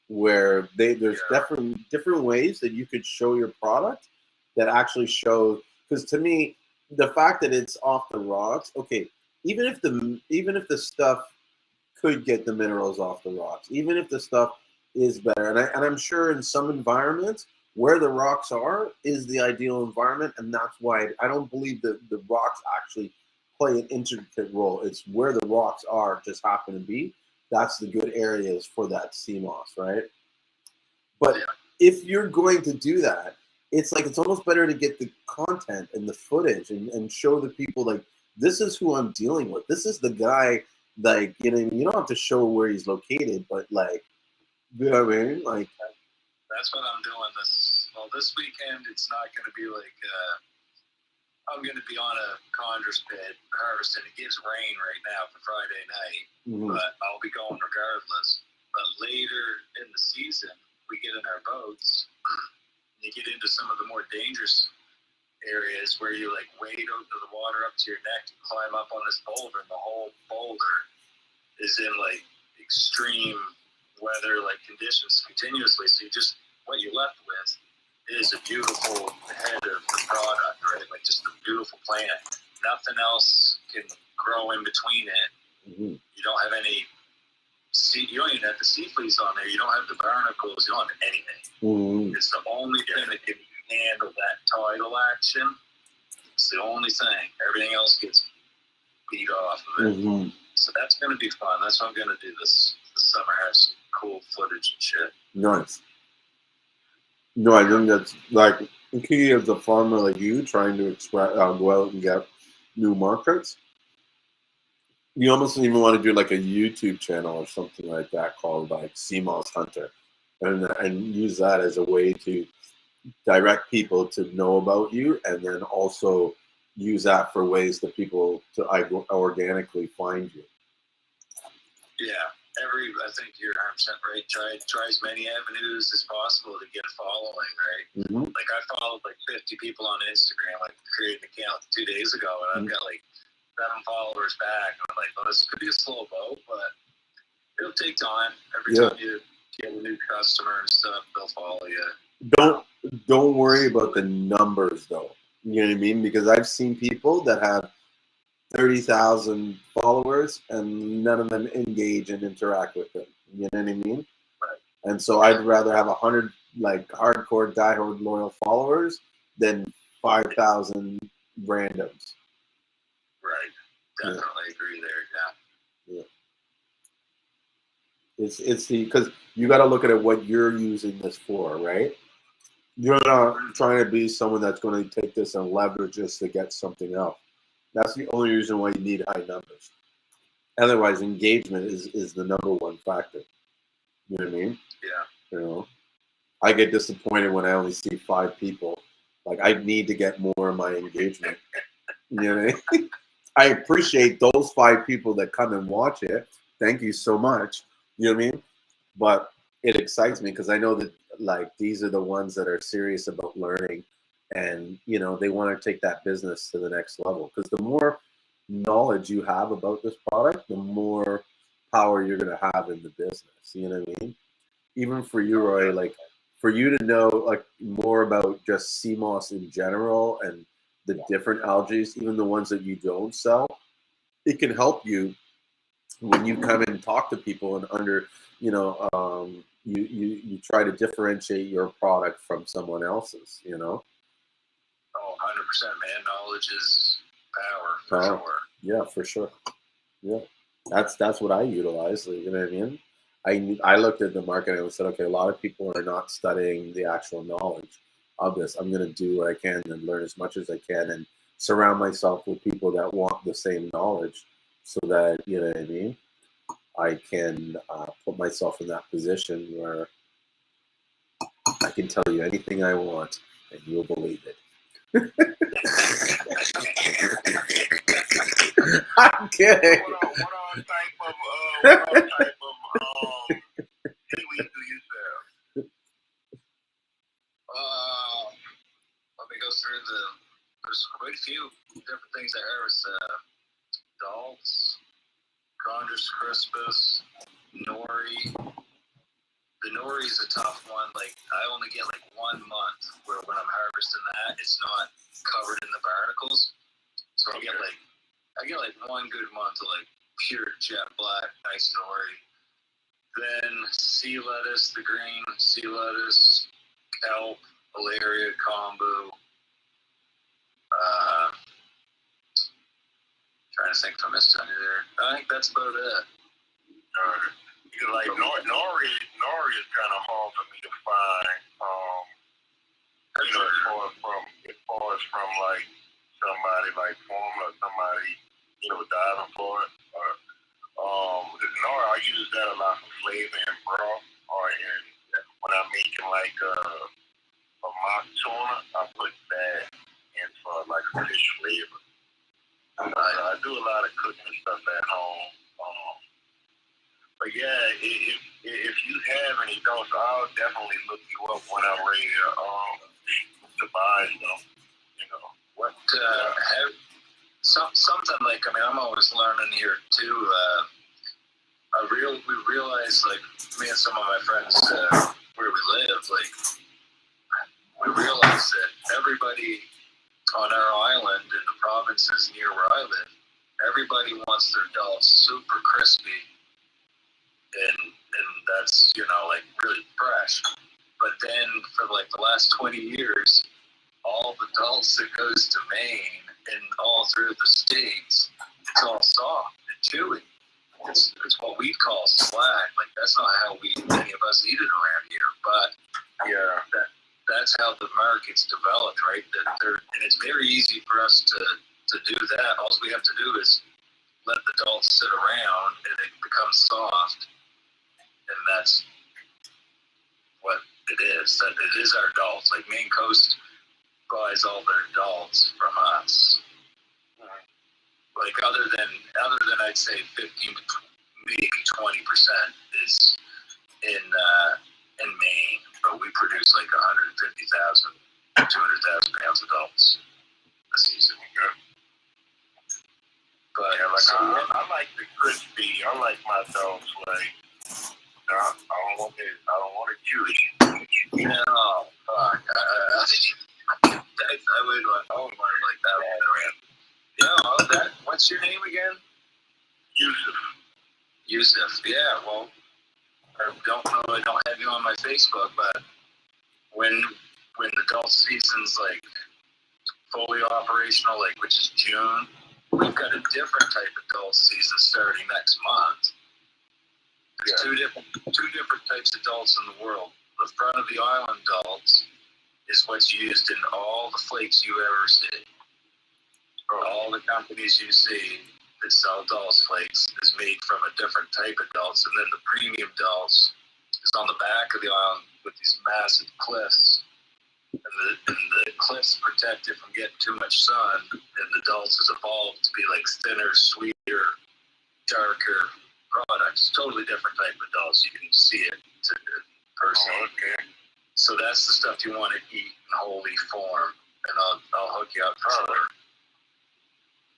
where there's different ways that you could show your product that actually show. Because to me, the fact that it's off the rocks, okay, even if the stuff could get the minerals off the rocks, even if the stuff is better, and I'm sure in some environments where the rocks are is the ideal environment, and that's why I don't believe that the rocks actually play an intricate role. It's where the rocks are just happen to be. That's the good areas for that Seamoss, right? But if you're going to do that, it's like it's almost better to get the content and the footage and show the people, like, this is who I'm dealing with. This is the guy, like, you know, you don't have to show where he's located, but, like, you know what I mean? Like, that's what I'm doing this weekend. It's not going to be like I'm going to be on a Condors pit harvesting. It gives rain right now for Friday night, but I'll be going regardless. But later in the season, we get in our boats. You get into some of the more dangerous areas where you like wade out to the water up to your neck and climb up on this boulder, and the whole boulder is in like extreme weather like conditions continuously. So what you're left with is a beautiful head of the product, right? Like just a beautiful plant. Nothing else can grow in between it. You don't have any seed. You don't even have the seed fleas on there. You don't have the barnacles. You don't have anything. It's the only thing that can handle that tidal action. It's the only thing. Everything else gets beat off of it. So that's going to be fun. That's what I'm going to do this summer. Have some cool footage and shit. Nice. No, I think that's like the key as a farmer like you trying to go out and get new markets. You almost even want to do like a YouTube channel or something like that called like Seamoss Hunter, and use that as a way to direct people to know about you, and then also use that for ways that people to organically find you. Yeah, I think you're 100% right. Try as many avenues as possible to get a following, right? Mm-hmm. Like I followed like 50 people on Instagram. I created an account 2 days ago, and I've got like 7 followers back. I'm like, well, this could be a slow boat, but it'll take time. Every time you get a new customer and stuff, they'll follow you. Don't worry about the numbers though. You know what I mean? Because I've seen people that have 30,000 followers and none of them engage and interact with them. You know what I mean? Right. And so I'd rather have 100 like hardcore, diehard, loyal followers than 5,000 randoms. Right. Definitely agree there. Yeah. It's the because you got to look at it what you're using this for, right? You're not trying to be someone that's going to take this and leverage this to get something else. That's the only reason why you need high numbers. Otherwise, engagement is the number one factor. You know what I mean? Yeah. You know, I get disappointed when I only see 5 people. Like, I need to get more of my engagement. You know what I mean? I appreciate those 5 people that come and watch it. Thank you so much. You know what I mean? But it excites me because I know that like these are the ones that are serious about learning, and you know they want to take that business to the next level. Because the more knowledge you have about this product, the more power you're going to have in the business. You know what I mean? Even for you, Roy, like for you to know like more about just Seamoss in general and the different algae, even the ones that you don't sell, it can help you when you come in and talk to people and you try to differentiate your product from someone else's, you know. Oh, 100%, man. Knowledge is power for sure. Yeah, for sure. Yeah, that's what I utilize. You know what I mean? I looked at the market and said, okay, a lot of people are not studying the actual knowledge of this. I'm going to do what I can and learn as much as I can and surround myself with people that want the same knowledge, so that you know what I mean. I can put myself in that position where I can tell you anything I want and you'll believe it. I'm kidding. What type of kiwi do you sell? Let me go through there's quite a few different things there. There's Dalts, Chondrus crispus, Nori. The Nori is a tough one. Like I only get like 1 month where when I'm harvesting that, it's not covered in the barnacles. So I get like 1 good month of like pure jet black, nice Nori. Then sea lettuce, the green sea lettuce, kelp, alaria, kombu. Trying to think if I missed any there. I think that's about it. Like Nori is kind of hard for me to find. As far as from like somebody like Form or somebody diving for it. With Nori, I use that a lot for flavor and broth, or when I'm making like a mock tuna, I put that in for like fish flavor. I do a lot of cooking stuff at home. But yeah, if you have any thoughts, I'll definitely look you up when I'm ready to buy them. You know what? Something like I'm always learning here too. We realize like me and some of my friends where we live, like we realize that everybody on our island in the provinces near where I live, everybody wants their dulse super crispy. And that's like really fresh. But then for like the last 20 years, all the dulse that goes to Maine and all through the states, it's all soft and chewy. It's what we call slack. Like that's not how many of us eat it around here. But yeah, that's how the market's developed, right? And it's very easy for us to do that. All we have to do is let the adults sit around and it becomes soft, and that's what it is. That it is our adults. Like Maine Coast buys all their adults from us. Like other than I'd say 15 to maybe 20% is in Maine, but we produce like 150,000, 200,000 pounds of adults a season. But Yeah, like I like the crispy. I like my dogs like. I don't want it juicy. no, fuck. I would want it like that. Yeah, what's your name again? Yusuf. Yeah, well, I don't have you on my Facebook, but when the adult season's like fully operational, like which is June, we've got a different type of adult season starting next month. There's two different types of adults in the world. The front of the island adults is what's used in all the flakes you ever see. All the companies you see that sell Dulce flakes is made from a different type of Dulce, and then the premium Dulce is on the back of the island with these massive cliffs, and the cliffs protect it from getting too much sun, and the Dulce has evolved to be like thinner, sweeter, darker products. Totally different type of Dulce. You can see it personally. Okay. So that's the stuff you want to eat in whole leaf form, and I'll hook you up for sure.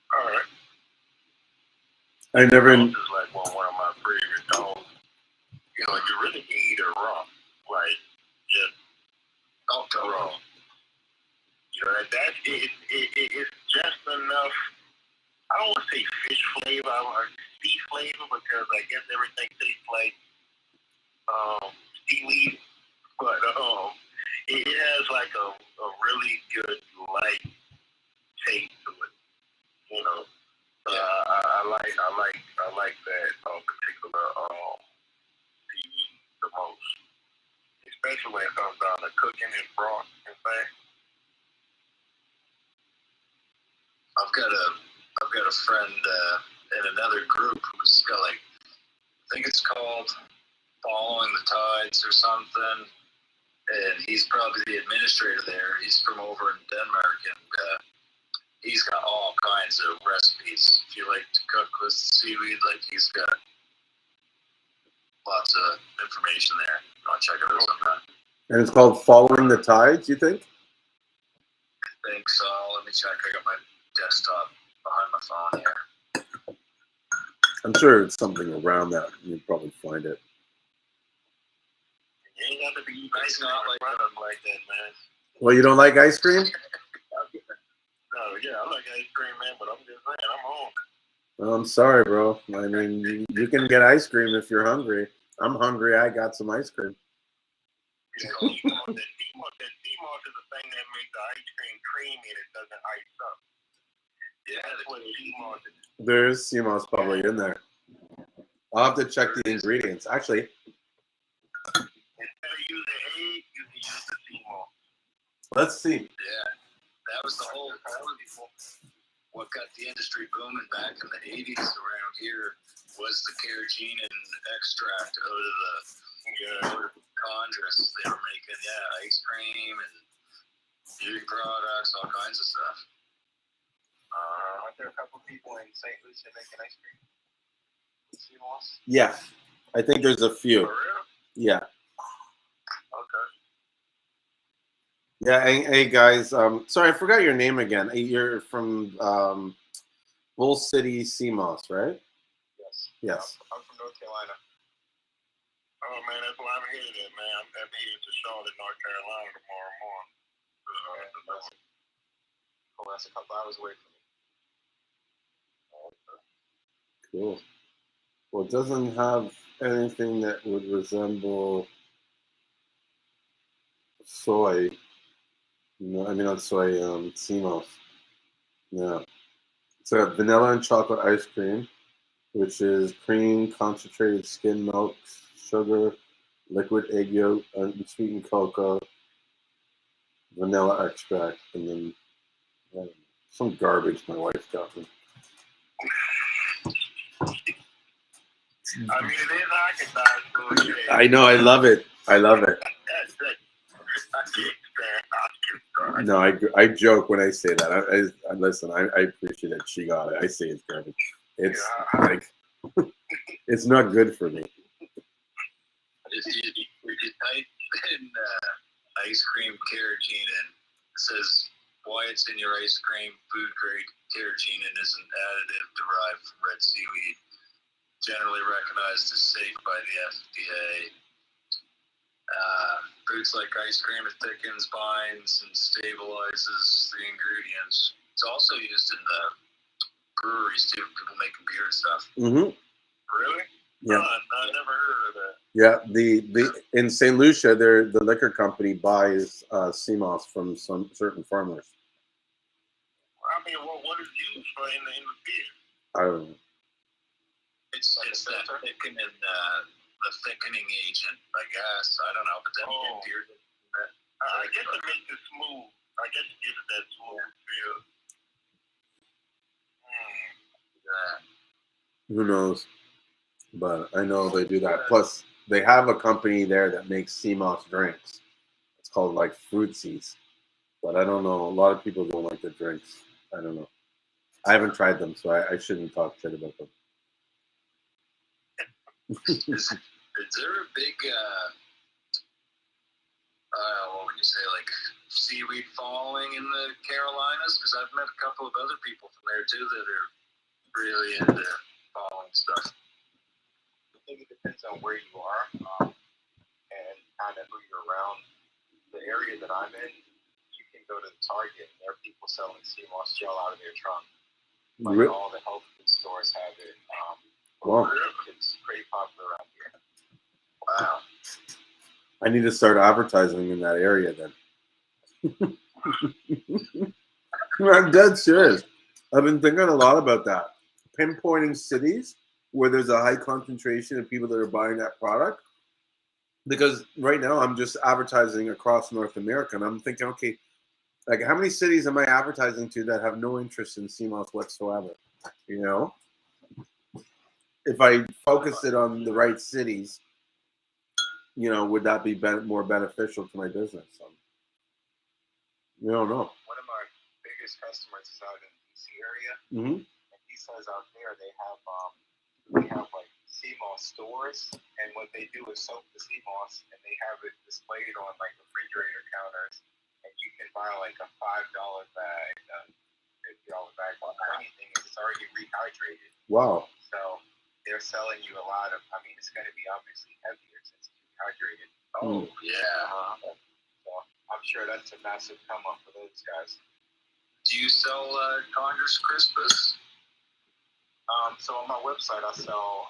All right. I never. This is like one of my favorite dogs. You know, you really can eat it raw, like just raw. You know, it's just enough. I don't want to say fish flavor or sea flavor because I guess everything tastes like seaweed, but it has like a really good light taste to it. You know, I like that particular seaweed the most, especially when it comes down to cooking and broth and things. I've got a friend in another group who's got like, I think it's called Following the Tides or something, and he's probably the administrator there. He's from over in Denmark, and he's got all kinds of recipes. If you like to cook with seaweed, like he's got lots of information there. You want to check it out sometime. And it's called Following the Tides, you think? I think so. Let me check. I got my desktop behind my phone here. I'm sure it's something around that. You'd probably find it. You ain't got to be nice not like that, man. Well, you don't like ice cream? No, yeah, I like ice cream, man, but I'm just saying, I'm hungry. Well, I'm sorry, bro. I mean, you can get ice cream if you're hungry. I'm hungry. I got some ice cream. You know, that Seamoss is the thing that makes the ice cream creamy and it doesn't ice up. Yeah, that's what Seamoss is. There's Seamoss probably in there. I'll have to check the ingredients. Actually, instead of using egg, you can use the Seamoss. Let's see. Yeah, that was the whole what got the industry booming back in the 80s around here was the carrageenan extract out of the chondrus they were making. Yeah, ice cream and beauty products, all kinds of stuff. Aren't there a couple people in St. Lucian making ice cream? Seamoss? Yeah, I think there's a few. For real? Yeah. Okay. Yeah, hey guys. Sorry, I forgot your name again. You're from Bull City Seamoss, right? Yes. Yes. I'm from North Carolina. Oh man, that's why I'm headed, man. I'm headed to Charlotte, North Carolina tomorrow morning. That's a couple hours away from me. Cool. Well, it doesn't have anything that would resemble soy. No, I mean not soy. Seamoss. Yeah. It's a vanilla and chocolate ice cream, which is cream, concentrated skim milk, sugar, liquid egg yolk, unsweetened cocoa, vanilla extract, and then some garbage my wife got me. I mean, it is Haagen-Dazs, so yeah. I know, I love it. I love it. No, I joke when I say that. I listen. I appreciate it. She got it. I say it's garbage. It's like it's not good for me. If you type in ice cream carrageenan, it says why it's in your ice cream. Food grade carrageenan is an additive derived from red seaweed, generally recognized as safe by the FDA. Foods like ice cream, it thickens, binds, and stabilizes the ingredients. It's also used in the breweries too. People making beer and stuff. Mm-hmm. Really? Yeah. I never heard of that. Yeah. The in St. Lucia, the liquor company buys Seamoss from some certain farmers. I mean, what is used for in the beer? I don't know. It's the thickening agent, I guess. I don't know, but then beer. I guess it makes it smooth. I guess it gives it that smooth feel. Who knows? But I know they do that. Plus, they have a company there that makes Seamoss drinks. It's called like Fruitsies. But I don't know. A lot of people don't like the drinks. I don't know. I haven't tried them, so I shouldn't talk shit about them. Is there a big, what would you say, like seaweed following in the Carolinas? Because I've met a couple of other people from there too that are really into following stuff. I think it depends on where you are and kind of who you're around. The area that I'm in, you can go to the Target and there are people selling Seamoss gel out of their trunk. Like all the health food stores have it. Wow. It's pretty popular around here. Wow. I need to start advertising in that area then. I'm dead serious. I've been thinking a lot about that. Pinpointing cities where there's a high concentration of people that are buying that product. Because right now I'm just advertising across North America, and I'm thinking, okay, like how many cities am I advertising to that have no interest in Seamoss whatsoever? You know, if I focus it on the right cities, you know, would that be more beneficial to my business? We don't know. One of my biggest customers is out in the DC area, Mm-hmm. and he says out there they have like Seamoss stores, and what they do is soak the Seamoss, and they have it displayed on like refrigerator counters, and you can buy like a $5 bag, a $50 bag, or anything, and it's already rehydrated. Wow. So they're selling you a lot of. I mean, it's going to be obviously heavier since it's rehydrated. Oh yeah. So I'm sure that's a massive come up for those guys. Do you sell Congress Crispus? So on my website, I sell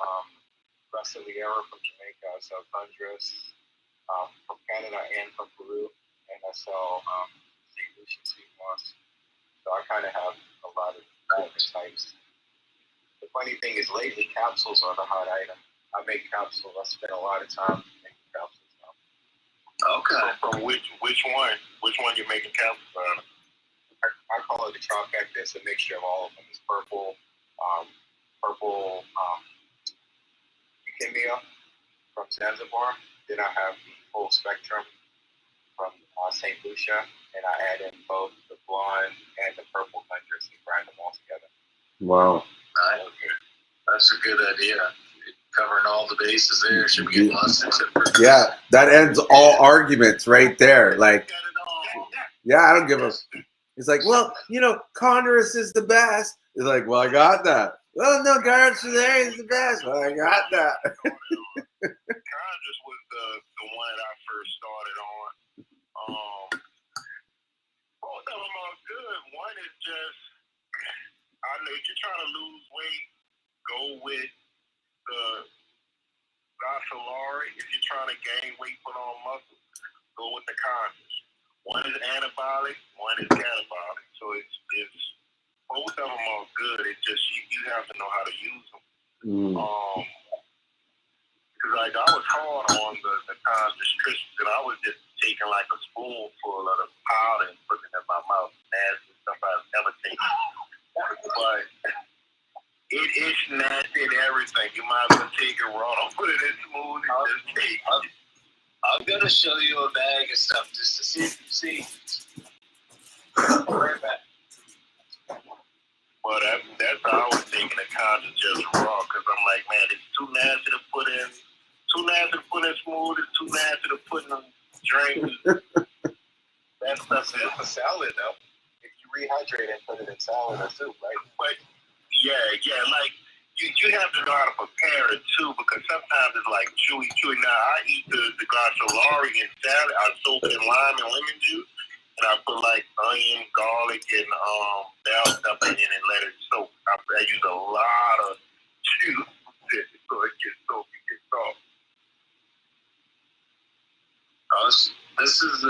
Brasileira from Jamaica. I sell Congress from Canada and from Peru, and I sell St.Lucian Seamoss. So I kind of have a lot of different types. The funny thing is, lately capsules are the hot item. I make capsules. I spend a lot of time making capsules now. Okay. So from which one? Which one you're making capsules out of? I call it the trifecta. It's a mixture of all of them. It's purple Leukemia from Zanzibar. Then I have the full spectrum from St. Lucia, and I add in both the blonde and the purple countries and grind them all together. Wow. Okay. That's a good idea. Covering all the bases there. Should we get lost into it? Yeah, that ends all arguments right there. Like, yeah, I don't give a. It's like, well, you know, Congress is the best. It's like, well, I got that. Well, no, Congress is the best. Well, I got that. Congress was the one that I first started on. Both of them are good. One is just, I know if you're trying to lose weight, go with the Vaccinated. If you're trying to gain weight, put on muscle, go with the Congress. One is antibiotic, one is catabolic. So it's both of them are good. It's just you have to know how to use them. Because like I was hard on the Congress Christians, and I was just taking like a spoonful of the powder and putting it in my mouth. Nasty stuff I've never taken. But it's nasty and everything. You might as well take it raw. Don't put it in smoothie. Just take it. I'm gonna show you a bag of stuff just to see if you see. Right back. Well, that's how I was taking the condoms just raw, because I'm like, man, it's too nasty to put in smoothies, too nasty to put in drinks. That stuff is a salad, though. If you rehydrate and put it in salad or soup, right? But yeah, like you have to know how to prepare it too, because sometimes it's like chewy. Now I eat the grassolari in salad. I soak it in lime and lemon juice. And I put like onion, garlic, and bell stuff in it and let it soak. I use a lot of juice so it gets soaked and gets soft. This is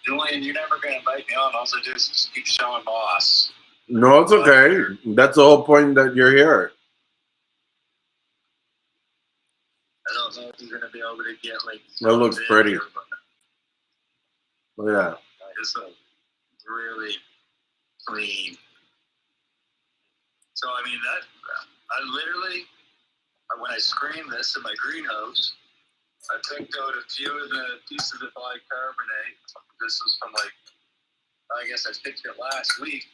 Julien. You're never gonna invite me on. All I do is just keep showing boss. No, it's okay. That's the whole point that you're here. I don't know if you're gonna be able to get like. That looks pretty. Look at that. It's really clean. So I mean I literally, when I screened this in my greenhouse, I picked out a few of the pieces of bicarbonate. This was from like, I guess I picked it last week,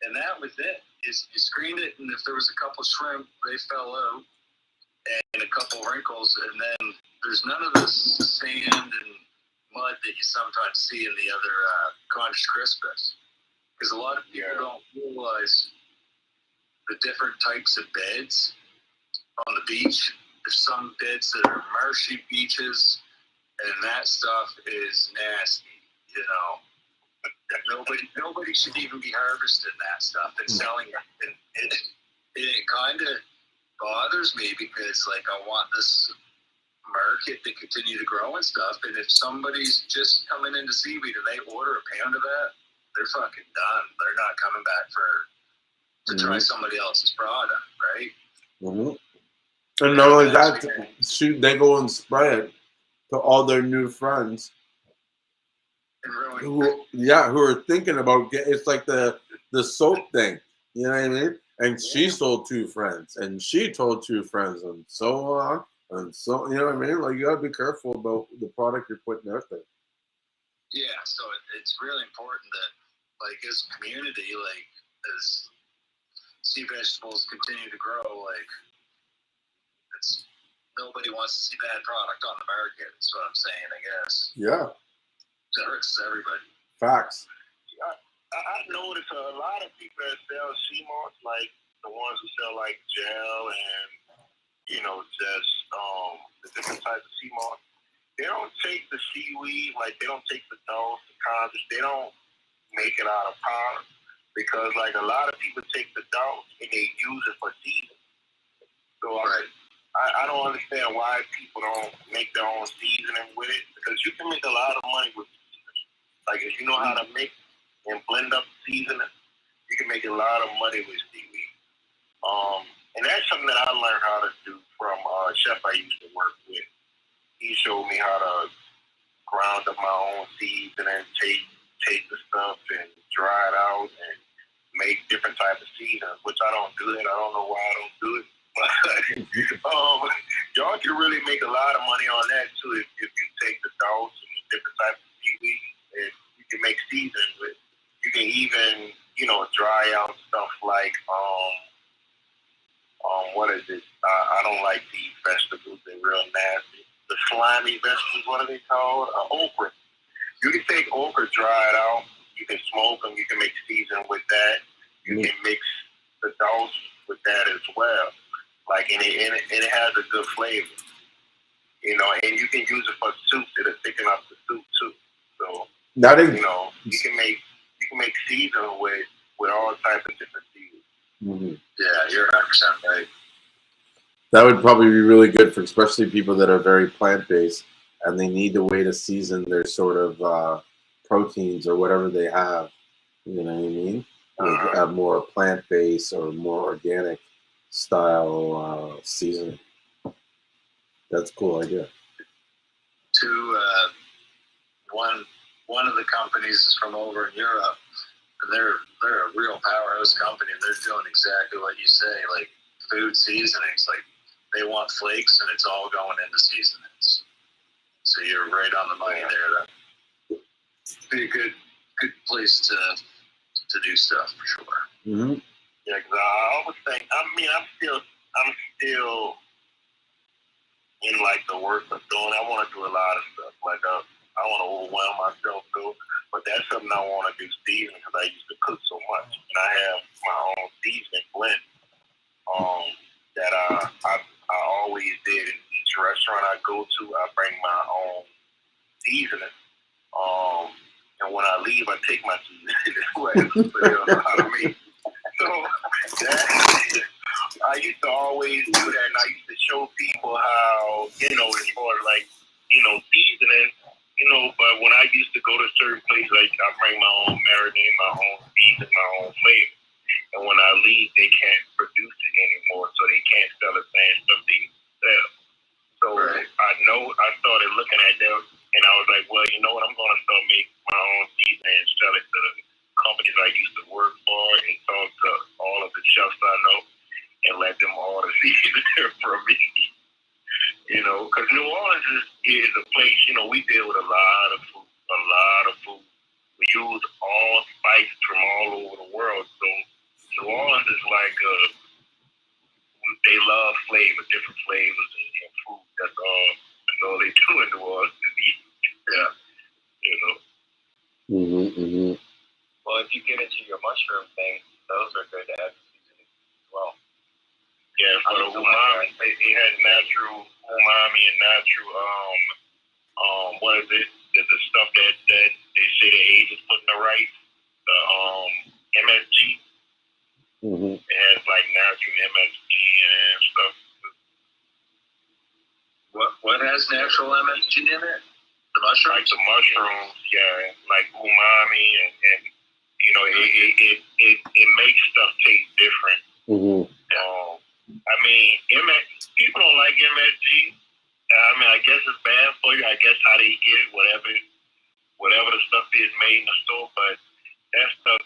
and that was it. You screened it, and if there was a couple shrimp, they fell out, and a couple wrinkles, and then there's none of the sand and mud that you sometimes see in the other cottage crispus. Because a lot of people don't realize the different types of beds on the beach. There's some beds that are marshy beaches, and that stuff is nasty, you know. Nobody should even be harvesting that stuff and selling it. And it kind of bothers me, because like I want this market to continue to grow and stuff, and if somebody's just coming into seaweed and they order a pound of that, they're fucking done. They're not coming back to try somebody else's product, right? Mm-hmm. And not only that, they go and spread it to all their new friends who are thinking about it's like the soap thing, you know what I mean? And she sold 2 friends, and she told 2 friends, and so on, and so, you know what I mean? Like, you gotta be careful about the product you're putting out there. Yeah, so it's really important that, like, as a community, like, as sea vegetables continue to grow, like, nobody wants to see bad product on the market. That's what I'm saying, I guess. Yeah. It hurts everybody. Facts. I noticed a lot of people that sell Seamoss, like the ones who sell like gel and, you know, just the different types of Seamoss. They don't take the seaweed, like they don't take the dulse, the condoms, they don't make it out of powder, because like a lot of people take the dulse and they use it for seasoning. So I don't understand why people don't make their own seasoning with it, because you can make a lot of money with seasoning. Like if you know how to make and blend up seasoning, you can make a lot of money with seaweed. And that's something that I learned how to do from a chef I used to work with. He showed me how to ground up my own seeds and then take the stuff and dry it out and make different types of seasonings, which I don't do that. I don't know why I don't do it. But y'all can really make a lot of money on that too if you take the dulse and the different types of seaweed, and you can make seasonings with. You can even, you know, dry out stuff like what is it? I don't like these vegetables. They're real nasty. The slimy vegetables, what are they called? Okra. You can take okra, dry it out. You can smoke them. You can make seasoning with that. You can mix the dulse with that as well. Like, and it has a good flavor. You know, and you can use it for soup. It'll thicken up the soup too. So that is, you know, you can make seasoning with all types of different seasonings. Mm-hmm. Yeah, you're 100% right. That would probably be really good for especially people that are very plant-based and they need a way to season their sort of proteins or whatever they have. You know what I mean? Like a more plant-based or more organic style seasoning. That's a cool idea. To one of the companies is from over in Europe, and they're a real powerhouse company, and they're doing exactly what you say, like food seasonings. Like they want flakes, and it's all going into seasonings. So you're right on the money there. That'd be a good place to do stuff for sure. Mm-hmm. Yeah, because I always think. I mean, I'm still in like the work of doing. I want to do a lot of stuff. Like I want to overwhelm myself too. But that's something I want to do seasoning because I used to cook so much, and I have my own seasoning blend. That I always did in each restaurant I go to. I bring my own seasoning. And when I leave, I take my seasoning as well. So they don't know how to make. So I used to always do that, and I used to show people how, as far as like, seasoning, but when I used to go to certain places, like I bring my own marinade, my own seasoning, my own flavor. And when I leave, they can't produce it anymore, so they can't sell the same stuff they sell. So right. I started looking at that, and I was like, well, you know what, I'm going to start making my own seasoning and sell it to the companies I used to work for and talk to all of the chefs I know and let them order seasoning from me. Because New Orleans is a place, we deal with a lot of food. We use all spices from all over the world. So New Orleans is like, they love different flavors and food. That's all they do in New Orleans. Yeah, Mm-hmm, mm-hmm. Well, if you get into your mushroom thing, those are good to add seasoning as well. Yeah, for the umami, it has natural umami and natural, what is it? The stuff that they say the agents put in the rice, the MSG. Mm-hmm. It has like natural MSG and stuff. What has natural MSG in it? The mushrooms? Like the mushrooms, yeah, like umami and it makes stuff taste different. Mm-hmm. I mean, people don't like MSG. I mean, I guess it's bad for you. I guess how they get it, whatever the stuff is made in the store, but that stuff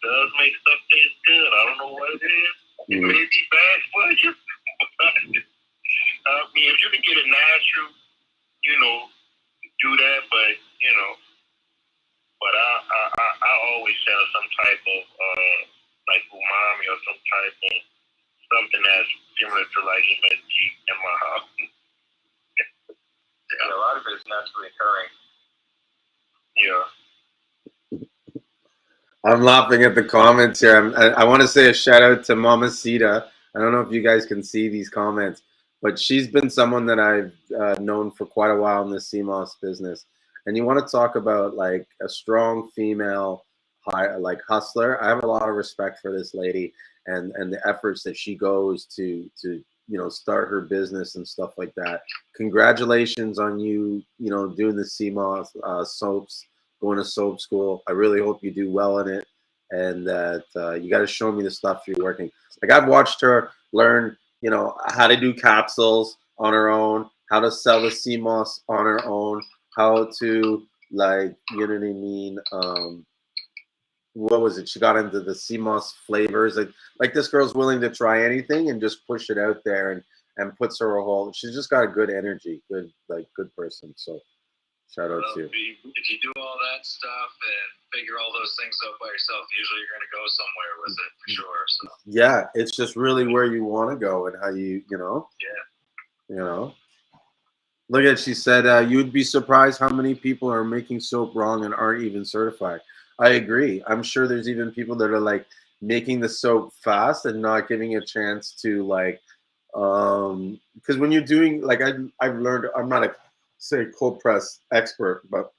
does make stuff taste good. I don't know what it is. It may be bad for you. I mean, if you can get it natural, do that. But I always have some type of like umami or some type of something that's similar to like MSG in my house. Yeah, a lot of it is naturally occurring. Yeah. I'm laughing at the comments here. I want to say a shout out to Mama Sita. I don't know if you guys can see these comments, but she's been someone that I've known for quite a while in the Seamoss business. And you want to talk about like a strong female, like hustler. I have a lot of respect for this lady and the efforts that she goes to start her business and stuff like that. Congratulations on you doing the Seamoss soaps, going to soap school. I really hope you do well in it, and that you got to show me the stuff you're working. Like I've watched her learn, how to do capsules on her own, how to sell the Seamoss on her own, how to like, you know what I mean? What was it? She got into the Seamoss flavors. Like this girl's willing to try anything and just push it out there and puts her a whole. She's just got a good energy, good person. So shout out to you. If you do all that stuff and figure all those things out by yourself, usually you're going to go somewhere with it for sure. So yeah, it's just really where you want to go and how Yeah. Look at, she said, you'd be surprised how many people are making soap wrong and aren't even certified. I agree. I'm sure there's even people that are like making the soap fast and not giving it a chance to like, because when you're doing, like I've learned, I'm not a say cold press expert, but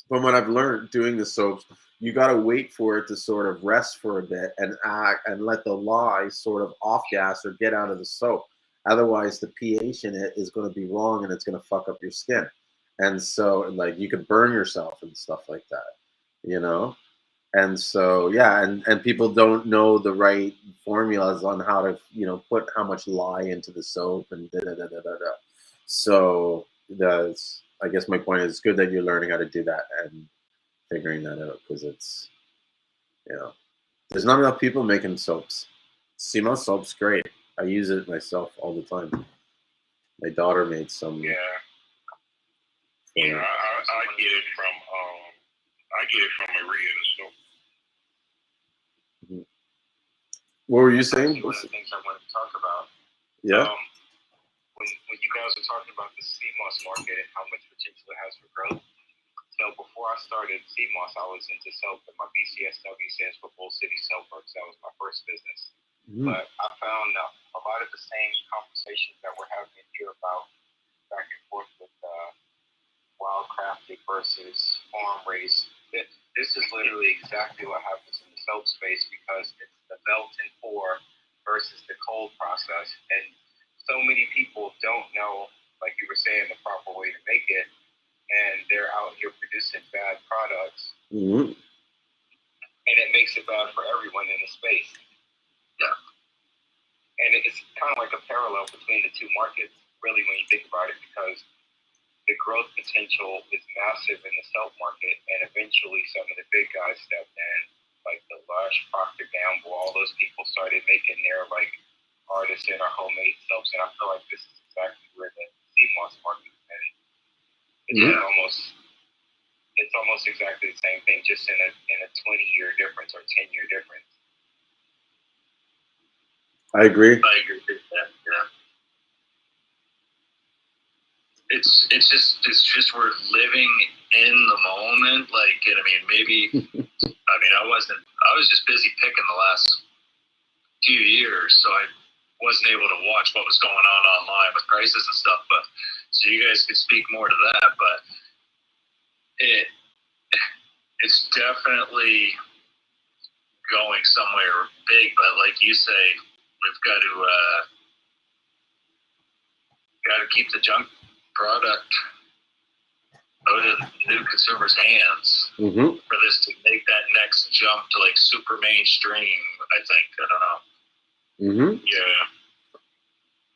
from what I've learned doing the soaps, you got to wait for it to sort of rest for a bit and act and let the lye sort of off gas or get out of the soap. Otherwise, the pH in it is going to be wrong and it's going to fuck up your skin. And so, like, you could burn yourself and stuff like that, And so, yeah, and people don't know the right formulas on how to, put how much lye into the soap and da da da da da da. So I guess my point is, it's good that you're learning how to do that and figuring that out, because it's, you know, there's not enough people making soaps. Seamoss soap's great. I use it myself all the time. My daughter made some. Yeah. For, Yeah, I get it from Maria. So what were you saying? one of the things I wanted to talk about. Yeah. When you guys were talking about the Seamoss market and how much potential it has for growth. So before I started Seamoss, I was into soap, and my BCSW stands for Bull City Soap Works. That was my first business. But I found a lot of the same conversations that we're having here about back and forth with wild crafted versus farm raised. This is literally exactly what happens in the soap space, because it's the melt and pour versus the cold process. And so many people don't know, like you were saying, the proper way to make it. And they're out here producing bad products. And it makes it bad for everyone in the space. Yeah. And it's kind of like a parallel between the two markets, really, when you think about it, because the growth potential is massive in the soap market, and eventually some of the big guys stepped in, like the Lush, Procter Gamble, all those people started making their like artisan or homemade soaps, and I feel like this is exactly where the Seamoss market is headed. It's almost exactly the same thing, just in a 20-year difference or 10-year difference. I agree. I agree with that. Yeah. It's just we're living in the moment. Like, I mean, maybe I was just busy picking the last few years, so I wasn't able to watch what was going on online with prices and stuff. But so you guys could speak more to that. But it's definitely going somewhere big. But like you say, we've got to keep the junk product out of new consumers' hands for this to make that next jump to like super mainstream. I think, I don't know. Yeah.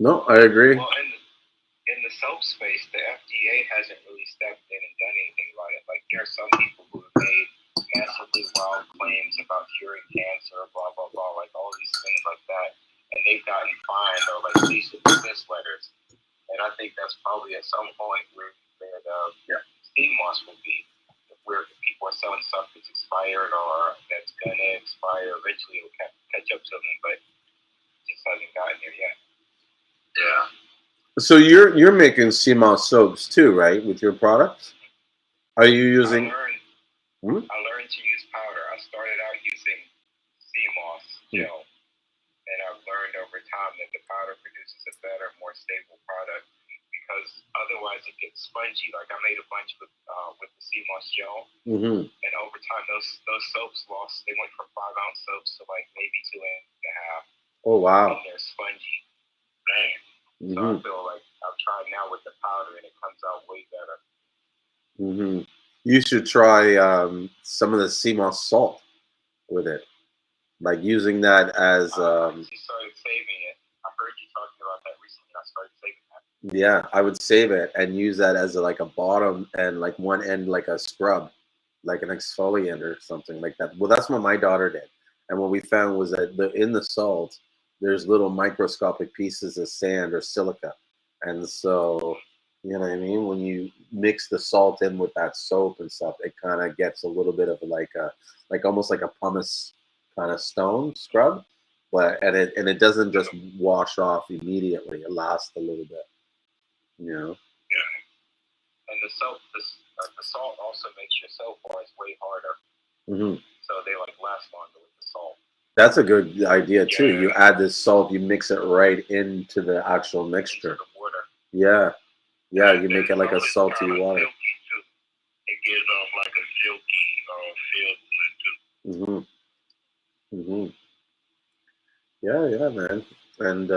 No, I agree. Well, in the soap space, the FDA hasn't really stepped in and done anything about it. Like, there are some people who have made massively wild claims about curing cancer, blah, blah, blah, like all these things like that. And they've gotten fined or like cease and desist letters. And I think that's probably at some point where the Seamoss will be, where people are selling stuff that's expired or that's going to expire. Eventually it'll catch up to them, but it just hasn't gotten there yet. Yeah. So you're making Seamoss soaps too, right, with your products? Are you using? I learned to use powder. I started out using Seamoss gel, and I've learned over time that the powder produces a better, more stable product, because otherwise it gets spongy. Like, I made a bunch with the Seamoss gel, and over time those soaps they went from 5-ounce soaps to like maybe 2.5. Oh wow! And they're spongy. Dang. So I feel like I've tried now with the powder, and it comes out way better. You should try some of the Seamoss salt with it, like using that as. I started saving it. I heard you talking about that recently. I started saving that. Yeah, I would save it and use that as like a bottom and like one end like a scrub, like an exfoliant or something like that. Well, that's what my daughter did, and what we found was that in the salt there's little microscopic pieces of sand or silica, and so you know what I mean. When you mix the salt in with that soap and stuff, it kind of gets a little bit of like almost like a pumice kind of stone scrub, but and it doesn't just wash off immediately. It lasts a little bit. You know. Yeah. And the salt also makes your soap bars way harder. So they like last longer with the salt. That's a good idea too. You add this salt, you mix it right into the actual mixture. Into the water. Yeah. Yeah, you make it like a salty water. It gives off like a silky feel to it too. Yeah, man. And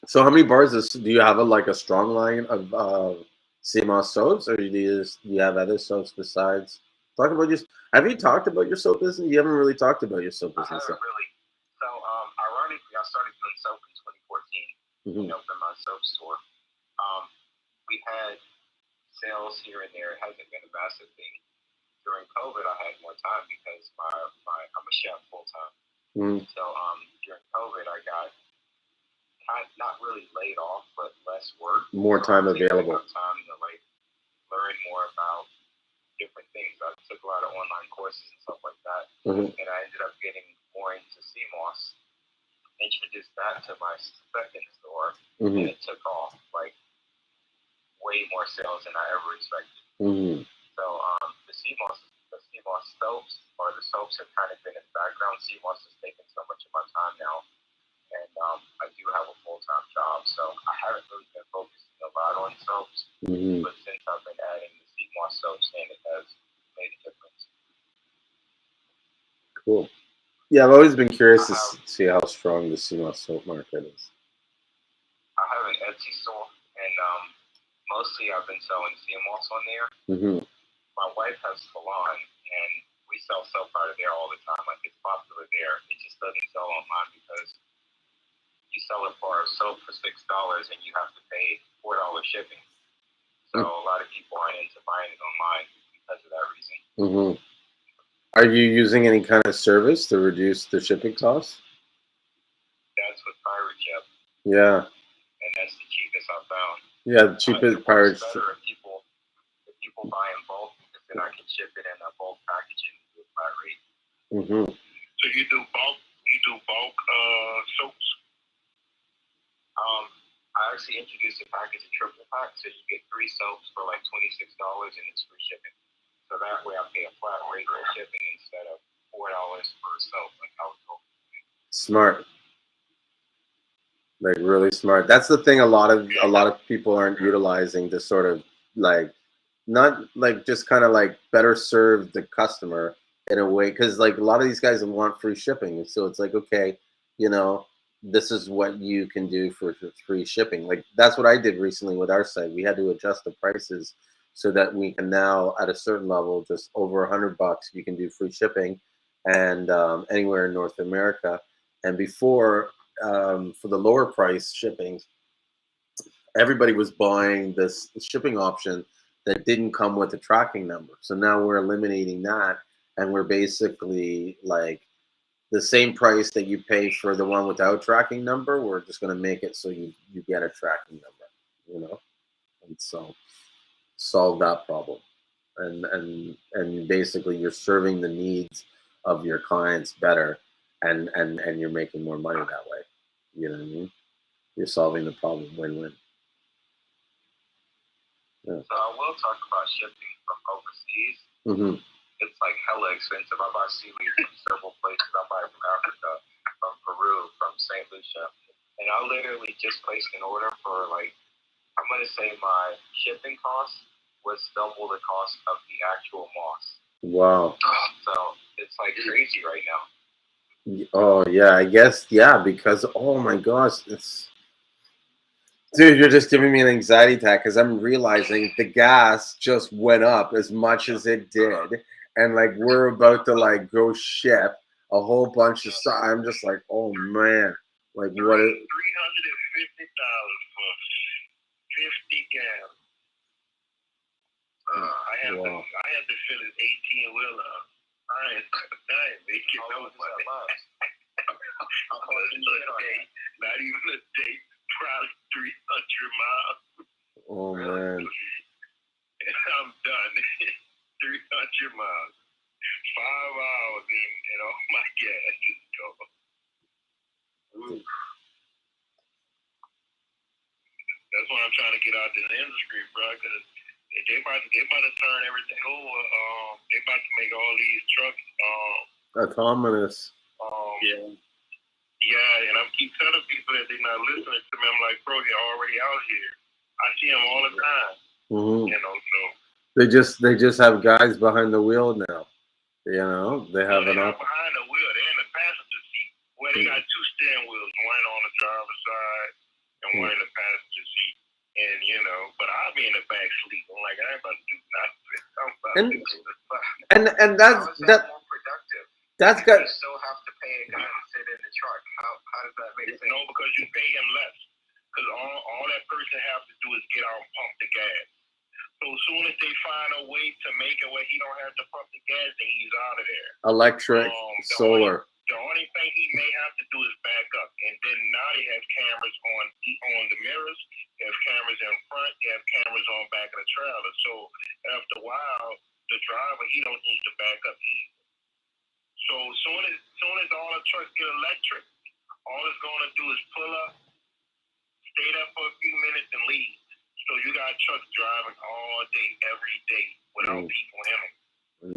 so, how many bars do you have? Like a strong line of Seamoss soaps, or do you have other soaps besides? Talk about your. Have you talked about your soap business? You haven't really talked about your soap business. I haven't really. So, ironically, I started doing soap in 2014. Opened my soap store. We had sales here and there. It hasn't been a massive thing. During COVID, I had more time because I'm a chef full time. Mm. So during COVID, I got not really laid off, but less work. More time available. I got time to like learn more about different things. I took a lot of online courses and stuff like that, and I ended up getting more into Seamoss. Introduced that to my second store, and it took off like way more sales than I ever expected. So the Seamoss soaps, or the soaps, have kind of been in the background. Seamoss has taken so much of my time now, and I do have a full-time job, so I haven't really been focusing a lot on soaps. But since I've been adding the Seamoss soaps in, it has made a difference. Cool. Yeah, I've always been curious to see how strong the Seamoss soap market is. I have an Etsy store, and mostly I've been selling Seamoss on there. My wife has a salon, and we sell soap out of there all the time. Like, it's popular there. It just doesn't sell online because you sell it for soap for $6 and you have to pay $4 shipping. So a lot of people aren't into buying it online because of that reason. Are you using any kind of service to reduce the shipping costs? That's with Pirate Ship. Yeah. And that's the cheapest I've found. Yeah, the cheapest Pirate Ship. It's better if people buy in bulk, because then I can ship it in a bulk packaging with flat rate. So you do bulk soaps? I actually introduced a package of triple pack, so you get 3 soaps for like $26 and it's free shipping. So that way I pay a flat rate for shipping instead of $4 per soap. Like, how cool. Smart. Like, really smart. That's the thing. A lot of people aren't utilizing to sort of like, not like just kind of like better serve the customer in a way, because like a lot of these guys want free shipping, so it's like, okay, this is what you can do for free shipping. Like, that's what I did recently with our site. We had to adjust the prices so that we can now, at a certain level, just over $100, you can do free shipping, and anywhere in North America. And before, for the lower price shipping, everybody was buying this shipping option that didn't come with a tracking number. So now we're eliminating that, and we're basically like the same price that you pay for the one without tracking number. We're just going to make it so you get a tracking number, and so solve that problem. And basically you're serving the needs of your clients better, and you're making more money that way. You know what I mean? You're solving the problem, win-win. Yeah. So I will talk about shipping from overseas. It's like hella expensive. I buy seaweed from several places. I buy it from Africa, from Peru, from St.Lucian. And I literally just placed an order for, like, I'm going to say my shipping cost was double the cost of the actual moss. Wow. So it's like crazy right now. Oh, yeah, I guess, yeah, because, oh my gosh, dude, you're just giving me an anxiety attack, because I'm realizing the gas just went up as much as it did, and like we're about to like go ship a whole bunch of stuff. I'm just like, oh man, like what? $350 for 50 gallons. I had to fill an 18-wheeler. I ain't making no money. Not even a day. Probably 300 miles. Oh man. And I'm done. 300 miles. 5 hours and all my gas is gone. That's why I'm trying to get out to the industry, bro, because they about to turn everything over. They about to make all these trucks autonomous. Yeah, and I keep telling people that they're not listening to me. I'm like, bro, you're already out here. I see them all the time. So they just have guys behind the wheel now. They have they're not behind the wheel. They're in the passenger seat. Well, they got 2 steering wheels, one on the driver's side and one in the passenger seat. And but I'll be in the back sleeping. I'm like, I ain't about to do nothing. And that's more productive. That's good. You still have to pay a guy to sit in the truck. How does that make sense? No, because you pay him less. Because all that person has to do is get out and pump the gas. So as soon as they find a way to make it where he don't have to pump the gas, then he's out of there. Electric, solar. The only thing he may have to do is back up, and then now they have cameras on the mirrors. They have cameras in front. They have cameras on back of the trailer. So after a while, the driver he don't need to back up either. So soon as all the trucks get electric, all it's going to do is pull up, stay there for a few minutes, and leave. So you got trucks driving all day, every day, without people in them.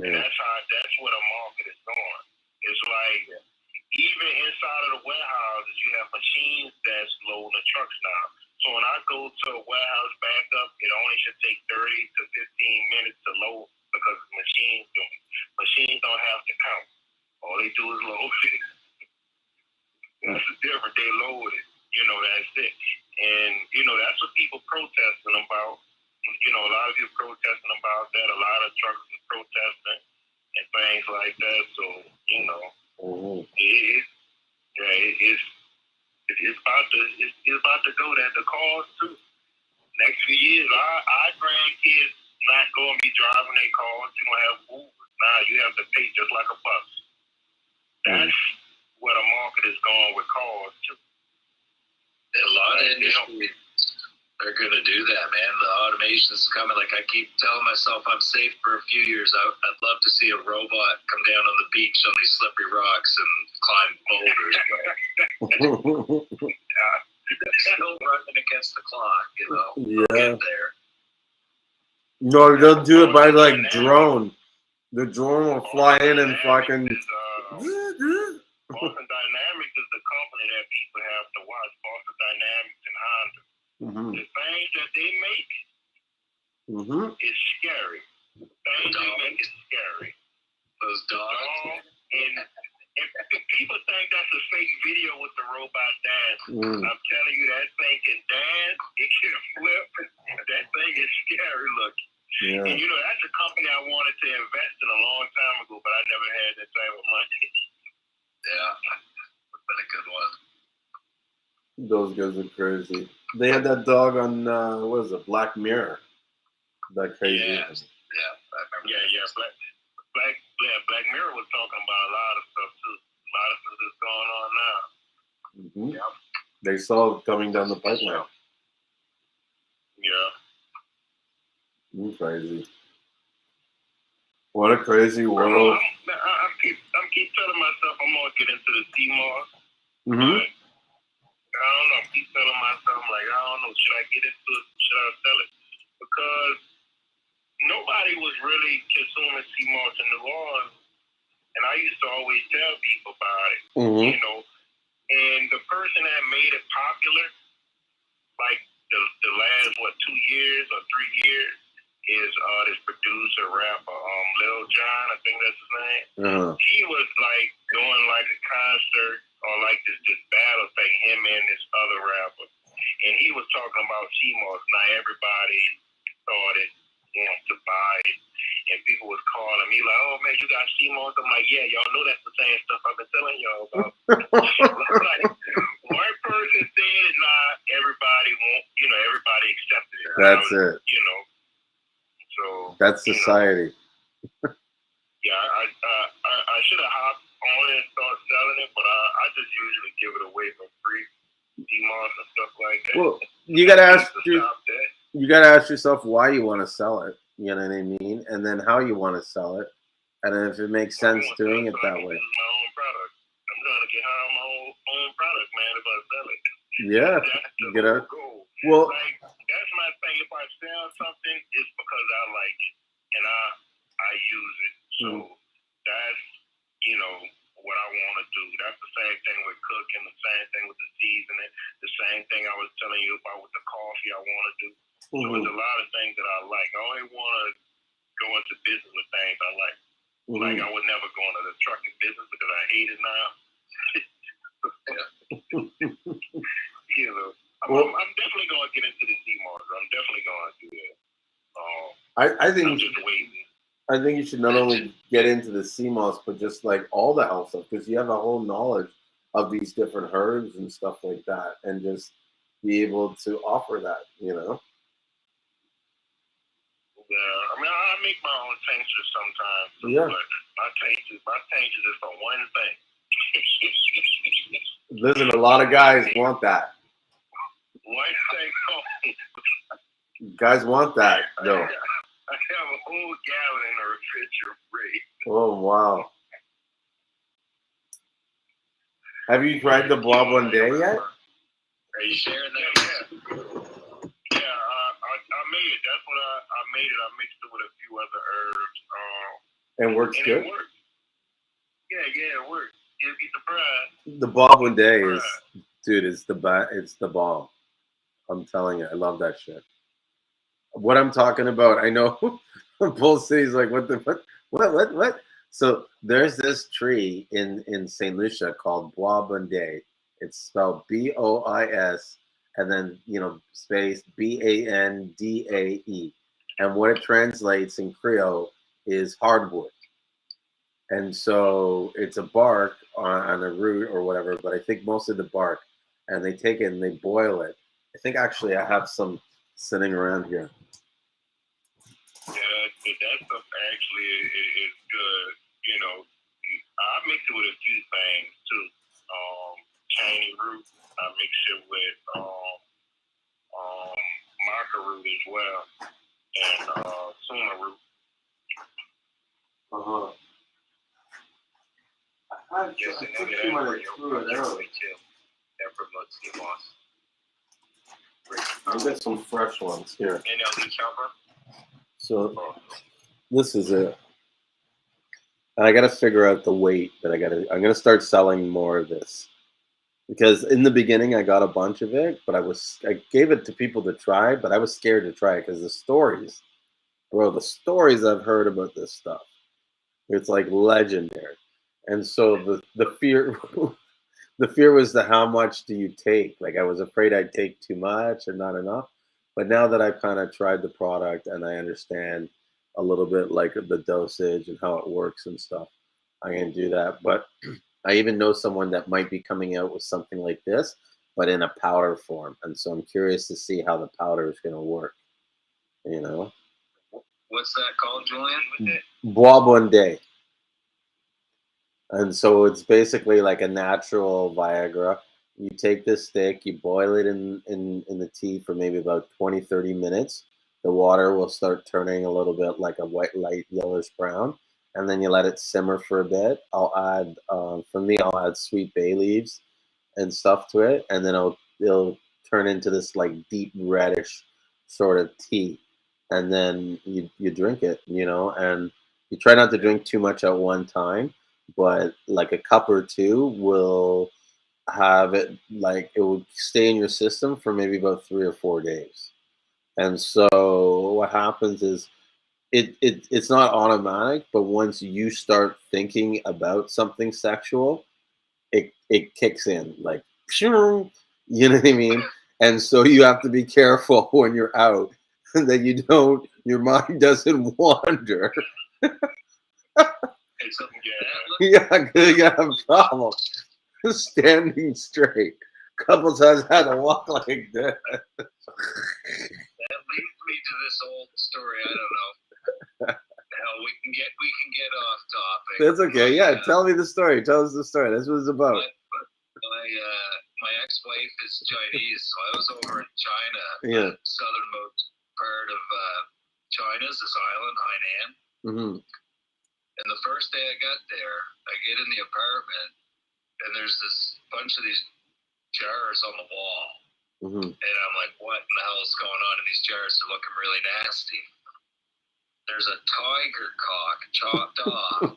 And that's where the market is going. It's like even inside of the warehouses, you have machines that's loading the trucks now. So when I go to a warehouse back up, it only should take 30 to 15 minutes to load because the machines do it. Machines don't have to count. All they do is load it. That's the difference. They load it. That's it. And, that's what people protesting about. A lot of people protesting about that. A lot of truckers are protesting and things like that. So, it's about to go there. The cars too. Next few years, our grandkids not going to be driving their cars. You don't have Uber. Now you have to pay just like a bus. That's where the market is going with cars too. A lot of industries are going to do that, man. The automation is coming. Like I keep telling myself, I'm safe for a few years. I'd love to see a robot come down on the beach on these slippery rocks and climb boulders. Still running against the clock, Yeah. Get there. No, they'll do it by like drone. The drone will fly in and fucking. Boston Dynamics is the company that people have to watch. Boston Dynamics and Honda. The things that they make is scary. Things they make is scary. Those dogs. And people think that's a fake video with the robot dancing. I'm telling you, that thing can dance. It can flip. That thing is scary looking. Yeah. And that's a company I wanted to invest in a long time ago, but I never had that type of money. Yeah, it's been a good one. Those guys are crazy. They had that dog on what is it, Black Mirror? That crazy. Yeah, I remember. Yeah. Black Mirror was talking about a lot of stuff too. A lot of stuff that's going on now. Yeah. They saw it coming down the pipeline. Yeah. Crazy. What a crazy world. I'm keep telling myself I'm gonna get into the Seamoss. Mm-hmm. I don't know. I keep telling myself, like, I don't know, should I get into it? Should I sell it? Because nobody was really consuming Seamoss in New Orleans, and I used to always tell people about it. And the person that made it popular, like the last 2 years or 3 years, is this producer rapper Lil Jon, I think that's his name. He was like doing like a concert or like this battle thing, him and this other rapper, and he was talking about Seamoss. Now everybody started wanting to buy it, and people was calling me like, "Oh man, you got Seamoss?" I'm like, "Yeah, y'all know that's the same stuff I've been telling y'all about." Like, one person said it, everybody everybody accepted it. That's it. So that's society. Yeah, I should have hopped on it and started selling it, but I just usually give it away for free, Seamoss and stuff like that. Well, you gotta ask yourself why you want to sell it. You know what I mean, and then how you want to sell it, and then if it makes sense doing it that way. My own product. I'm trying to get high on my own product, man. If I sell it. Yeah, get out. Well, like, that's my thing. If I sell something, it's because I like it and I use it. So that's what I want to do. That's the same thing with cooking. The same thing with the seasoning. The same thing I was telling you about with the coffee. I want to do. So there's a lot of things that I like. I only want to go into business with things I like. Like I would never go into the trucking business because I hate it now. I'm definitely going to get into the Seamoss. I'm definitely going to do that. I think I'm just waiting. I think you should not only get into the Seamoss, but just like all the health stuff, because you have a whole knowledge of these different herbs and stuff like that, and just be able to offer that, I mean, I make my own tinctures sometimes, too, Yeah. but my tinctures is for one thing. Listen, a lot of guys want that. One thing only. Guys want that, though. I have a whole gallon in the refrigerator. Oh, wow. Have you tried the blob one day yet? Are you sharing that? Yeah, I made it. That's what I made it. I mixed it with a few other herbs. It works And good? it worked. Yeah, it worked. You'd be surprised. The blob one day is, dude, it's the bomb. I'm telling you, I love that shit. What I'm talking about, I know Bull City's like, what? So there's this tree in St. Lucia called Bois Bondae. It's spelled BOIS and then, space BANDAE. And what it translates in Creole is hardwood. And so it's a bark on a root or whatever, but I think mostly the bark. And they take it and they boil it. I think actually I have some sitting around here. Yeah, that stuff actually is good. I mix it with a few things too. Caney root. I mix it with maca root as well, and suna root. Yes, and that promotes Seamoss. I'll get some fresh ones here. NLD chopper. So this is it. And I got to figure out the weight that I'm going to start selling more of this. Because in the beginning, I got a bunch of it, but I gave it to people to try, but I was scared to try it because the stories I've heard about this stuff, it's like legendary. And so the fear, the fear was how much do you take? Like I was afraid I'd take too much or not enough. But now that I've kind of tried the product and I understand a little bit like the dosage and how it works and stuff, I can do that. But I even know someone that might be coming out with something like this, but in a powder form. And so I'm curious to see how the powder is going to work. What's that called, Julien? Bois Bondae. And so it's basically like a natural Viagra. You take this stick, you boil it in the tea for maybe about 20-30 minutes. The water will start turning a little bit like a white, light yellowish brown. And then you let it simmer for a bit. I'll add, I'll add sweet bay leaves and stuff to it. And then it'll turn into this like deep reddish sort of tea. And then you drink it, and you try not to drink too much at one time. But like a cup or two will have it, like it will stay in your system for maybe about 3 or 4 days. And so what happens is it's not automatic, but once you start thinking about something sexual, it kicks in like, you know what I mean? And so you have to be careful when you're out that your mind doesn't wander. Yeah, because you have a problem standing straight. Couple times I had to walk like that. That leads me to this old story. I don't know. Hell, we can get off topic. That's okay. Yeah, tell me the story. Tell us the story. That's what it's about. My ex-wife is Chinese, so I was over in China. Yeah. The southernmost part of China is this island, Hainan. Mm-hmm. And the first day I got there, I get in the apartment, and there's this bunch of these jars on the wall. Mm-hmm. And I'm like, what in the hell is going on in these jars? They're looking really nasty. There's a tiger cock chopped off,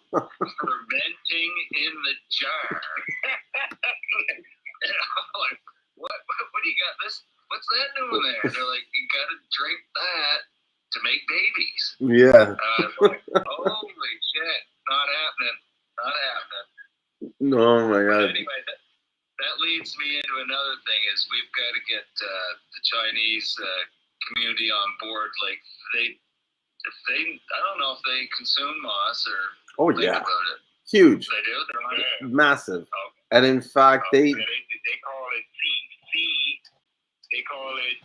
fermenting in the jar. And I'm like, what do you got this? What's that doing there? And they're like, you got to drink that to make babies. Yeah. I was like, holy shit, not happening. Oh my God. But anyway, that leads me into another thing is we've got to get the Chinese community on board. Like I don't know if they consume moss or think about it. Huge. They do? They're on it? Massive. Okay. And in fact, they call it seed. They call it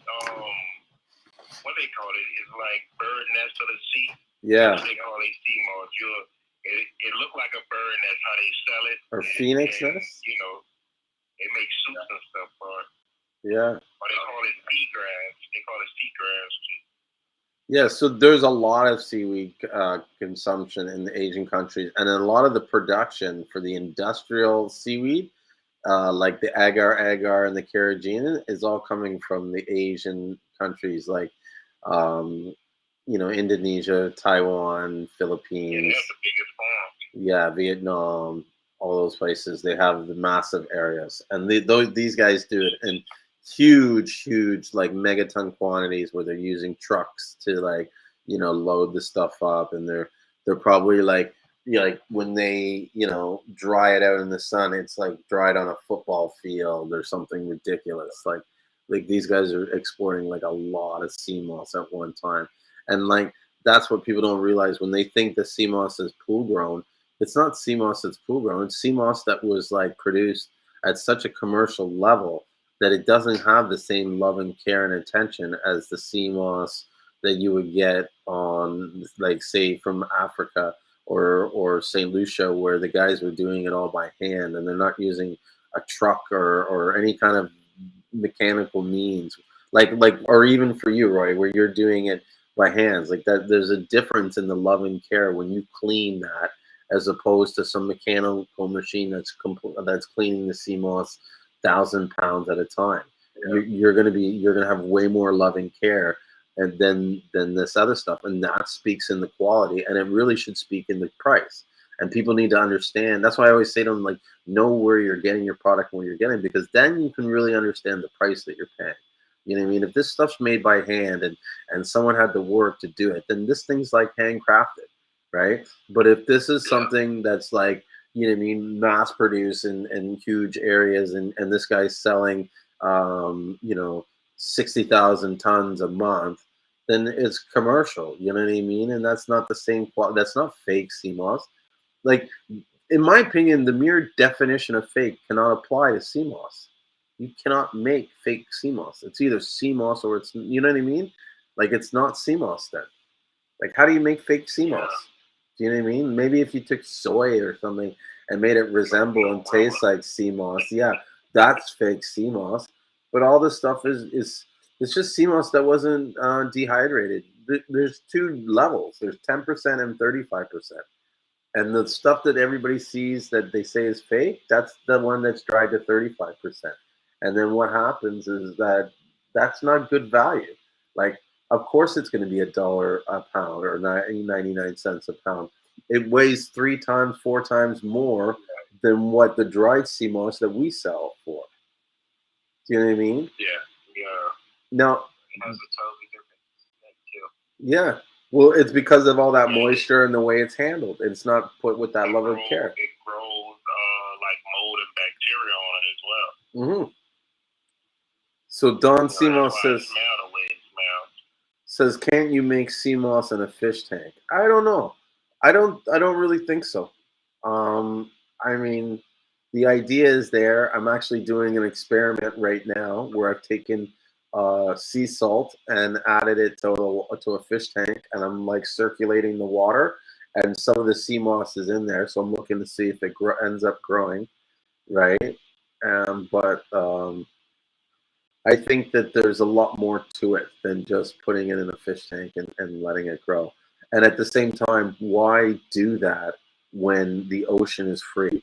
what they call it is like bird nest of the Yeah. They call it Seamoss. It looked like a bird, and that's how they sell it. Or phoenix and, nest. you know, they make soups and stuff for it. Yeah. Or they call it seagrass. They call it seagrass too. Yeah, so there's a lot of seaweed consumption in the Asian countries, and a lot of the production for the industrial seaweed, like the agar and the carrageenan, is all coming from the Asian countries, like Indonesia, Taiwan, Philippines. Yeah, that's the biggest farm. Yeah, Vietnam, all those places. They have the massive areas, and these guys do it in huge, like megaton quantities, where they're using trucks to load the stuff up, and they're probably like when they dry it out in the sun, it's like dried on a football field or something ridiculous. Like these guys are exporting like a lot of sea moss at one time, and like that's what people don't realize when they think the sea moss is pool grown. It's not sea moss that's pool grown. It's sea moss that was like produced at such a commercial level that it doesn't have the same love and care and attention as the sea moss that you would get on, like, say, from Africa or St. Lucia, where the guys were doing it all by hand, and they're not using a truck or any kind of mechanical means, like or even for you, Roy, where you're doing it by hands. Like that, there's a difference in the love and care when you clean that, as opposed to some mechanical machine that's cleaning the sea moss 1,000 pounds at a time. Yeah. You're gonna have way more love and care and than this other stuff, and that speaks in the quality, and it really should speak in the price. And people need to understand. That's why I always say to them, like, know where you're getting your product and where you're getting, because then you can really understand the price that you're paying. You know what I mean? If this stuff's made by hand and someone had the work to do it, then this thing's like handcrafted, right? But if this is something that's like, you know what I mean, mass produced in huge areas, and this guy's selling 60,000 tons a month, then it's commercial. You know what I mean? And that's not the same quality. That's not fake sea moss. Like, in my opinion, the mere definition of fake cannot apply to sea moss. You cannot make fake sea moss. It's either sea moss or it's, you know what I mean? Like, it's not sea moss then. Like, how do you make fake sea moss? Do you know what I mean? Maybe if you took soy or something and made it resemble and taste like sea moss, yeah, that's fake sea moss. But all this stuff is it's just sea moss that wasn't dehydrated. There's two levels. There's 10% and 35%. And the stuff that everybody sees that they say is fake, that's the one that's dried to 35%. And then what happens is that that's not good value. Like, of course it's going to be $1 a pound or 99 cents a pound. It weighs 3 times, 4 times more than what the dried sea moss that we sell for. Do you know what I mean? Yeah. Now, it has a totally different thing too. Yeah. Well, it's because of all that moisture and the way it's handled. It's not put with that love and care. It grows like mold and bacteria on it as well. Mm-hmm. So Don Seamoss says, can't you make sea moss in a fish tank? I don't know. I don't really think so. I mean, the idea is there. I'm actually doing an experiment right now where I've taken sea salt and added it to a fish tank, and I'm like circulating the water, and some of the sea moss is in there. So I'm looking to see if it ends up growing, right? But I think that there's a lot more to it than just putting it in a fish tank and letting it grow. And at the same time, why do that when the ocean is free?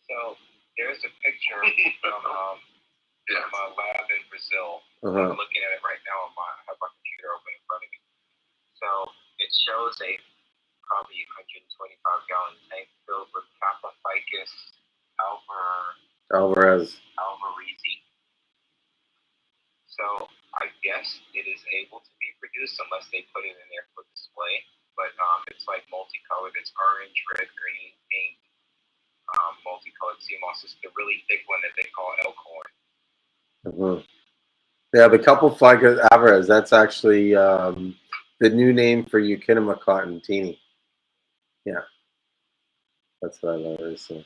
So there's a picture from my lab in Brazil. I'm looking at it right now. I have my computer open in front of me. So it shows a probably 125-gallon tank filled with Capophycus Alvarez. alvarezi. So I guess it is able to be produced unless they put it in there for display. But it's like multicolored. It's orange, red, green, pink. Multicolored sea moss. It's the really thick one that they call elkhorn. Yeah, the Capophycus alvarez. That's actually the new name for Euchinoma cottonini. Yeah, that's what I always say.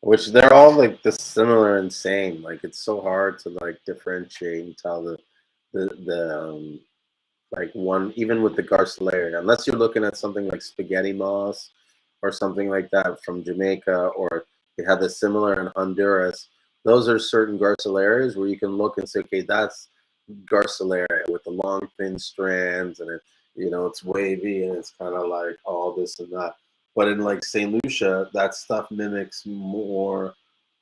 Which they're all like similar and same. Like, it's so hard to like differentiate and tell the Like one, even with the Garcilaria, unless you're looking at something like spaghetti moss or something like that from Jamaica, or they have the similar in Honduras. Those are certain Garcilarias where you can look and say, okay, that's Garcilaria with the long thin strands, and it, it's wavy and it's kind of like all this and that. But in like St. Lucia, that stuff mimics more,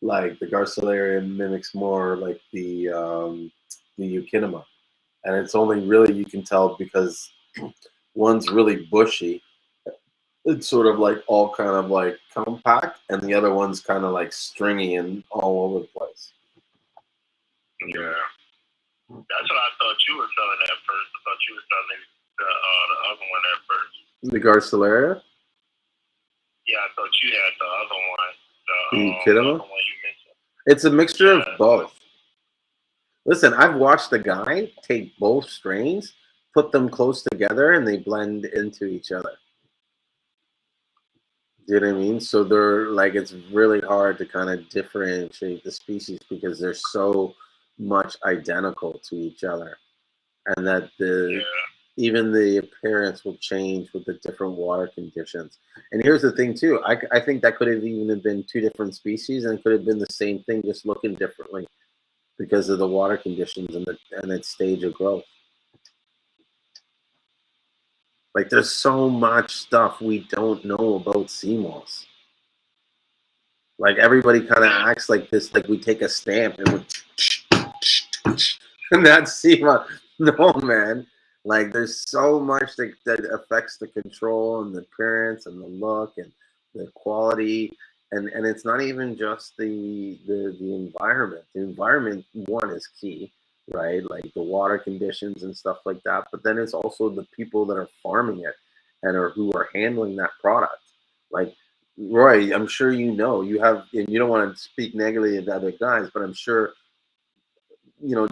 like the Garcilaria mimics more like the Eukinema, and it's only really you can tell because one's really bushy. It's sort of like all kind of like compact, and the other one's kind of like stringy and all over the place. Yeah. That's what I thought you were selling at first. I thought you were selling the other one at first. The Garcilaria? Yeah, I thought you had the other one. The other one you mentioned. It's a mixture of both. Listen, I've watched the guy take both strains, put them close together, and they blend into each other. Do you know what I mean? So they're like, it's really hard to kind of differentiate the species because they're so much identical to each other, and that even the appearance will change with the different water conditions. And here's the thing too, I think that could have even been two different species, and it could have been the same thing, just looking differently because of the water conditions and its stage of growth. Like, there's so much stuff we don't know about Seamoss. Like, everybody kind of acts like this, like we take a stamp and and that's Seamoss. No, man. Like, there's so much that affects the control and the appearance and the look and the quality. And it's not even just the environment. The environment, one, is key, right? Like the water conditions and stuff like that. But then it's also the people that are farming it and who are handling that product. Like, Roy, I'm sure you have, and you don't want to speak negatively of other guys, but I'm sure,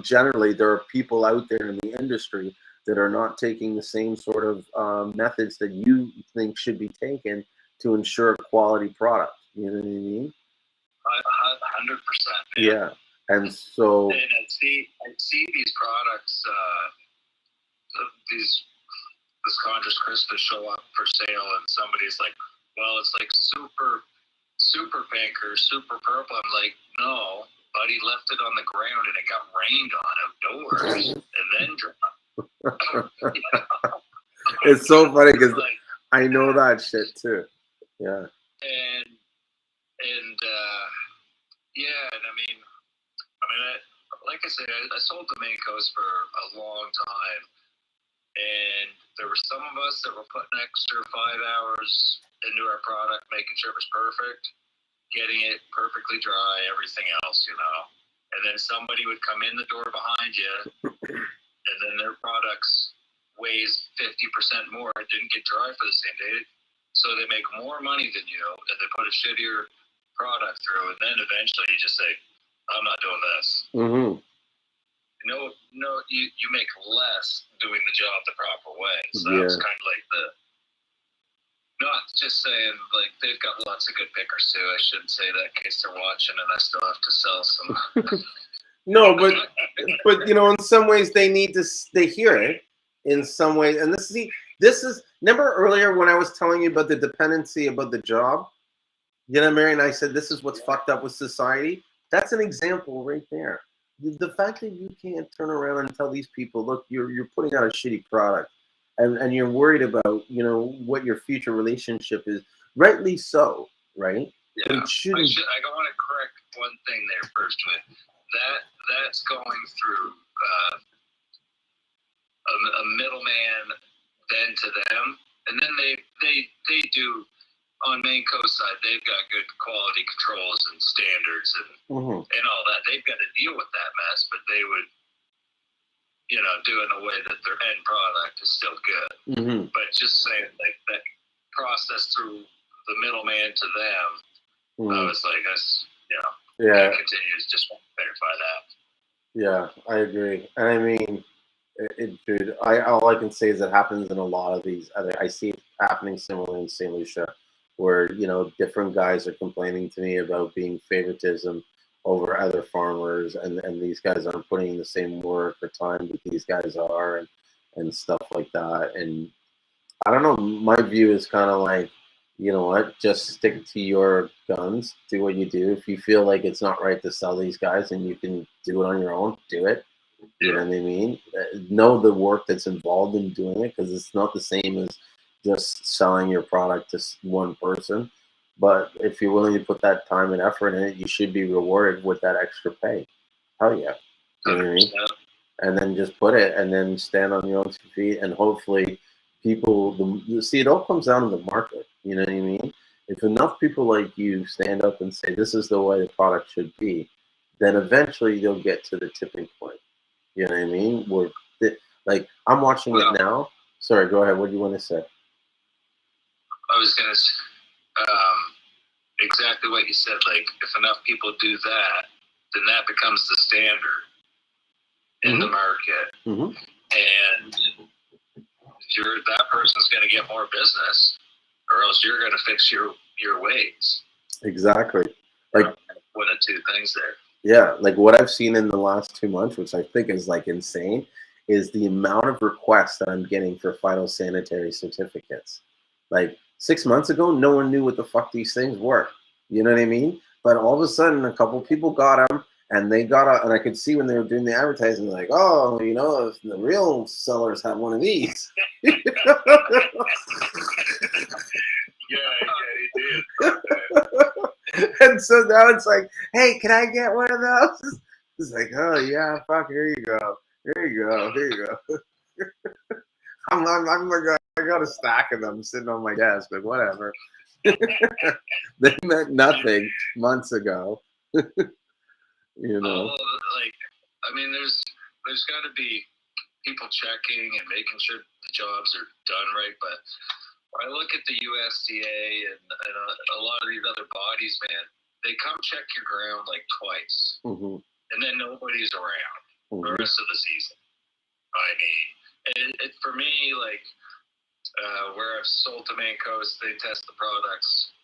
generally there are people out there in the industry that are not taking the same sort of methods that you think should be taken to ensure a quality product. You know what I mean? 100%. Yeah. And so. And I see these products, these Condris Crispus show up for sale, and somebody's like, well, it's like super pink or super purple. I'm like, no, buddy left it on the ground and it got rained on outdoors and then dropped. It's so funny because I know that shit too. Yeah. And I mean, like I said, I sold Domenico's for a long time, and there were some of us that were putting extra 5 hours into our product, making sure it was perfect, getting it perfectly dry, everything else, And then somebody would come in the door behind you, and then their products weighs 50% more. It didn't get dry for the same day, so they make more money than you, and they put a shittier product through, and then eventually you just say, I'm not doing this. Mm-hmm. No, you make less doing the job the proper way. So that's kind of like not just saying, like, they've got lots of good pickers too. I shouldn't say that in case they're watching and I still have to sell some. No, but in some ways they hear it in some ways. And this is remember earlier when I was telling you about the dependency about the job? Mary, and I said this is what's fucked up with society. That's an example right there. The fact that you can't turn around and tell these people, look, you're putting out a shitty product, and you're worried about what your future relationship is. Rightly so, right? Yeah. I want to correct one thing there first. With that's going through a middleman, then to them, and then they do. On Maine-Coast side, they've got good quality controls and standards and all that. They've got to deal with that mess, but they would, do it in a way that their end product is still good. Mm-hmm. But just saying, like, that process through the middleman to them, I was like, that's, yeah. It continues. Just want to verify that. Yeah, I agree. And I mean, dude, all I can say is it happens in a lot of these. I see it happening similarly in St. Lucia, where different guys are complaining to me about being favoritism over other farmers, and these guys aren't putting in the same work or time that these guys are, and stuff like that. And I don't know. My view is kind of like, you know what? Just stick to your guns. Do what you do. If you feel like it's not right to sell these guys, and you can do it on your own, do it. You know what I mean? Know the work that's involved in doing it, because it's not the same as just selling your product to one person. But if you're willing to put that time and effort in it, you should be rewarded with that extra pay. Hell yeah. You know what I mean? And then just put it, and then stand on your own 2 feet, and hopefully people, see, it all comes down to the market. You know what I mean? If enough people like you stand up and say, this is the way the product should be, then eventually you'll get to the tipping point. You know what I mean? Where, like, I'm watching it now. Sorry, go ahead. What do you want to say? I was going to say exactly what you said. Like, if enough people do that, then that becomes the standard in the market. And that person's going to get more business, or else you're going to fix your ways. Exactly. Like, one of two things there. Yeah, like what I've seen in the last 2 months, which I think is like insane, is the amount of requests that I'm getting for phytosanitary certificates. Like 6 months ago, no one knew what the fuck these things were. You know what I mean? But all of a sudden, a couple people got them, and they got and I could see when they were doing the advertising, like, oh, you know, if the real sellers have one of these. Yeah, they did. And so now it's like, hey, can I get one of those? It's like, oh yeah, fuck, here you go. Here you go. Here you go. I got a stack of them sitting on my desk, but whatever. They meant nothing months ago. You know. Like, I mean, there's got to be people checking and making sure the jobs are done right. But when I look at the USDA and a lot of these other bodies, man, they come check your ground like twice, and then nobody's around the rest of the season. I mean, for me, like, where I've sold to Maine Coast, they test the products.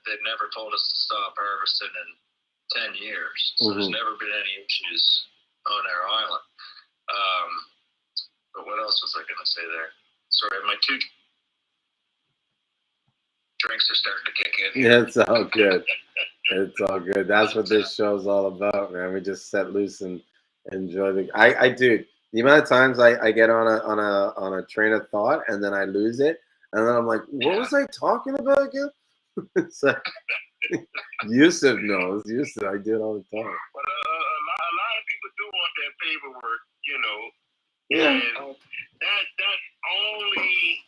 They've never told us to stop harvesting in 10 years. So there's never been any issues on our island. But what else was I going to say there? Sorry, my 2 drinks are starting to kick in. Yeah, it's all good. It's all good. That's what this show's all about, man. We just set loose and enjoy I do. The amount of times I get on a train of thought, and then I lose it, and then I'm like, what was I talking about again? It's like, Yusuf knows. I do it all the time. But a lot of people do want that paperwork, you know. Yeah. And that's only,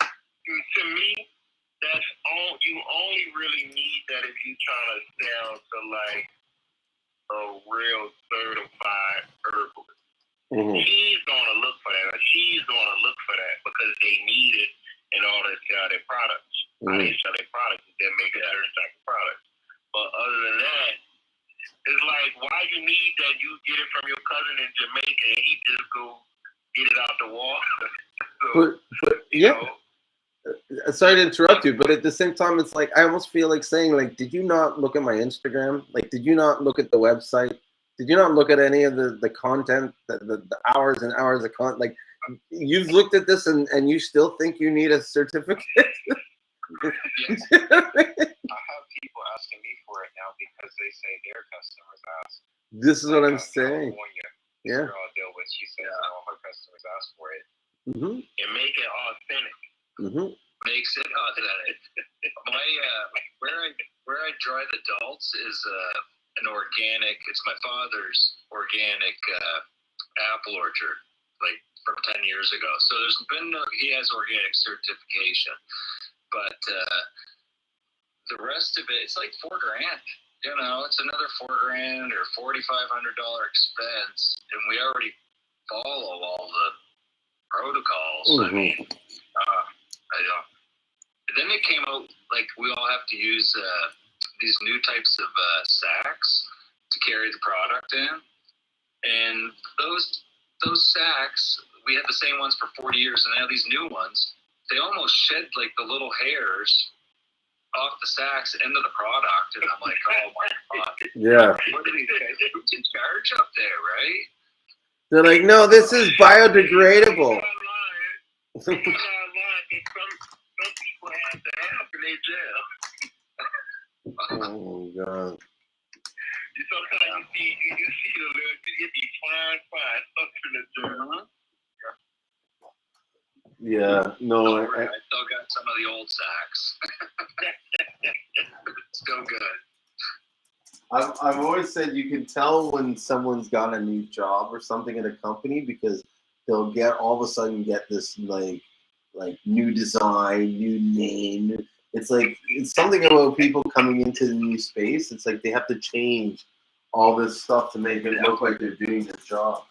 to me, you only really need that if you're trying to sell to like a real certified herbalist. He's gonna look for that, or she's gonna look for that, because they need it in order to sell their products. They sell their products, and then make a certain type of product. But other than that, it's like, why you need that? You get it from your cousin in Jamaica, and he just go get it out the water. So, but yeah. Sorry to interrupt you, but at the same time, it's like, I almost feel like saying, like, did you not look at my Instagram? Like, did you not look at the website? Did you not look at any of the content, the hours and hours of content? Like, you've looked at this, and you still think you need a certificate? Yes. I have people asking me for it now because they say their customers ask. This is what I'm saying. Yeah. Girl I deal with, she says all her customers ask for it. And make it authentic. Makes it authentic. Where I dry the adults is an organic. It's my father's organic apple orchard, like from 10 years ago. So there's been he has organic certification, but the rest of it, it's like $4,000. You know, it's another $4,000 or $4,500 expense, and we already follow all the protocols. I mean, I don't. Then it came out like we all have to use these new types of sacks to carry the product in, and those sacks, we had the same ones for 40 years, and now these new ones, they almost shed like the little hairs off the sacks into the product, and I'm like, oh my god, yeah. What are these guys in charge up there, right? They're like, no, this is biodegradable. Some people have to have in their jail. Oh God. Sometimes you see the little, it be fine stuff in the jail. Yeah, no. I still got some of the old sacks. Still good. I've always said you can tell when someone's got a new job or something in a company because they'll all of a sudden get this like new design, new name. It's like it's something about people coming into the new space. It's like they have to change all this stuff to make it look like they're doing their job.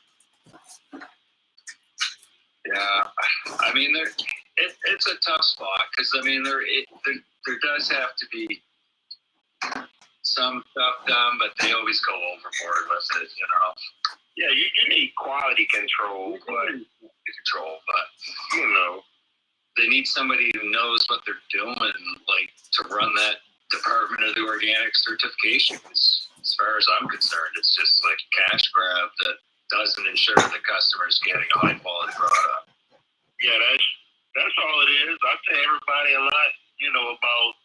Yeah, I mean, it's a tough spot because I mean there does have to be some stuff done, but they always go overboard with it, you know. Yeah, you need quality control, but you know, they need somebody who knows what they're doing, like to run that department of the organic certification. As far as I'm concerned, it's just like a cash grab that doesn't ensure the customer's getting a high quality product. Yeah, that's all it is. I tell everybody a lot, you know, about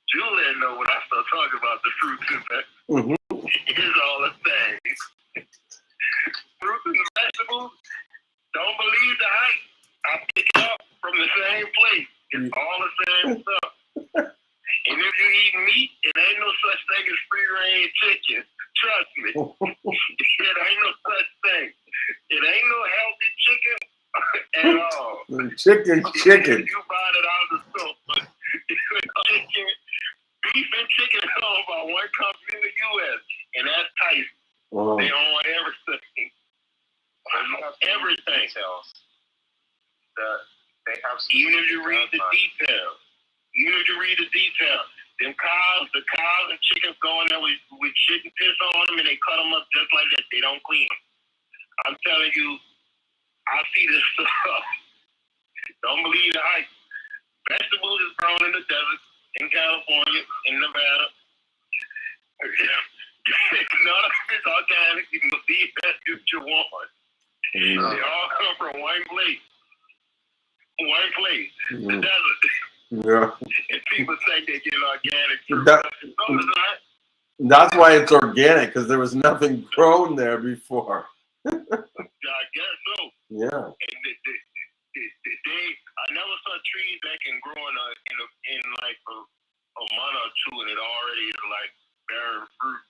Julien. Know when I start talking about the fruits and vegetables, it's all the same. Fruits and vegetables, don't believe the hype. I pick it up from the same place. It's all the same stuff. And if you eat meat, it ain't no such thing as free range chicken. Trust me. It ain't no such thing. It ain't no healthy chicken at all. Chicken. You bought it out of the store. Chicken, beef and chicken is owned by one company in the U.S., and that's Tyson. Oh. They own everything. Everything else. They have even if you read the details. The cows and chickens go in there with shit and piss on them, and they cut them up just like that. They don't clean them. I'm telling you, I see this stuff. Don't believe the hype. Vegetables is grown in the desert, in California, in Nevada. None of it's organic. You can believe that if you want. They all come from one place. The desert. Yeah. And people say they get organic fruit. No, it's not. That's why it's organic, because there was nothing grown there before. I guess so. Yeah. And I never saw trees that can grow in like a month or two, and it already is like bearing fruit.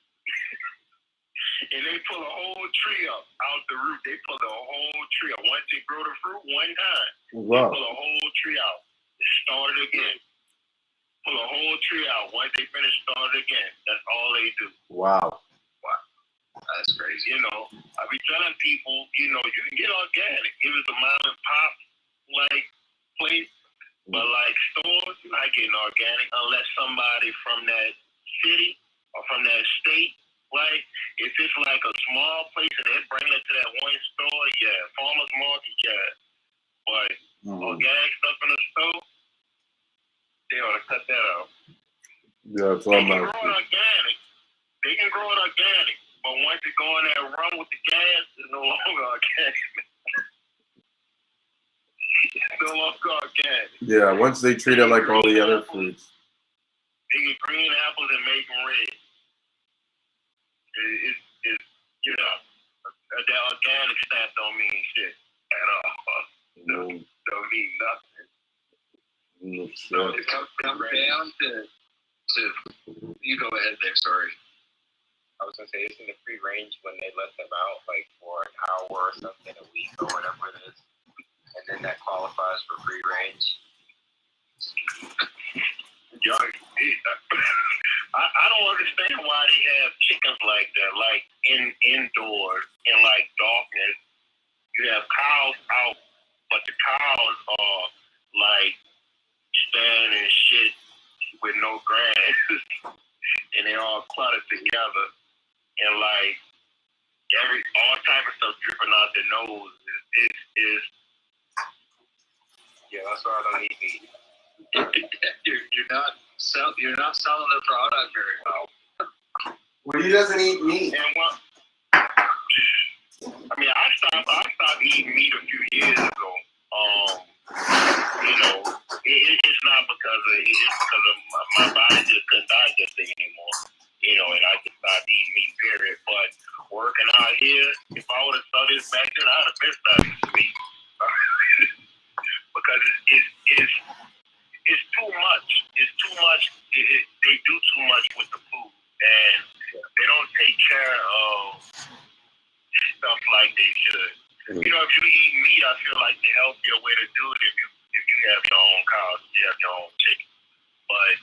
And they pull a whole tree up out the root. They pull the whole tree up. Once they grow the fruit one time, wow. They pull a whole tree out. Start it again. Pull a whole tree out. Once they finish, start it again. That's all they do. Wow. That's crazy. You know, I be telling people, you know, you can get organic. It was a mom and pop like place, but like stores, you're not getting organic unless somebody from that city or from that state. Like if it's like a small place and they bring it to that one store, yeah. Farmers market, yeah. But organic stuff in the store, they ought to cut that out. Yeah, it's all They can grow it organic, but once you go in there and run with the gas, it's no longer organic. It's no longer organic. Yeah, once they treat it like all the other foods. They get green apples and make them red. It's you know, that organic stuff don't mean shit at all. Don't mean nothing. So it comes down to you go ahead there, sorry. I was gonna say it's in the free range when they let them out like for an hour or something a week or whatever it is. And then that qualifies for free range. I don't understand why they have chickens like that, like indoors in like darkness. You have cows out, but the cows are like standing and shit with no grass, and they all cluttered together, and like all type of stuff dripping out their nose. Yeah, that's why I don't eat meat. You're not selling the product very well. Well, he doesn't eat meat. And I eating meat a few years ago. You know, it's not because of it's because of my body just couldn't digest it anymore. You know, and I just stopped eating meat, period. But working out here, if I would have started this back then, I'd have been starting to meat. Because it's too much. It's too much. They do too much with the food, and they don't take care of stuff like they should. You know, if you eat meat, I feel like the healthier way to do it if you have your own cows, you have your own chicken. But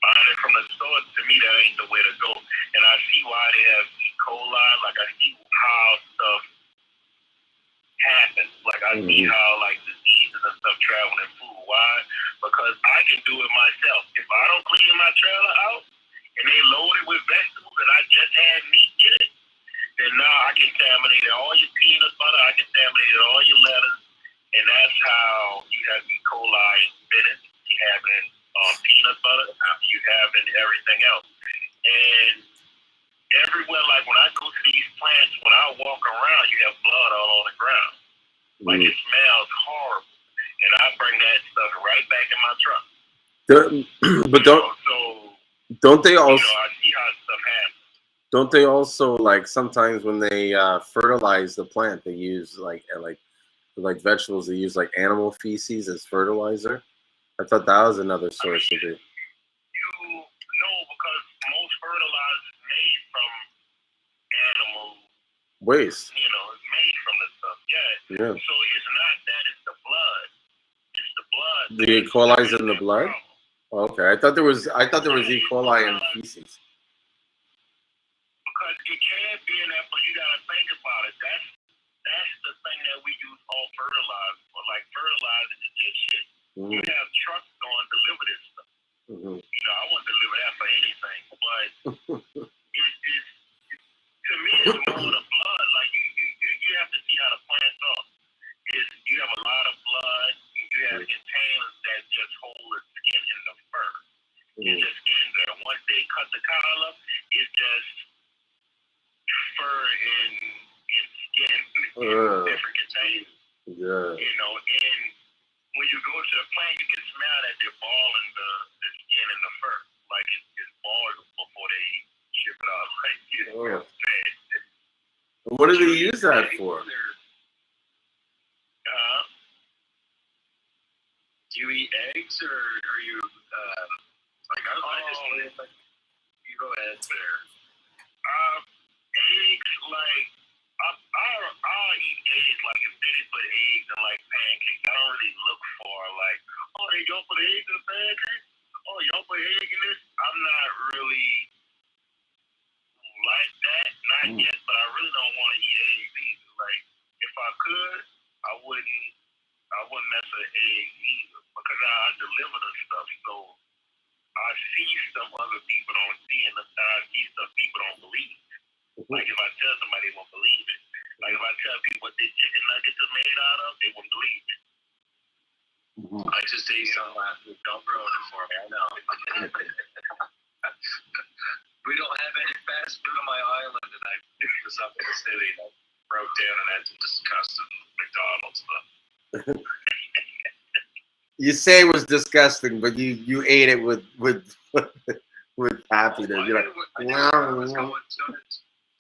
buying it from the store, to me, that ain't the way to go. And I see why they have E. coli. Like, I see how stuff happens. Like, I see how, like, diseases and stuff travel in food. Why? Because I can do it myself. If I don't clean my trailer out and they load it with vegetables and I just had meat in it, then now I contaminated all your peanut butter, I contaminated all your lettuce, and that's how you have E. coli in spinach, you have in peanut butter, you have in everything else. And everywhere, like when I go to these plants, when I walk around, you have blood all on the ground. Like it smells horrible. And I bring that stuff right back in my truck. But don't they also? You know, I see how stuff happens. Don't they also, like, sometimes when they fertilize the plant, they use like vegetables, they use like animal feces as fertilizer? I thought that was another source of it. No, because most fertilizer is made from animal waste. You know, it's made from the stuff. Yeah. So it's not that; it's the blood. It's the blood. The E. coli is in the blood. Okay, I thought there was E. coli in feces. Because it can be in that, but you gotta think about it. That's the thing that we use all fertilizer for. Like fertilizer is just shit. You have trucks going deliver this stuff. You know, I wouldn't deliver that for anything, but it's to me it's more the blood. Like you have to see how the plants are. You have a lot of blood, and you have containers that just hold the skin in the fur. It's just in there. Once they cut the collar, it's just fur and skin in different containers. Yeah. You know, and when you go to the plant, you can smell that they're balling the skin and the fur. Like it's balled before they ship it out. Like, what do they use that for? Do you eat eggs or are you like I just you go ahead there. Eggs, like I'll eat eggs like if they put eggs in like pancakes. I don't really look for like, oh, they don't put eggs in pancakes. Oh, y'all put egg in this. I'm not really like that, not yet, but I really don't want to eat eggs either. Like if I could, I wouldn't mess with eggs either because I deliver the stuff. So I see stuff other people don't see, and I see stuff people don't believe. Like if I tell somebody, they won't believe it. Like if I tell people what their chicken nuggets are made out of, they won't believe it. I just ate some last week. Don't ruin it for me. I know. We don't have any fast food on my island, and I picked this up in the city and I broke down and had some disgusting McDonald's stuff. You say it was disgusting, but you ate it with happiness. You're like, wow.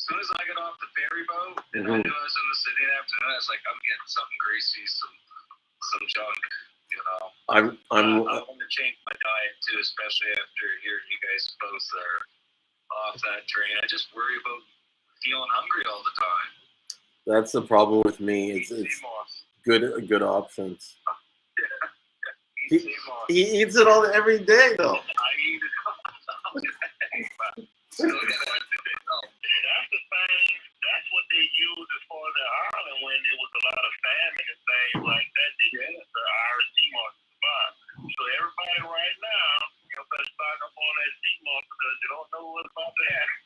As soon as I got off the ferry boat and I knew I was in the city after that, I was like, I'm getting something greasy, some junk, you know. I want to change my diet too, especially after hearing you guys both are off that train. I just worry about feeling hungry all the time. That's the problem with me. It's good options. He eats it all every day though. I eat it all day. Still got that today. That's the thing. That's what they used as far as the island when it was a lot of famine and things like that. They used the Irish Seamoss to buy. So everybody right now, you better stock up on that Seamoss because you don't know what's about to happen.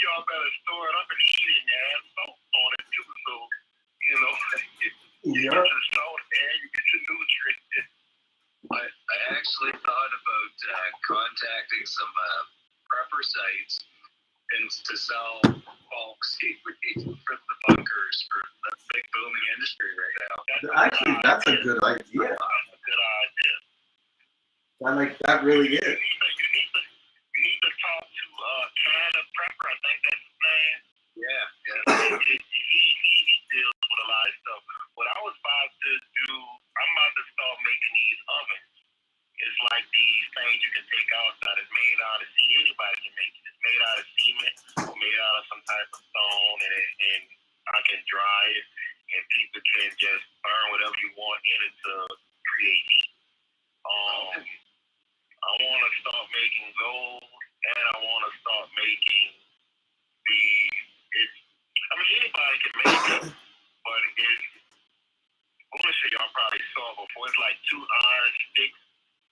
Y'all better store it up and eat it and add salt on it too. So, you know, you get your salt and you get your nutrients. I actually thought about contacting some prepper sites and machines to sell bulk seaweed for the bunkers for the big booming industry right now. Actually, that's a good idea. That's a good idea. That really is. You need to talk to Canada Prepper. I think that's his name. Yeah. He deals with a lot of stuff. What I was about to do, I'm about to start making these ovens. It's like these things you can take outside. It's made out of anybody can make it. It's made out of cement or made out of some type of stone, and I can dry it, and people can just burn whatever you want in it to create heat. I want to start making those, and I want to start making anybody can make it, but I want to say y'all probably saw before. It's like 2 iron sticks.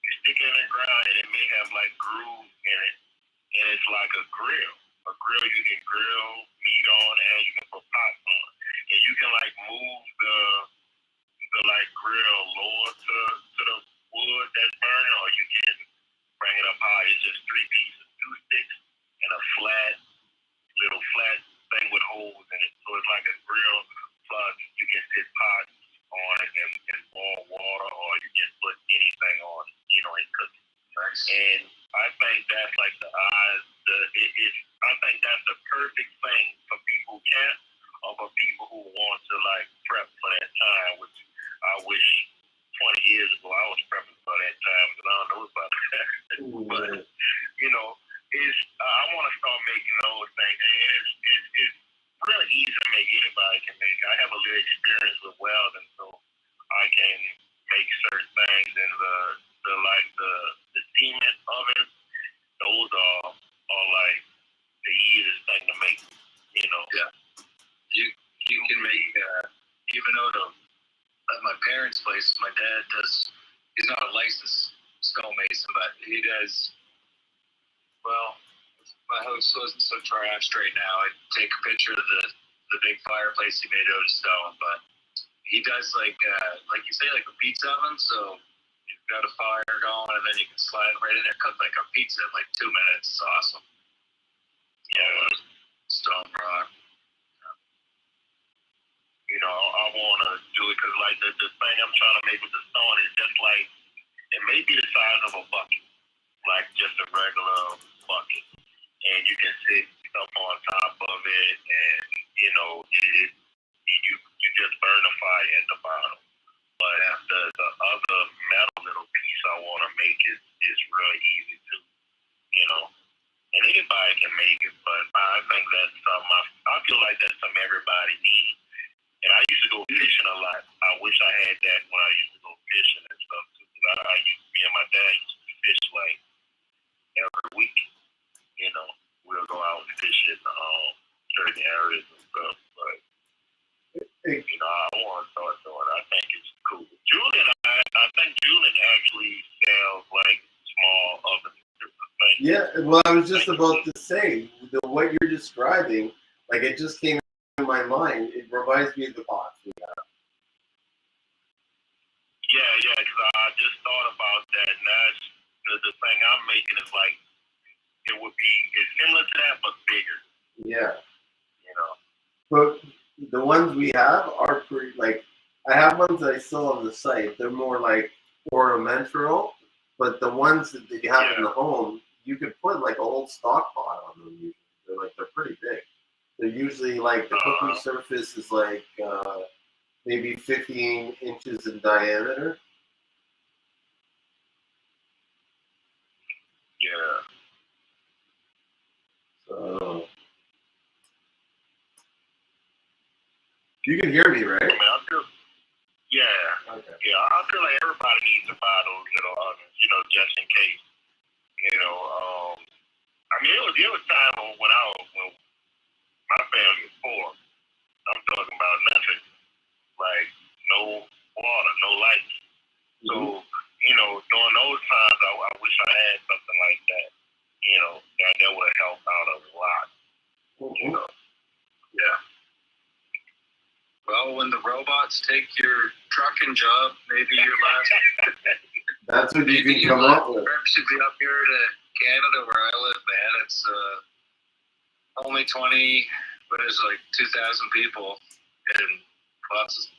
You stick it in the ground, and it may have like grooves in it, and it's like a grill. A grill you can grill meat on, and you can put pots on, and you can like move the like grill lower to the wood that's burning, or you can bring it up high. It's just 3 pieces, 2 sticks, and a little flat thing with holes in it. So it's like a grill, plus you can sit pots on it and boil water, or you can put anything on it, and cook it. Nice. And I think that's like I think that's the perfect thing for people who can't, or for people who want to like prep for that time, which I wish 20 years ago I was prepping for that time, because I don't know about that. But I want to start making those things, and it's really easy to make. Anybody can make. I have a little experience with welding, so I can make certain things. And the cement ovens, those are like the easiest thing to make. Yeah. You can make even though at my parents' place, my dad does. He's not a licensed stonemason, but he does. Well, my house wasn't so trashed right now. I'd take a picture of the big fireplace he made out of stone, but he does like you say, like a pizza oven. So you've got a fire going, and then you can slide right in there, cook like a pizza in like 2 minutes. It's awesome. Yeah, stone rock. I want to do it because like the thing I'm trying to make with the stone is just like, it may be the size of a bucket, like just a regular bucket, and you can sit up on top of it, and you just burn the fire at the bottom. But the other metal little piece I want to make is real easy too, and anybody can make it, but I think that's something I feel like that's something everybody needs. And I used to go fishing a lot. I wish I had that when I used to go fishing and stuff too. Me and my dad used to fish like every week. We'll go out and fish in certain areas and stuff. But I want to start doing it. I think it's cool. Julien, I think Julien actually sells like small ovens. Yeah, well, I was just about to say what you're describing. Like, it just came in my mind. It reminds me of the pots we have. Yeah, because I just thought about that, and that's the thing I'm making is like, it's similar to that, but bigger. Yeah. But the ones we have are pretty, like, I have ones that I still on the site. They're more like ornamental, but the ones that you have in the home, you could put like a whole stock pot on them. They're pretty big. They're usually like the cooking surface is like maybe 15 inches in diameter. Yeah. So you can hear me, right? I mean, yeah. Okay. Yeah, I feel like everybody needs to buy those little ovens, just in case. There was time when my family was poor. I'm talking about nothing, like no water, no lights. So, during those times, I wish I had something like that. That would help out a lot. Yeah. Well, when the robots take your trucking job, maybe your last. That's what you can come up with. Should be up here to Canada where I live, man. It's only 20, but it's like 2,000 people, and lots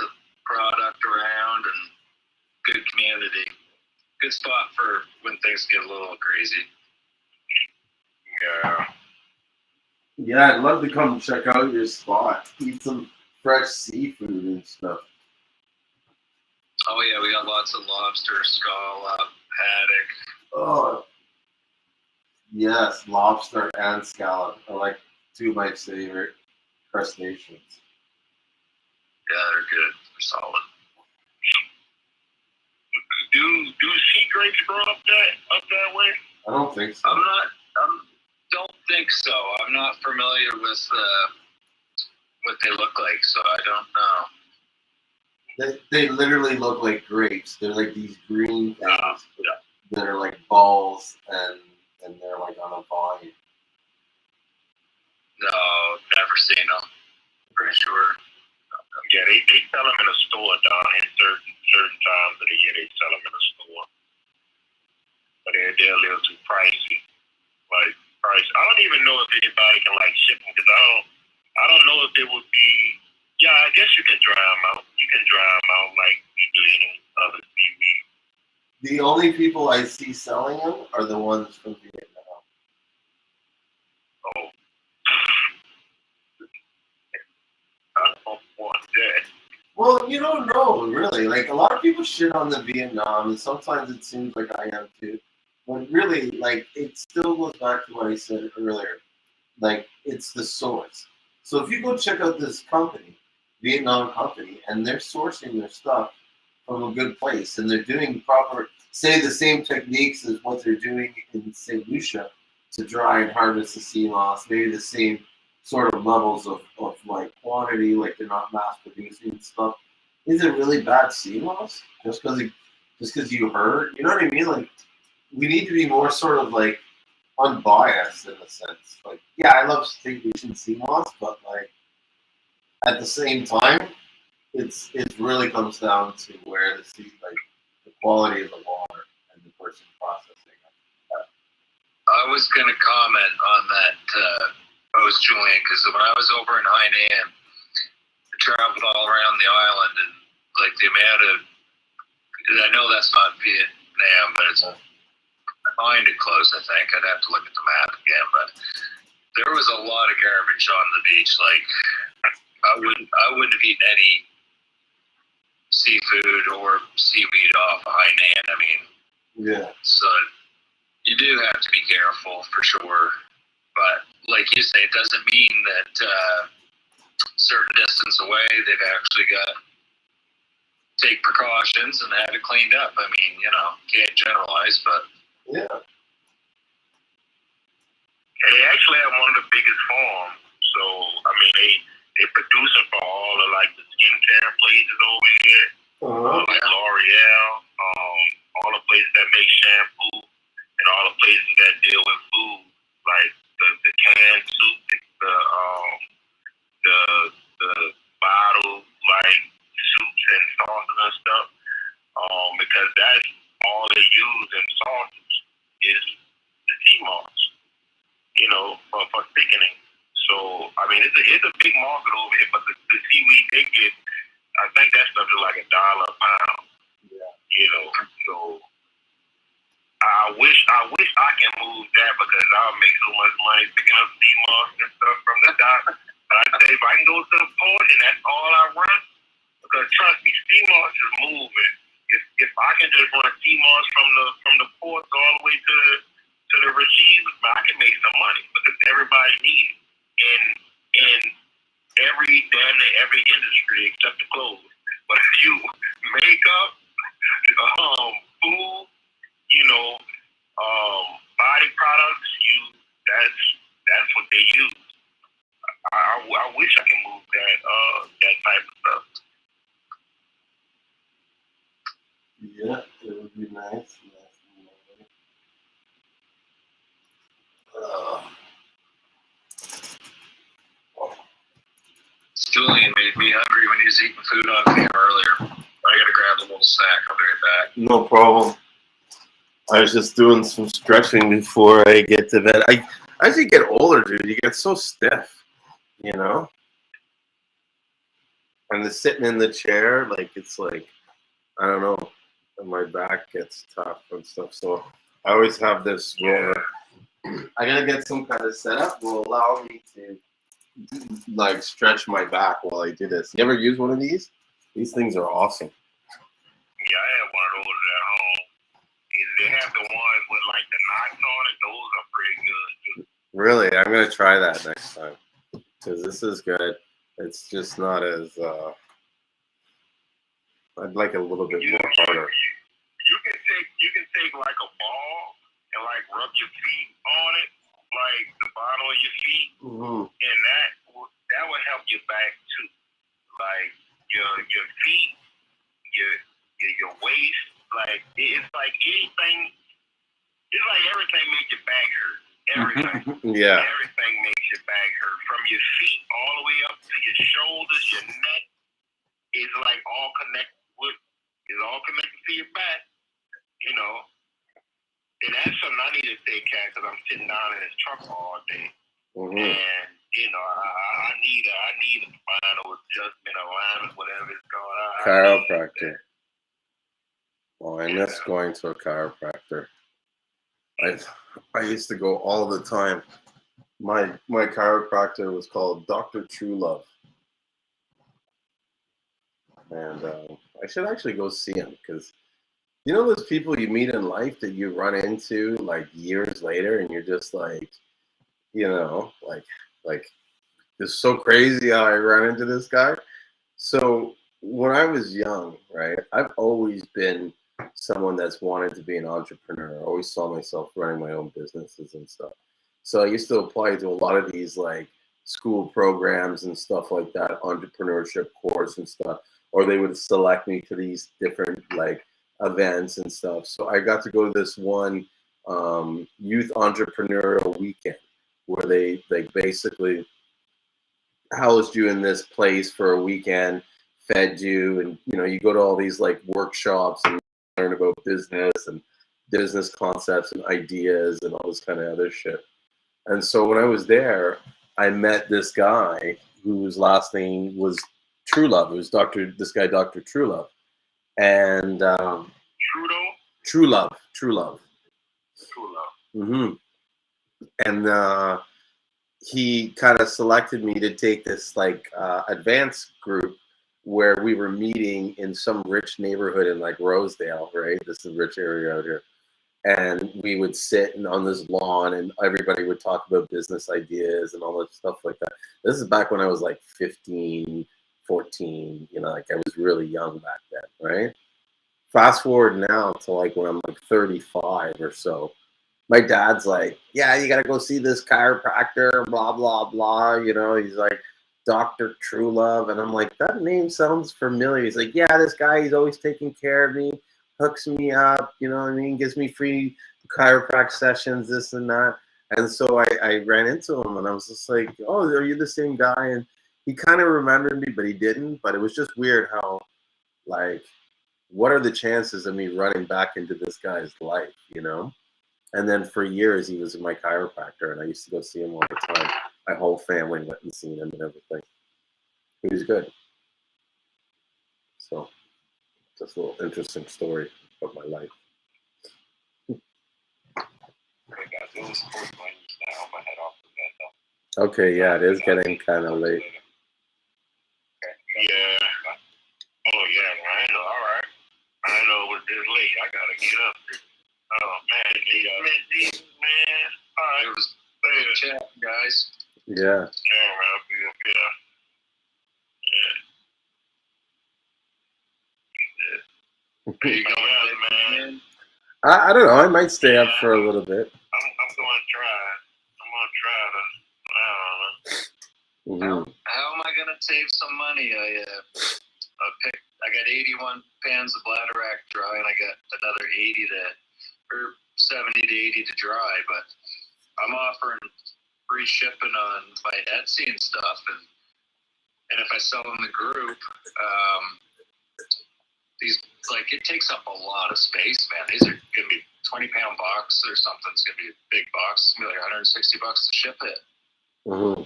of product around, and good community. Good spot for when things get a little crazy. Yeah. Yeah, I'd love to come check out your spot. Eat some fresh seafood and stuff. Oh yeah, we got lots of lobster, scallop, haddock. Oh, yes, lobster and scallop are like two of my favorite crustaceans. Yeah, they're good. They're solid. Do sea drinks grow up that way? I don't think so. Don't think so. I'm not familiar with what they look like, so I don't know. They literally look like grapes. They're like these green things that are like balls, and they're like on a vine. No, never seen them. Pretty sure. Yeah, they sell them in a store down in certain times of the year. They sell them in a store, but they're a little too pricey. Like price, I don't even know if anybody can like ship them because I don't know if it would be. Yeah, I guess you can dry them out. You can dry them out like you do any other seaweed. The only people I see selling them are the ones from Vietnam. Oh, I don't want that. Well, you don't know, really. Like, a lot of people shit on the Vietnam, and sometimes it seems like I am too. But really, like, it still goes back to what I said earlier. Like, it's the source. So if you go check out this company, Vietnam company, and they're sourcing their stuff from a good place, and they're doing proper, say, the same techniques as what they're doing in St. Lucia to dry and harvest the Seamoss, maybe the same sort of levels of like quantity, like they're not mass producing stuff. Is it really bad Seamoss? Just because you heard? You know what I mean? Like, we need to be more sort of like unbiased in a sense. Like, yeah, I love St.Lucian Seamoss, but like at the same time, it really comes down to where the quality of the water and the person processing it. I was going to comment on that post, Julien, because when I was over in Hainan, I traveled all around the island, and like the amount of, I know that's not Vietnam, but it's kind of close, I think. I'd have to look at the map again, but there was a lot of garbage on the beach. Like, I wouldn't have eaten any seafood or seaweed off of Hainan. I mean, Yeah. so you do have to be careful for sure. But like you say, it doesn't mean that certain distance away they've actually got take precautions and have it cleaned up. I mean, can't generalize, but Yeah. And they actually have one of the biggest farms. So I mean, they produce it for all of like the skincare places over here, like L'Oreal, all the places that make shampoo, and all the places that deal with food, like the canned soup, the bottle like soups and sauces and stuff. Because that's all they use in sauces is the Seamoss, for thickening. So I mean, it's a big market over here, but the seaweed they get, I think that stuff is like $1 a pound. Yeah. So I wish I can move that because I'll make so much money picking up Seamoss and stuff from the dock. But I say if I can go to the port and that's all I run, because trust me, Seamoss is moving. If I can just run Seamoss from the ports all the way to the regimes, I can make some money because everybody needs it. In damn near every industry except the clothes. But if you makeup, food, body products, that's what they use. I wish I can move that type of stuff. Yeah, it would be nice. Julien made me hungry when he was eating food on camera earlier. I gotta grab a little snack. I'll be right back. No problem. I was just doing some stretching before I get to bed. As you get older, dude, you get so stiff, you know? And the sitting in the chair, like, it's like, I don't know, my back gets tough and stuff. So I always have this roller. I gotta get some kind of setup will allow me to like stretch my back while I do this. You ever use one of these? These things are awesome. Yeah, I have one of those at home. They have the ones with like the knots on it. Those are pretty good too. Really, I'm gonna try that next time because this is good. It's just not as. I'd like a little bit more harder. You can take like a ball and like rub your feet on it, like the bottom of your feet, and that would help your back too. Like your feet, your waist, like it's like anything. It's like everything makes your back hurt. Everything. Yeah. Everything makes your back hurt. From your feet all the way up to your shoulders, your neck. It's like all connected with. It's all connected to your back. You know. And that's something I need to take care of because I'm sitting down in this truck all day. And you know, I need a spinal adjustment, alignment, whatever is going on. Chiropractor. Well, I miss going to a chiropractor. I used to go all the time. My chiropractor was called Dr. Truelove. And I should actually go see him because you know those people you meet in life that you run into like years later and you're just like, you know, like it's so crazy how I run into this guy. So when I was young, right, I've always been someone that's wanted to be an entrepreneur. I always saw myself running my own businesses and stuff. So I used to apply to a lot of these like school programs and stuff like that, entrepreneurship course and stuff, or they would select me to these different like events and stuff. So I got to go to this one youth entrepreneurial weekend where they basically housed you in this place for a weekend, fed you, and you know you go to all these like workshops and learn about business and business concepts and ideas and all this kind of other shit. And so when I was there, I met this guy whose last name was Truelove. It was Dr. Truelove, and Truelove. And he kind of selected me to take this like advanced group where we were meeting in some rich neighborhood in like Rosedale, right? This is a rich area out here. And we would sit on this lawn and everybody would talk about business ideas and all that stuff like that. This is back when I was like 15, 14, you know, like I was really young back then, right? Fast forward now to like when I'm like 35 or so. My dad's like, yeah, you got to go see this chiropractor, blah, blah, blah. You know, he's like, Dr. Truelove. And I'm like, that name sounds familiar. He's like, yeah, this guy, he's always taking care of me, hooks me up, you know what I mean? Gives me free chiropractic sessions, this and that. And so I ran into him and I was just like, oh, are you the same guy? And he kind of remembered me, but he didn't. But it was just weird how, like, what are the chances of me running back into this guy's life, you know? And then for years, he was my chiropractor, and I used to go see him all the time. My whole family went and seen him and everything. He was good. So, just a little interesting story of my life. Okay, yeah, it is getting kind of late. Yeah. Oh, yeah, I know. All right. I know it was this late. I got to get up. Oh, man. Man. All right. It was chat, guys. Yeah. Yeah, man. Yeah. You going out, man? I don't know. I might stay up for a little bit. I'm going to try. I'm going to try to. I don't know. How am I going to save some money? I got 81 pans of bladder dry, and I got another 70 to 80 to dry. But I'm offering free shipping on my Etsy and stuff, and if I sell in the group, these It's like it takes up a lot of space, man. These are gonna be 20-pound box or something. It's gonna be a big box. It's gonna be like $160 to ship it. Mm-hmm.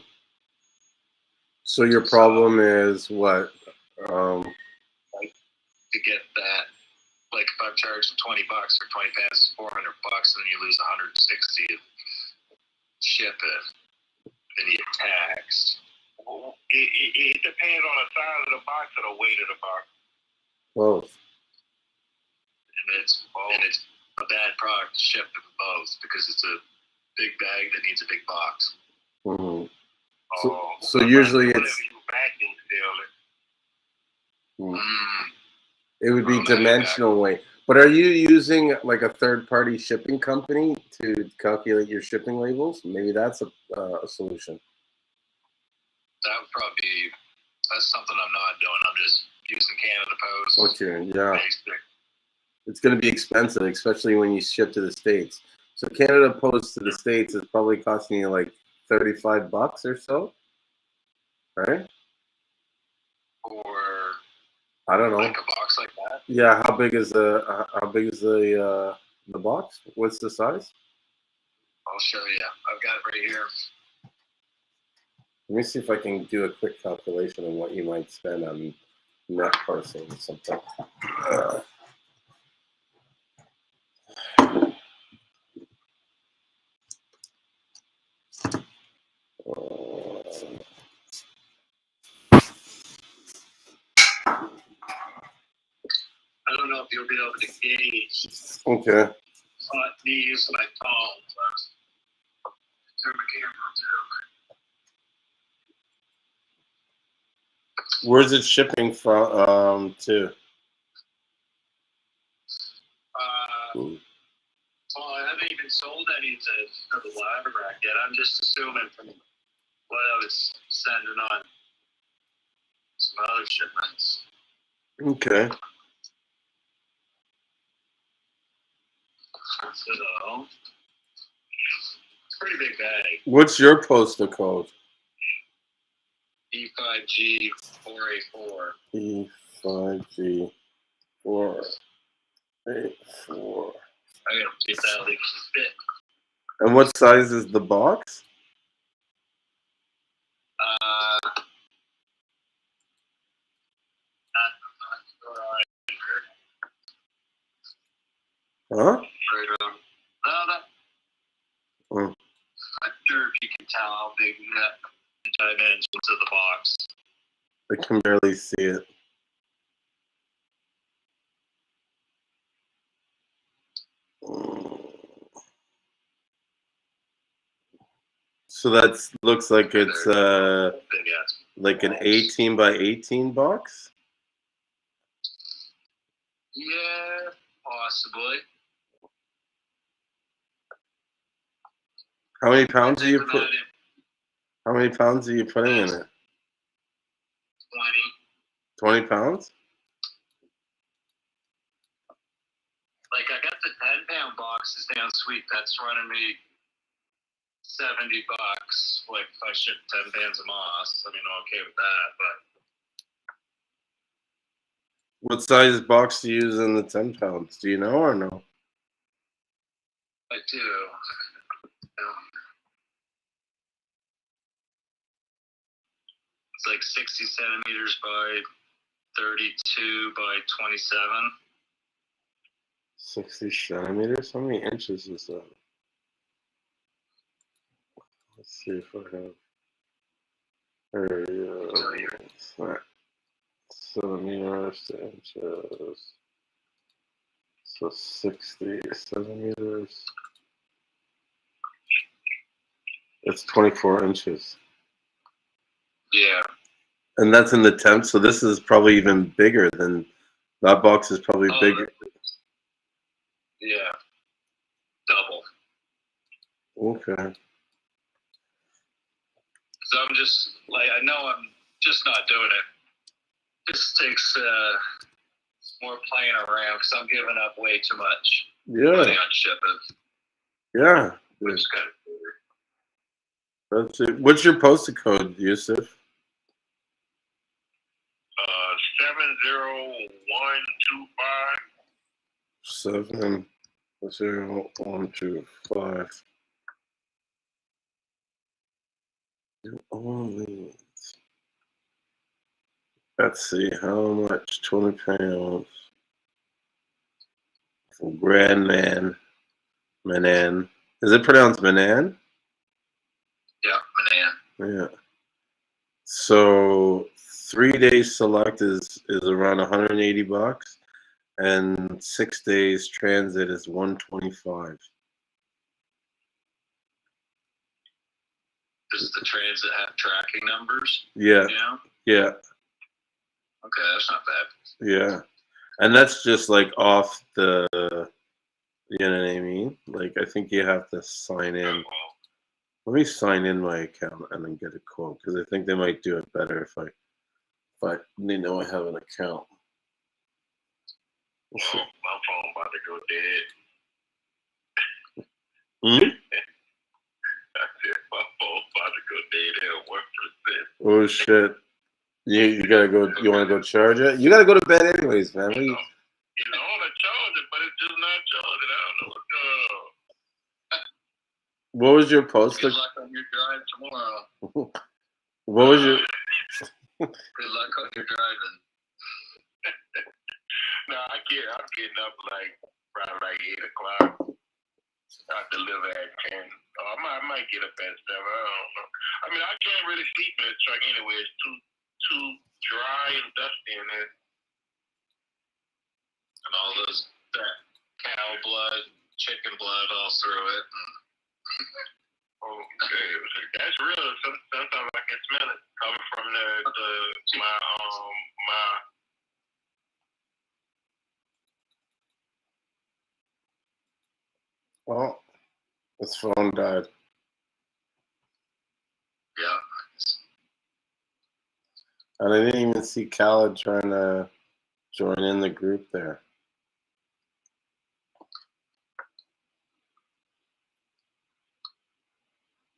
So your problem is what? Like to get that, like if I'm charging $20 for 20 pounds, $400, and then you lose 160 to ship it, then you get taxed. Well, it depends on the size of the box or the weight of the box. Both. And it's a bad product to ship in both because it's a big bag that needs a big box. Mm-hmm. So usually it's. It would be dimensional weight. But are you using like a third-party shipping company to calculate your shipping labels? Maybe that's a solution. That would probably be, that's something I'm not doing. I'm just using Canada Post. Okay, yeah. Basic. It's going to be expensive, especially when you ship to the States. So Canada Post to the States is probably costing you like $35 or so, right? Or I don't know. like a box like that. Yeah, how big is the box? What's the size? I'll show you. I've got it right here. Let me see if I can do a quick calculation on what you might spend on net parcel or something. I don't know if you'll be able to gauge Okay. these my palms. Turn my camera too. Where's it shipping from to? Well, I haven't even sold any to the lab rack yet. I'm just assuming from what I was sending on some other shipments. Okay. So, it's a pretty big bag. What's your postal code? E5G484. E5G484. I gotta get that like fit. And what size is the box? Huh? Right on. I'm not sure if you can tell how big the dimensions of the box. I can barely see it. So that looks like it's like an 18 by 18 box? Yeah, possibly. How many pounds are you How many pounds are you putting in it? 20. 20 pounds? Like I got the 10-pound boxes down sweet. That's running me $70. Like if I ship 10 pounds of moss, I mean, I'm okay with that. But What size box do you use in the 10 pounds? Do you know or no? I do. It's like 60 centimeters by 32 by 27. 60 centimeters? How many inches is that? Let's see if I have. There we go. Centimeters to inches. So 60 centimeters. It's 24 inches. Yeah. And that's in the 10th, so this is probably even bigger than that box is probably bigger. Yeah. Double. Okay. So I'm just like, I know I'm just not doing it. This takes more playing around because I'm giving up way too much money on shipping. Yeah. Which is kind of weird. That's it. What's your postal code, Yusuf? 7012. 70125. Only. Let's see how much. 20 pounds. Grandman. Manan. Is it pronounced Manan? Yeah, Manan. Yeah. So 3 days select is around $180, and 6 days transit is $125. Does the transit have tracking numbers? Yeah. Yeah. Okay, that's not bad. Yeah. And that's just like off the, you know what I mean? Like, I think you have to sign in. Let me sign in my account and then get a quote, because I think they might do it better if they know I have an account. My phone about to go dead. Hmm? I said my phone about to go dead at 1%. Oh shit! You gotta go. You want to go charge it? You gotta go to bed anyways, man. I want to charge it, but it's just not charging. I don't know what's going on. What was your post? Good luck on your drive tomorrow. What was your? Good luck on your driving. No, I'm getting up probably like 8 o'clock. I deliver at 10. I might get up at 7. I don't know. I mean, I can't really sleep in the truck anyway. It's too dry and dusty in there. And all that cow blood, chicken blood all through it. Okay, that's real. Sometimes I can smell it coming from my. Well, his phone died. Yeah. And I didn't even see Khaled trying to join in the group there.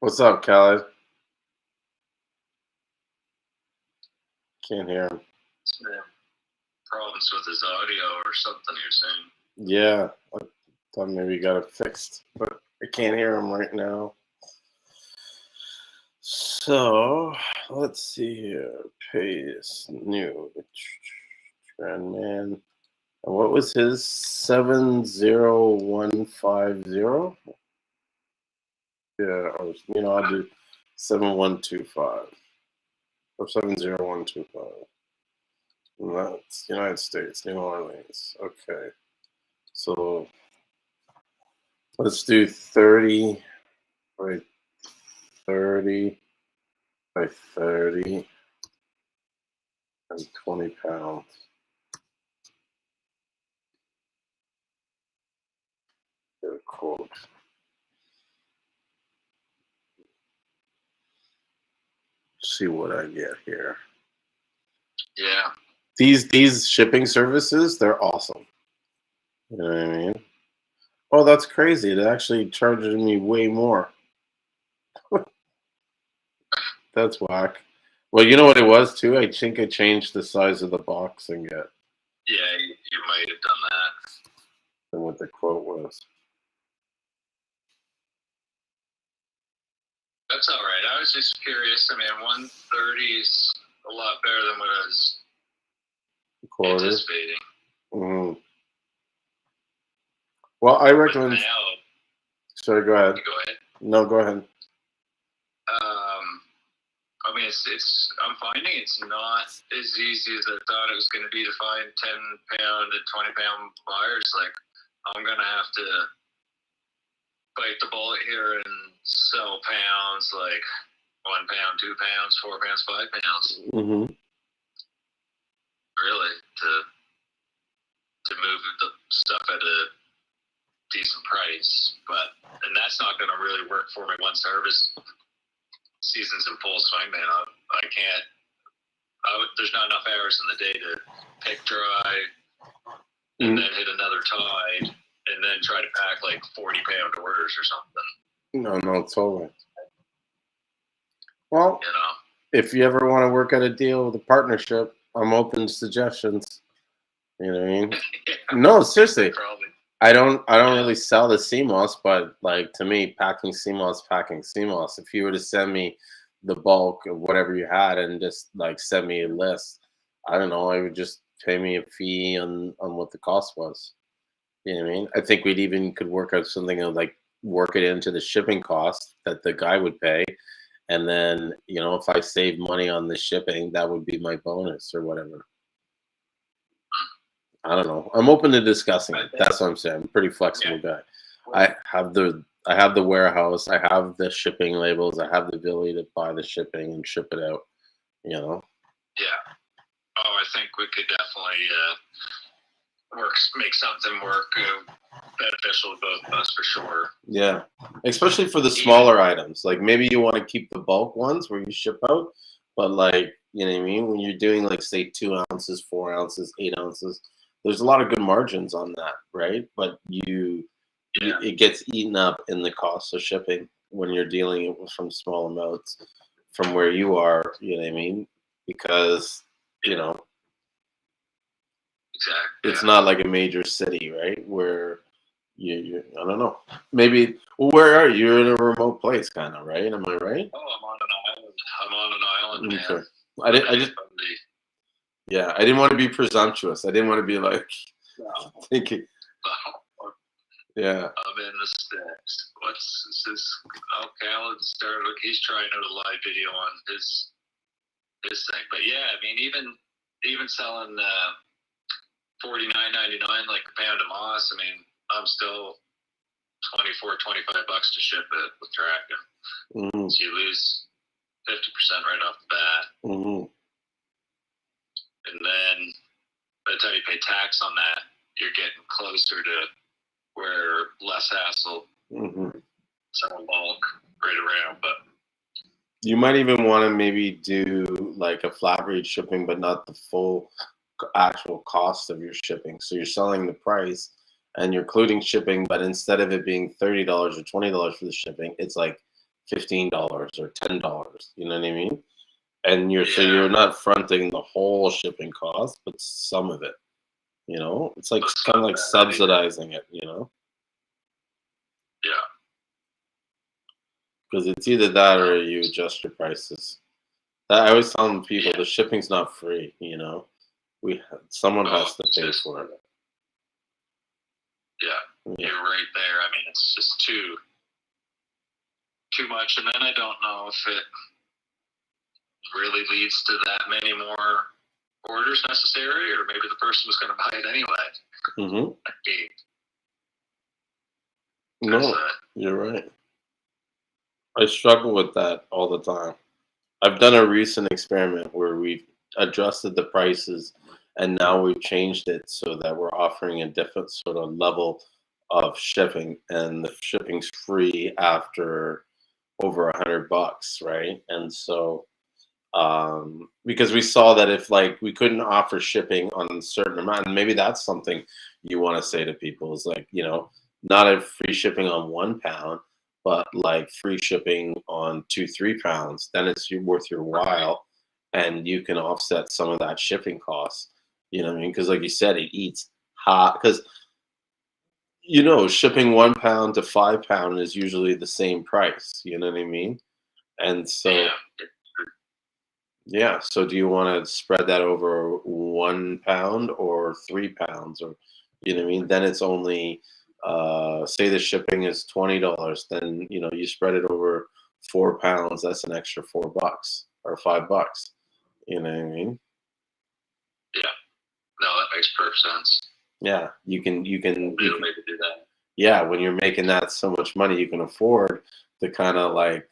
What's up, Khaled? Can't hear him. Problems with his audio or something, you're saying? Yeah, I thought maybe you got it fixed, but I can't hear him right now. So let's see here. Pace new trend man. And what was his 70150? Yeah, I'll do 7125 or 70125. And that's United States, New Orleans. Okay, so let's do 30 by 30 by 30 and 20 pounds. Get a quote. See what I get here. Yeah. These shipping services, they're awesome. You know what I mean? Oh, that's crazy. It actually charges me way more. That's whack. Well, you know what it was too? I think I changed the size of the box and get. Yeah, you might have done that. Than what the quote was. That's all right. I was just curious. I mean, 130 is a lot better than what I was anticipating. Mm-hmm. Well, I recommend. Sorry, go ahead. Go ahead. No, go ahead. I mean, I'm finding it's not as easy as I thought it was going to be to find 10-pound and 20-pound buyers. Like, I'm going to have to bite the bullet here and sell pounds, like 1 pound, 2 pounds, 4 pounds, 5 pounds. Mm-hmm. Really, to move the stuff at a decent price, and that's not going to really work for me once harvest season's in full swing, man. I can't. There's not enough hours in the day to pick dry and then hit another tide and then try to pack like 40-pound orders or something. No, totally. Well, if you ever want to work out a deal with a partnership, I'm open to suggestions. You know what I mean? No, seriously. Probably. I don't really sell the Seamoss, but like to me, packing Seamoss. If you were to send me the bulk of whatever you had and just like send me a list, I don't know, I would just pay me a fee on what the cost was. You know what I mean? I think we'd even could work out something of like work it into the shipping cost that the guy would pay. And then, if I save money on the shipping, that would be my bonus or whatever. I don't know. I'm open to discussing it. That's what I'm saying. I'm a pretty flexible guy. I have the warehouse. I have the shipping labels. I have the ability to buy the shipping and ship it out. Yeah. Oh, I think we could definitely make something work beneficial to both of us for sure. Yeah, especially for the smaller items. Like maybe you want to keep the bulk ones where you ship out, but like you know what I mean. When you're doing like say 2 ounces, 4 ounces, 8 ounces, there's a lot of good margins on that, right? But it gets eaten up in the cost of shipping when you're dealing from small amounts from where you are. You know what I mean? Because exactly. It's not like a major city, right? Where you I don't know. Maybe where are you? You're in a remote place, kind of, right? Am I right? Oh, I'm on an island, man. Okay. I didn't want to be presumptuous. I didn't want to be like thinking. Yeah. I'm in the sticks. What's this? Okay, let's start. Look, he's trying out a live video on his thing. But yeah, I mean, even selling $49.99 like a pound of moss. I mean, I'm still $25 to ship it with tracking. Mm-hmm. So you lose 50% right off the bat. Mm-hmm. And then by the time you pay tax on that, you're getting closer to where less hassle. Mm-hmm. Selling bulk right around, but you might even want to maybe do like a flat rate shipping, but not the full actual cost of your shipping. So you're selling the price and you're including shipping, but instead of it being $30 or $20 for the shipping, it's like $15 or $10. You know what I mean? And so you're not fronting the whole shipping cost, but some of it. It's like kind of like subsidizing it. Yeah. Because it's either that or you adjust your prices. I always tell people the shipping's not free. Someone has to pay for it. Yeah, you're right there. I mean, it's just too much, and then I don't know if it really leads to that many more orders necessary, or maybe the person was going to buy it anyway. Mm-hmm. No, you're right. I struggle with that all the time. I've done a recent experiment where we've adjusted the prices and now we've changed it so that we're offering a different sort of level of shipping, and the shipping's free after over $100, right? And so because we saw that if like we couldn't offer shipping on a certain amount, and maybe that's something you want to say to people is like, not a free shipping on 1 pound, but like free shipping on 2-3 pounds, then it's worth your while and you can offset some of that shipping costs. You know what I mean? Because like you said, it eats hot because shipping 1 pound to 5 pound is usually the same price. You know what I mean? And so so do you want to spread that over 1 pound or 3 pounds, or you know what I mean? Then it's only say the shipping is $20, then you spread it over 4 pounds. That's an extra $4 or $5. You know what I mean? Yeah. No, that makes perfect sense. Yeah, you can maybe do that. Yeah, when you're making that so much money, you can afford to kind of like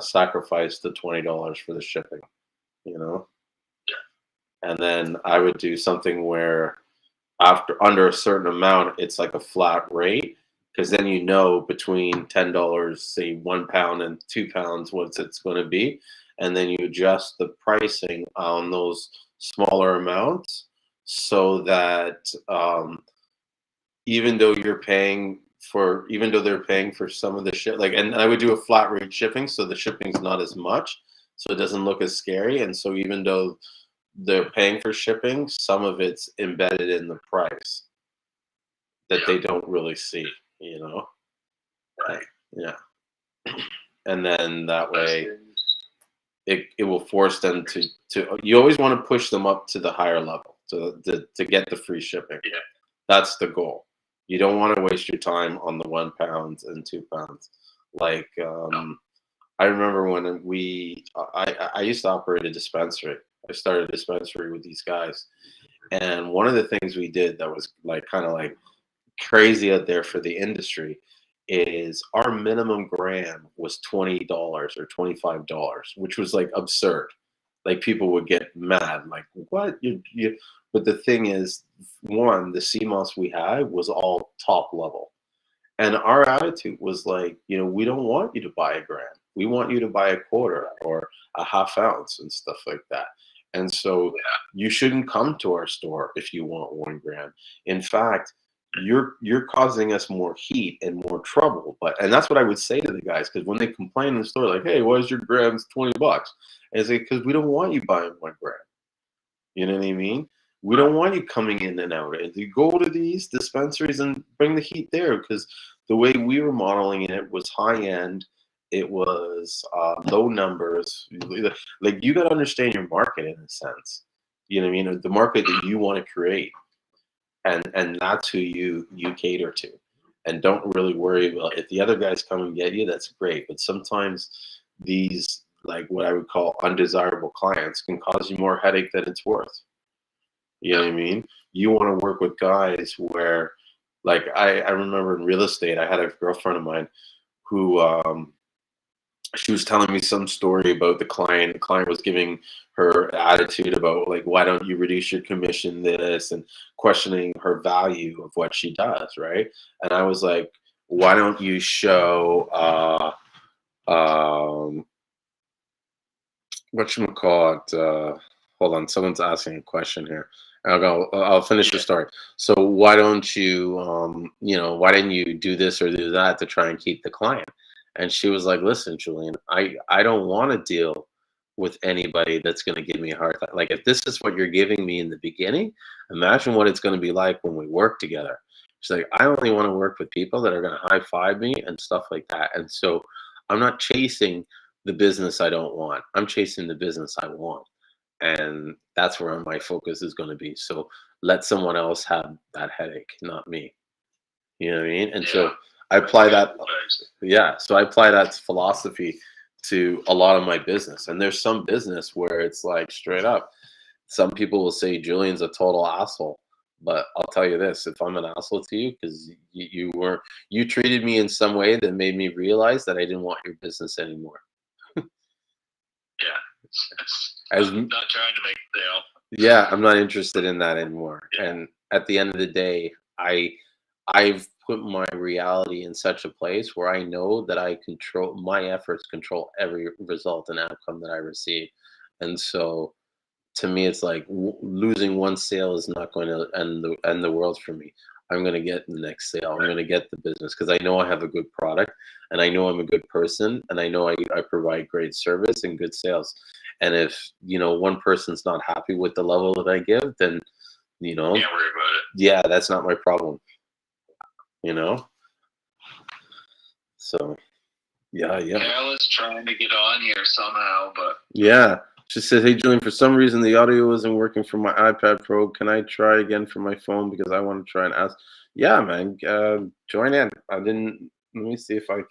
sacrifice the $20 for the shipping. Yeah. And then I would do something where under a certain amount, it's like a flat rate, because then between $10, say 1 pound and 2 pounds, what it's going to be, and then you adjust the pricing on those smaller amounts so that even though they're paying for some of the shit, like, and I would do a flat rate shipping, so the shipping's not as much, so it doesn't look as scary, and so even though they're paying for shipping, some of it's embedded in the price that they don't really see, you know? Right. Yeah. And then that way it will force them to you always want to push them up to the higher level to get the free shipping. Yeah. That's the goal. You don't want to waste your time on the £1 and £2. Like I remember when I used to operate a dispensary. I started a dispensary with these guys. And one of the things we did that was like kind of like crazy out there for the industry is our minimum gram was $20 or $25, which was like absurd. Like people would get mad, like what you. But the thing is, one, the Seamoss we had was all top level, and our attitude was like, we don't want you to buy a gram. We want you to buy a quarter or a half ounce and stuff like that. And so you shouldn't come to our store if you want 1 gram. In fact, you're causing us more heat and more trouble. And that's what I would say to the guys, because when they complain in the store, like, hey, why is your grams $20? And it's like, because we don't want you buying 1 gram. You know what I mean? We don't want you coming in and out. And you go to these dispensaries and bring the heat there, because the way we were modeling it was high end. It was low numbers. Like you got to understand your market in a sense. You know what I mean? The market that you want to create, and that's who you cater to. And don't really worry about if the other guys come and get you. That's great, but sometimes these, like what I would call undesirable clients, can cause you more headache than it's worth. You know what I mean? You want to work with guys where, like I remember in real estate, I had a girlfriend of mine who she was telling me some story about the client. The client was giving her attitude about like, why don't you reduce your commission this, and questioning her value of what she does, right? And I was like, why don't you show whatchamacallit, hold on, someone's asking a question here. I'll finish the story. So why don't you, why didn't you do this or do that to try and keep the client? And she was like, listen, Julien, I don't want to deal with anybody that's going to give me a hard time. Like, if this is what you're giving me in the beginning, imagine what it's going to be like when we work together. She's like, I only want to work with people that are going to high five me and stuff like that. And so I'm not chasing the business I don't want. I'm chasing the business I want. And that's where my focus is going to be. So let someone else have that headache, not me. You know what I mean? And so I apply that. Yeah. So I apply that philosophy to a lot of my business. And there's some business where it's like straight up. Some people will say Julian's a total asshole. But I'll tell you this, if I'm an asshole to you because you treated me in some way that made me realize that I didn't want your business anymore. I'm not trying to make a sale. Yeah, I'm not interested in that anymore. Yeah. And at the end of the day, I've put my reality in such a place where I know that I control my efforts, control every result and outcome that I receive. And so to me, it's like losing one sale is not going to end the world for me. I'm going to get the next sale. I'm going to get the business because I know I have a good product, and I know I'm a good person, and I know I provide great service and good sales. And if one person's not happy with the level that I give, then can't worry about it. Yeah, that's not my problem. So yeah. Carla's trying to get on here somehow, but yeah. She said, hey, Julien, for some reason the audio isn't working for my iPad Pro. Can I try again for my phone? Because I want to try and ask. Yeah, man, join in. Let me see if I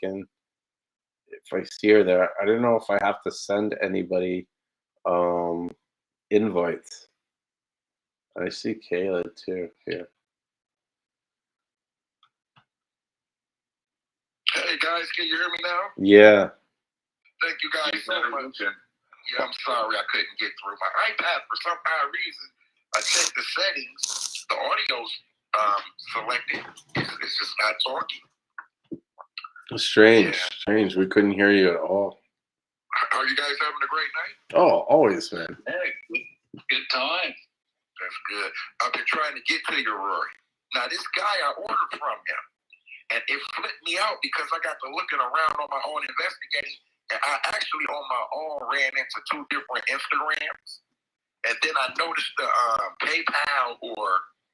see her there. I don't know if I have to send anybody invites. I see Kayla too here. Hey, guys, can you hear me now? Yeah. Thank you guys so much. Yeah, I'm sorry I couldn't get through. My iPad, for some odd reason, I checked the settings. The audio's selected. It's just not talking. Strange. We couldn't hear you at all. Are you guys having a great night? Oh, always, man. Hey, good time. That's good. I've been trying to get to you, Rory. Now, this guy, I ordered from him, and it flipped me out because I got to looking around on my own investigating. And I actually, on my own, ran into 2 different Instagrams. And then I noticed the PayPal or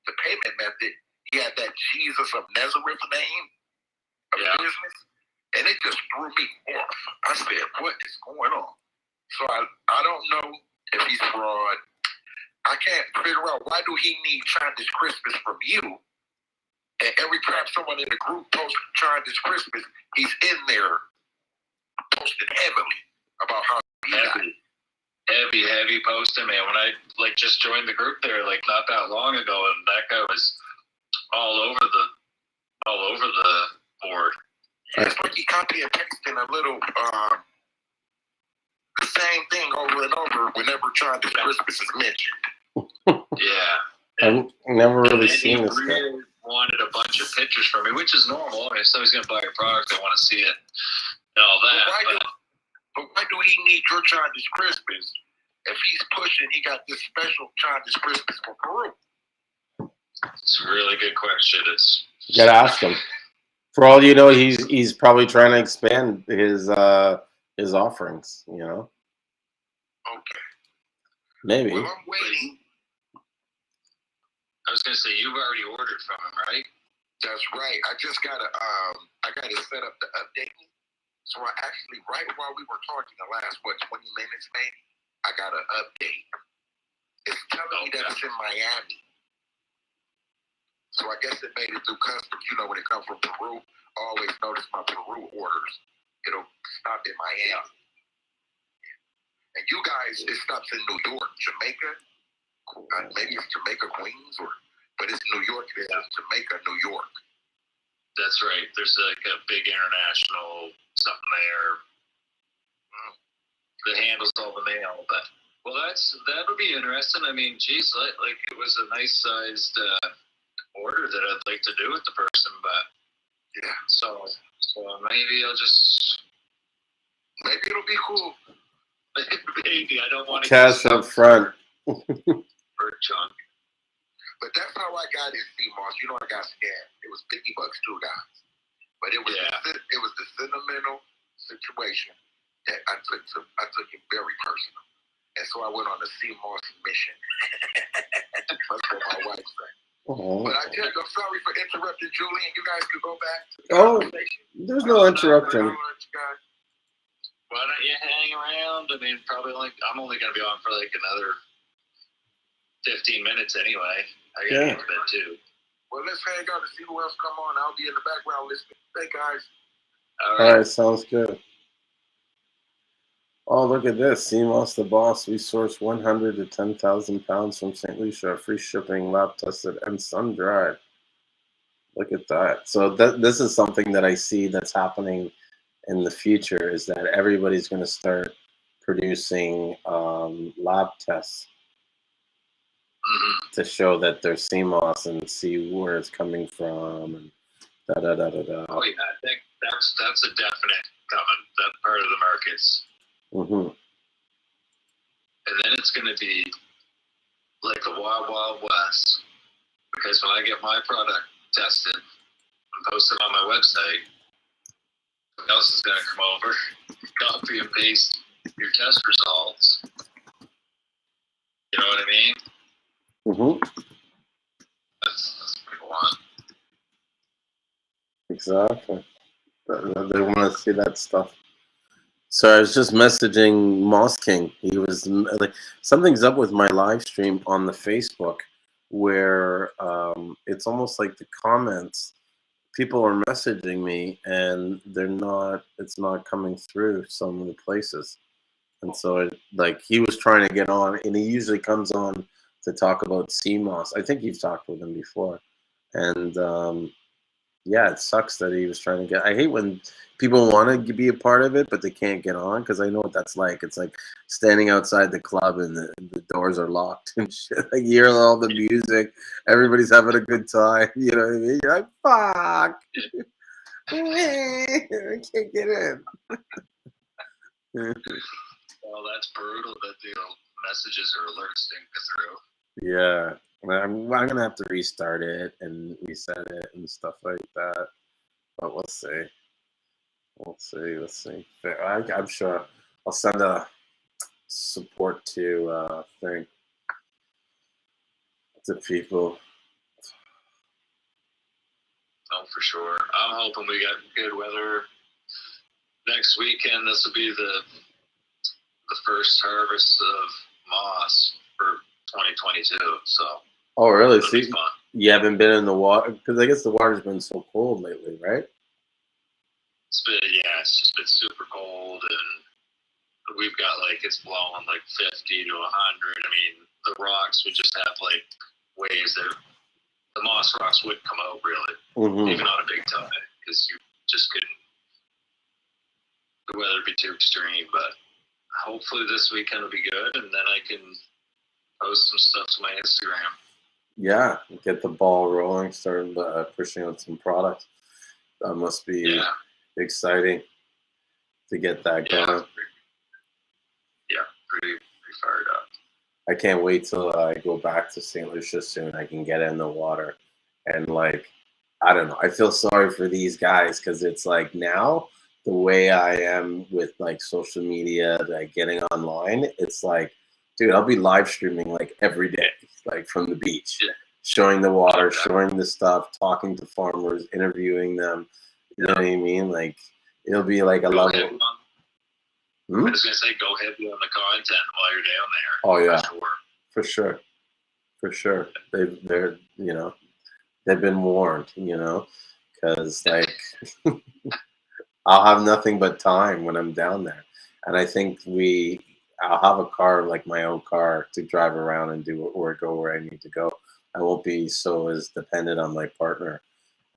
the payment method, he had that Jesus of Nazareth name of business, and it just threw me off. I said, what is going on? So I don't know if he's fraud. I can't figure out, why do he need Trying This Christmas from you? And every time someone in the group posts Trying This Christmas, he's in there posting heavily about how he got it. Heavy posting, man. When I just joined the group there not that long ago, and that guy was all over the board. It's like he copy and pasting a little the same thing over and over whenever Trying This Christmas is mentioned. I've never really seen this guy. Really wanted a bunch of pictures from me, which is normal. I mean, if somebody's going to buy your product, they want to see it and all that. But why do he need your Trying This Christmas if he's pushing? He got this special Trying This Christmas for Peru. It's a really good question. You gotta ask him. For all you know, he's probably trying to expand his offerings. You know. Okay. Maybe. Well, I'm waiting. I was gonna say you've already ordered from him, right? That's right. I just gotta set up the update. So I actually, right while we were talking, the last 20 minutes maybe, I got an update. It's telling me that it's in Miami. So I guess it made it through customs. You know, when it comes from Peru, I always notice my Peru orders. It'll stop in Miami. And you guys, it stops in New York, Jamaica. Maybe it's Jamaica, Queens, but it's New York. It's Jamaica, New York. That's right. There's a big international something there. That handles all the mail. But that'll be interesting. I mean, geez, it was a nice sized order that I'd like to do with the person, but yeah. So maybe it'll be cool. Maybe I don't want to cash up front. For a chunk. But that's how I got in Seamoss. You know, I got scammed. It was $50 too, guys. But it was the sentimental situation that I took it very personal. And so I went on the Seamoss mission. That's what my wife said. Oh. But I'm sorry for interrupting Julien. You guys could go back to the conversation. There's no interruption. Why don't you hang around? I mean, I'm only going to be on for another 15 minutes anyway. I got to get to bed too. Well, let's hang out and see who else come on. I'll be in the background listening. Hey, guys. All right, sounds good. Oh, look at this. Seamoss the Boss. We source 100 to 10,000 pounds from St. Lucia. Free shipping, lab tested, and sun-dried. Look at that. So this is something that I see that's happening in the future, is that everybody's going to start producing lab tests to show that they're Seamoss and see where it's coming from and da-da-da-da-da. Oh, yeah. I think that's a definite coming. That part of the markets. Mm-hmm. And then it's going to be like the Wild Wild West. Because when I get my product tested and posted on my website, someone else is going to come over, copy and paste your test results. You know what I mean? Mm-hmm. That's what I want. Exactly. They want to see that stuff. So I was just messaging Moss King. He was like, something's up with my live stream on the Facebook, where it's almost like the comments, people are messaging me and it's not coming through some of the places. And so he was trying to get on, and he usually comes on to talk about Seamoss. I think you've talked with him before. And yeah, it sucks that he was trying to get. I hate when people want to be a part of it, but they can't get on, because I know what that's like. It's like standing outside the club and the doors are locked and shit. Like, you hear all the music, everybody's having a good time. You know what I mean? You're like, fuck, I can't get in. Well, that's brutal that the messages or alerts didn't go through. Yeah. I'm gonna have to restart it and reset it and stuff like that. But we'll see. Let's see. I'm sure I'll send a support to thing. to people. Oh, for sure. I'm hoping we got good weather next weekend. This will be the first harvest of moss for 2022. So. Oh, really? It'll be See, fun. you haven't been in the water because I guess the water's been so cold lately, right? It's just been super cold, and we've got like it's blowing like 50 to 100. I mean, the rocks would just have like waves that the moss rocks would come out really, even on a big tide, because you just couldn't. The weather would be too extreme, but hopefully this weekend will be good, and then I can post some stuff to my Instagram. Yeah, get the ball rolling, start pushing out some products. That must be exciting to get that going. Pretty fired up. I can't wait till I go back to St. Lucia soon. I can get in the water and like, I don't know. I feel sorry for these guys because it's like now the way I am with like social media, like getting online, it's like, dude, I'll be live streaming like every day, like from the beach, showing the water, showing the stuff, talking to farmers, interviewing them. You know what I mean? Like it'll be like a level. I was gonna say, go heavy on the content while you're down there. Oh yeah, for sure. They're they've been warned, because like I'll have nothing but time when I'm down there, and I think I'll have a car, like my own car, to drive around and do or go where I need to go. I won't be so as dependent on my partner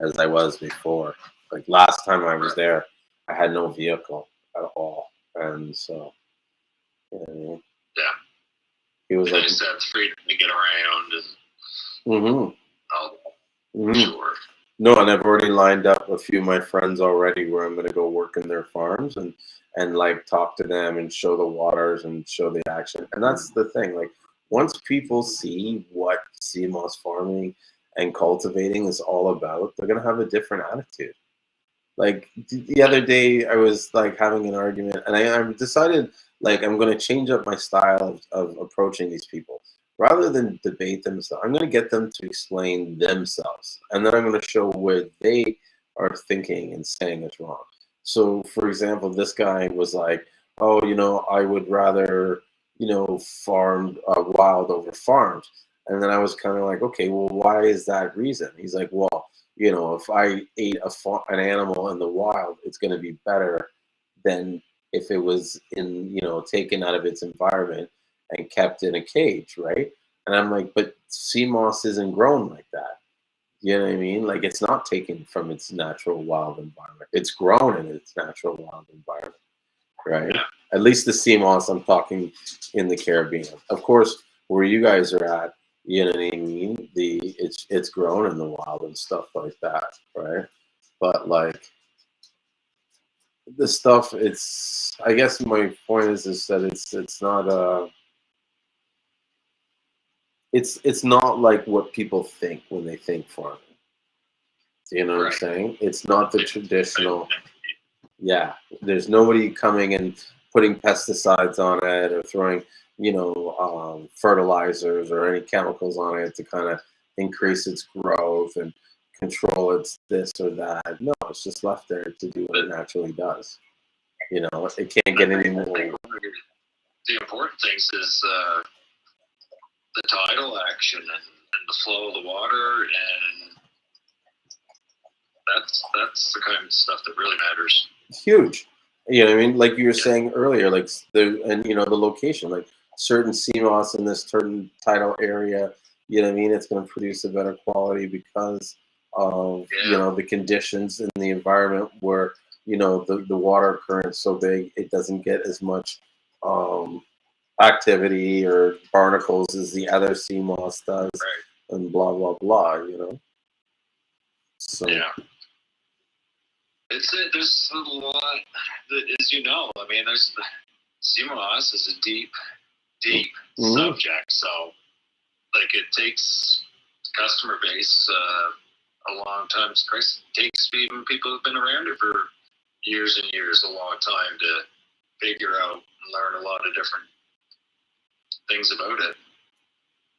as I was before. Like last time I was there, I had no vehicle at all, and so. You know what I mean? Yeah. He was like, just have freedom to get around and sure. No, and I've already lined up a few of my friends already where I'm gonna go work in their farms and like talk to them and show the waters and show the action. And that's the thing. Like once people see what Seamoss farming and cultivating is all about, they're gonna have a different attitude. Like the other day, I was like having an argument, and I decided like I'm going to change up my style of approaching these people. Rather than debate themselves, I'm going to get them to explain themselves, and then I'm going to show where they are thinking and saying it's wrong. So, for example, this guy was like, "Oh, I would rather, farm wild over farmed," and then I was kind of like, "Okay, well, why is that reason?" He's like, "Well, if I ate an animal in the wild, it's going to be better than if it was taken out of its environment and kept in a cage, right?" And I'm like, but Seamoss isn't grown like that. You know what I mean? Like it's not taken from its natural wild environment. It's grown in its natural wild environment, right? At least the Seamoss I'm talking in the Caribbean. Of course, where you guys are at, you know what I mean? It's grown in the wild and stuff like that, right? But like the stuff, I guess my point is that it's not it's not like what people think when they think farming. Do you know what I'm saying? It's not the traditional. Yeah, there's nobody coming and putting pesticides on it or throwing fertilizers or any chemicals on it to kind of increase its growth and control its this or that. No, it's just left there to do what it naturally does. It can't get any more. The important things is the tidal action and the flow of the water, and that's the kind of stuff that really matters. Huge. You know what I mean? Like you were saying earlier, like the location, like certain Seamoss in this certain tidal area, you know what I mean? It's going to produce a better quality because of, the conditions in the environment where, the water current's so big, it doesn't get as much activity or barnacles as the other Seamoss does, and blah, blah, blah, So. Yeah. There's a lot, as you know. I mean, Seamoss is a deep subject. So, like, it takes customer base a long time. It takes even people who've been around it for years and years, a long time to figure out and learn a lot of different things about it.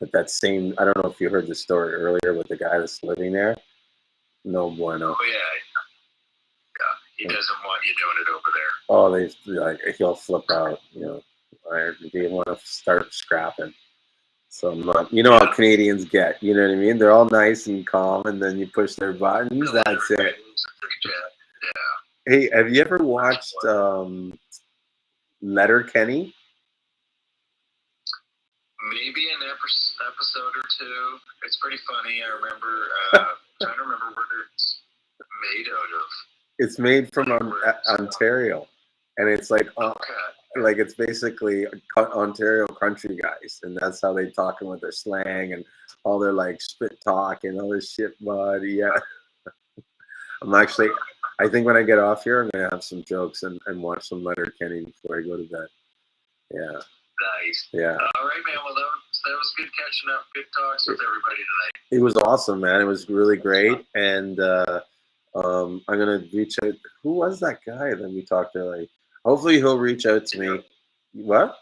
But that same, I don't know if you heard the story earlier with the guy that's living there. No bueno. Oh yeah. He doesn't want you doing it over there. Oh, he'll flip out. Or they want to start scrapping. So I'm not, how Canadians get. You know what I mean? They're all nice and calm, and then you push their buttons. That's it. Yeah. Hey, have you ever watched Letterkenny? Maybe an episode or two. It's pretty funny. I remember trying to remember where it's made out of. It's made from Ontario, and it's like it's basically Ontario country guys, and that's how they talking with their slang and all their like spit talk and all this shit. But yeah, I think when I get off here, I'm gonna have some jokes and watch some Letterkenny before I go to bed. Yeah. Nice. Yeah. All right, man. Well, that was good catching up. Good talks with everybody tonight. It was awesome, man. It was really great, and I'm gonna reach out. Who was that guy that we talked to? Like, hopefully he'll reach out to me. What?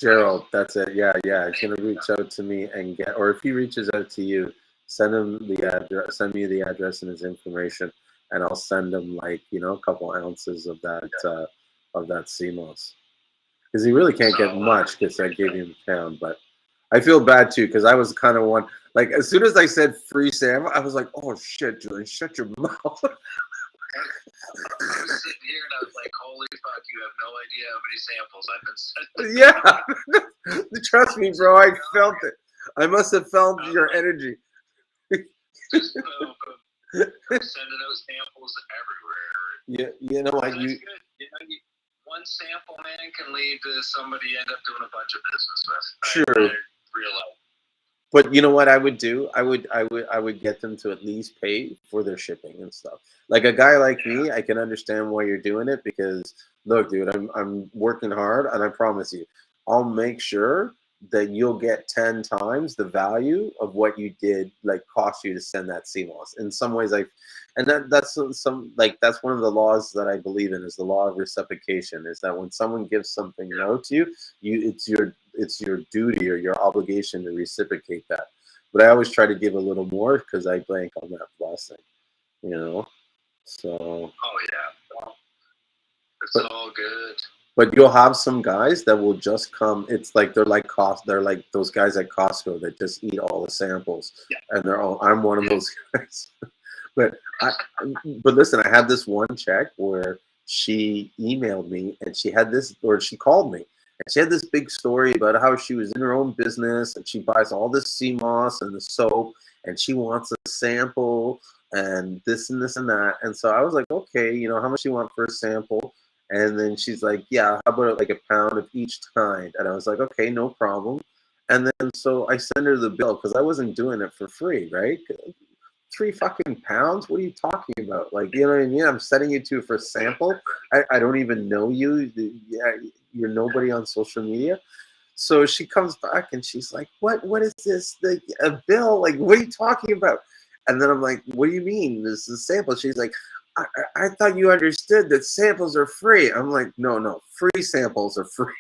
Gerald. That's it. Yeah. He's gonna reach out to me and or if he reaches out to you, send him the address. Send me the address and his information, and I'll send him a couple ounces of that Seamoss. Because he really can't get much because I gave him a pound, but I feel bad too because I was kind of one. Like as soon as I said free sample, I was like, "Oh shit, Julien, shut your mouth." I was sitting here and I was like, "Holy fuck, you have no idea how many samples I've been sending." Yeah, trust me, bro. I felt it. I must have felt your energy. Just sending out samples everywhere. You know what? That's good. One sample, man, can lead to somebody end up doing a bunch of business with. Sure. I realize. But you know what I would do? I would get them to at least pay for their shipping and stuff. Like a guy like me, I can understand why you're doing it because look, dude, I'm working hard, and I promise you, I'll make sure that you'll get 10 times the value of what you did cost you to send that Seamoss. In some ways, that's one of the laws that I believe in is the law of reciprocation. Is that when someone gives something out to you, it's your duty or your obligation to reciprocate that. But I always try to give a little more because I bank on that blessing, So. Oh yeah, well, it's all good. But you'll have some guys that will just come. It's like they're like those guys at Costco that just eat all the samples, and I'm one of those guys. But listen, I had this one check where she emailed me and she called me and she had this big story about how she was in her own business and she buys all this Seamoss and the soap and she wants a sample and this and this and that. And so I was like, okay, how much do you want for a sample? And then she's like, yeah, how about like a pound of each kind? And I was like, okay, no problem. And then so I sent her the bill because I wasn't doing it for free, right? 3 fucking pounds? What are you talking about? Like, you know what I mean? I'm sending you to for a sample. I don't even know you. You're nobody on social media. So she comes back and she's like, what is this? A bill? Like, what are you talking about? And then I'm like, what do you mean? This is a sample. She's like, I thought you understood that samples are free. I'm like, no, free samples are free.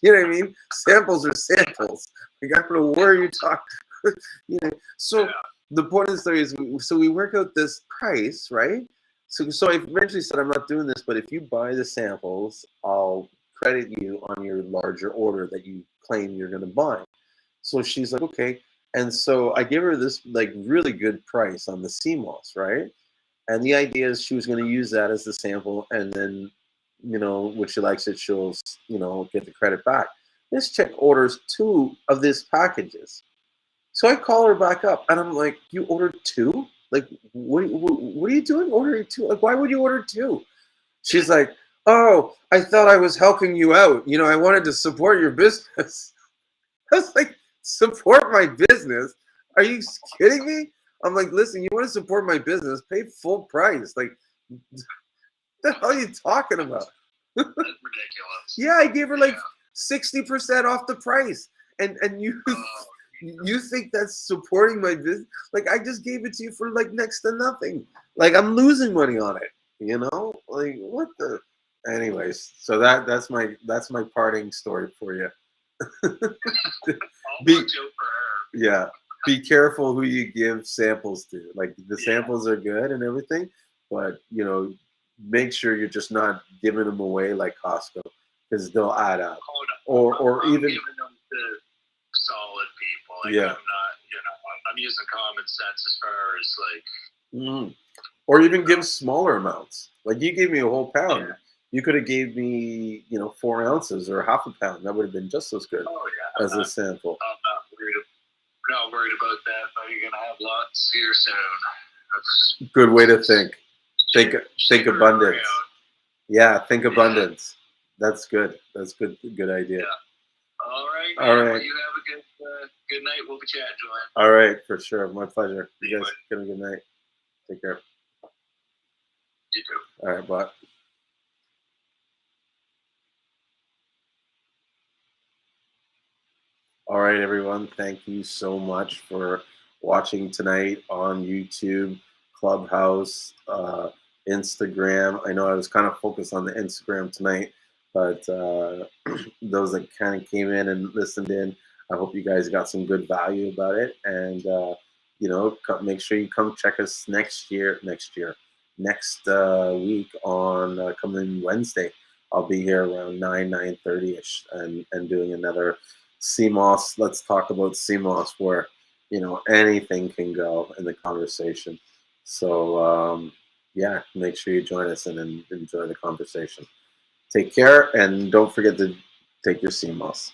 You know what I mean? Samples are samples. Like, I don't know where you're talking. So the point of the story is, so we work out this price, right? So I eventually said, I'm not doing this, but if you buy the samples, I'll credit you on your larger order that you claim you're going to buy. So she's like, okay. And so I gave her this really good price on the Seamoss, right? And the idea is she was going to use that as the sample, and then, when she likes it, she'll, get the credit back. This chick orders 2 of these packages. So I call her back up, and I'm like, you ordered 2? Like, what are you doing ordering 2? Like, why would you order 2? She's like, oh, I thought I was helping you out. I wanted to support your business. I was like, support my business? Are you kidding me? I'm like, listen, you want to support my business, pay full price. Like, what the hell are you talking about? That's ridiculous. Yeah, I gave her 60% off the price. And you think that's supporting my business? Like, I just gave it to you for next to nothing. Like, I'm losing money on it, Like, what the? Anyways, so that's my parting story for you. I'll Be- watch out for her. Yeah, be careful who you give samples to. Like the samples are good and everything, but you know, make sure you're just not giving them away like Costco because they'll add up. Oh, no. Or I'm even giving them to solid people. Like Yeah. I'm not, I'm using common sense as far as like. or even give smaller amounts. Like you gave me a whole pound. Yeah. You could have gave me, 4 ounces or half a pound. That would have been just as good Oh yeah. as a sample. I'm not worried about that. But you're gonna have lots here soon. That's Good way to think. Think ship her abundance. around. Yeah, think abundance. That's good. That's good. Good idea. Yeah. All right. All Man. right. Well, you have a good night. We'll be chatting, Julien. All right, for sure. My pleasure. See You you, guys have a good night. Take care. You too. All right, bye. All right, everyone. Thank you so much for watching tonight on YouTube, Clubhouse, Instagram. I know I was kind of focused on the Instagram tonight, but those that kind of came in and listened in, I hope you guys got some good value about it. And, make sure you come check us next week on coming Wednesday. I'll be here around 9:30ish and doing another Seamoss. Let's talk about Seamoss, where anything can go in the conversation. So make sure you join us and enjoy the conversation. Take care, and don't forget to take your Seamoss.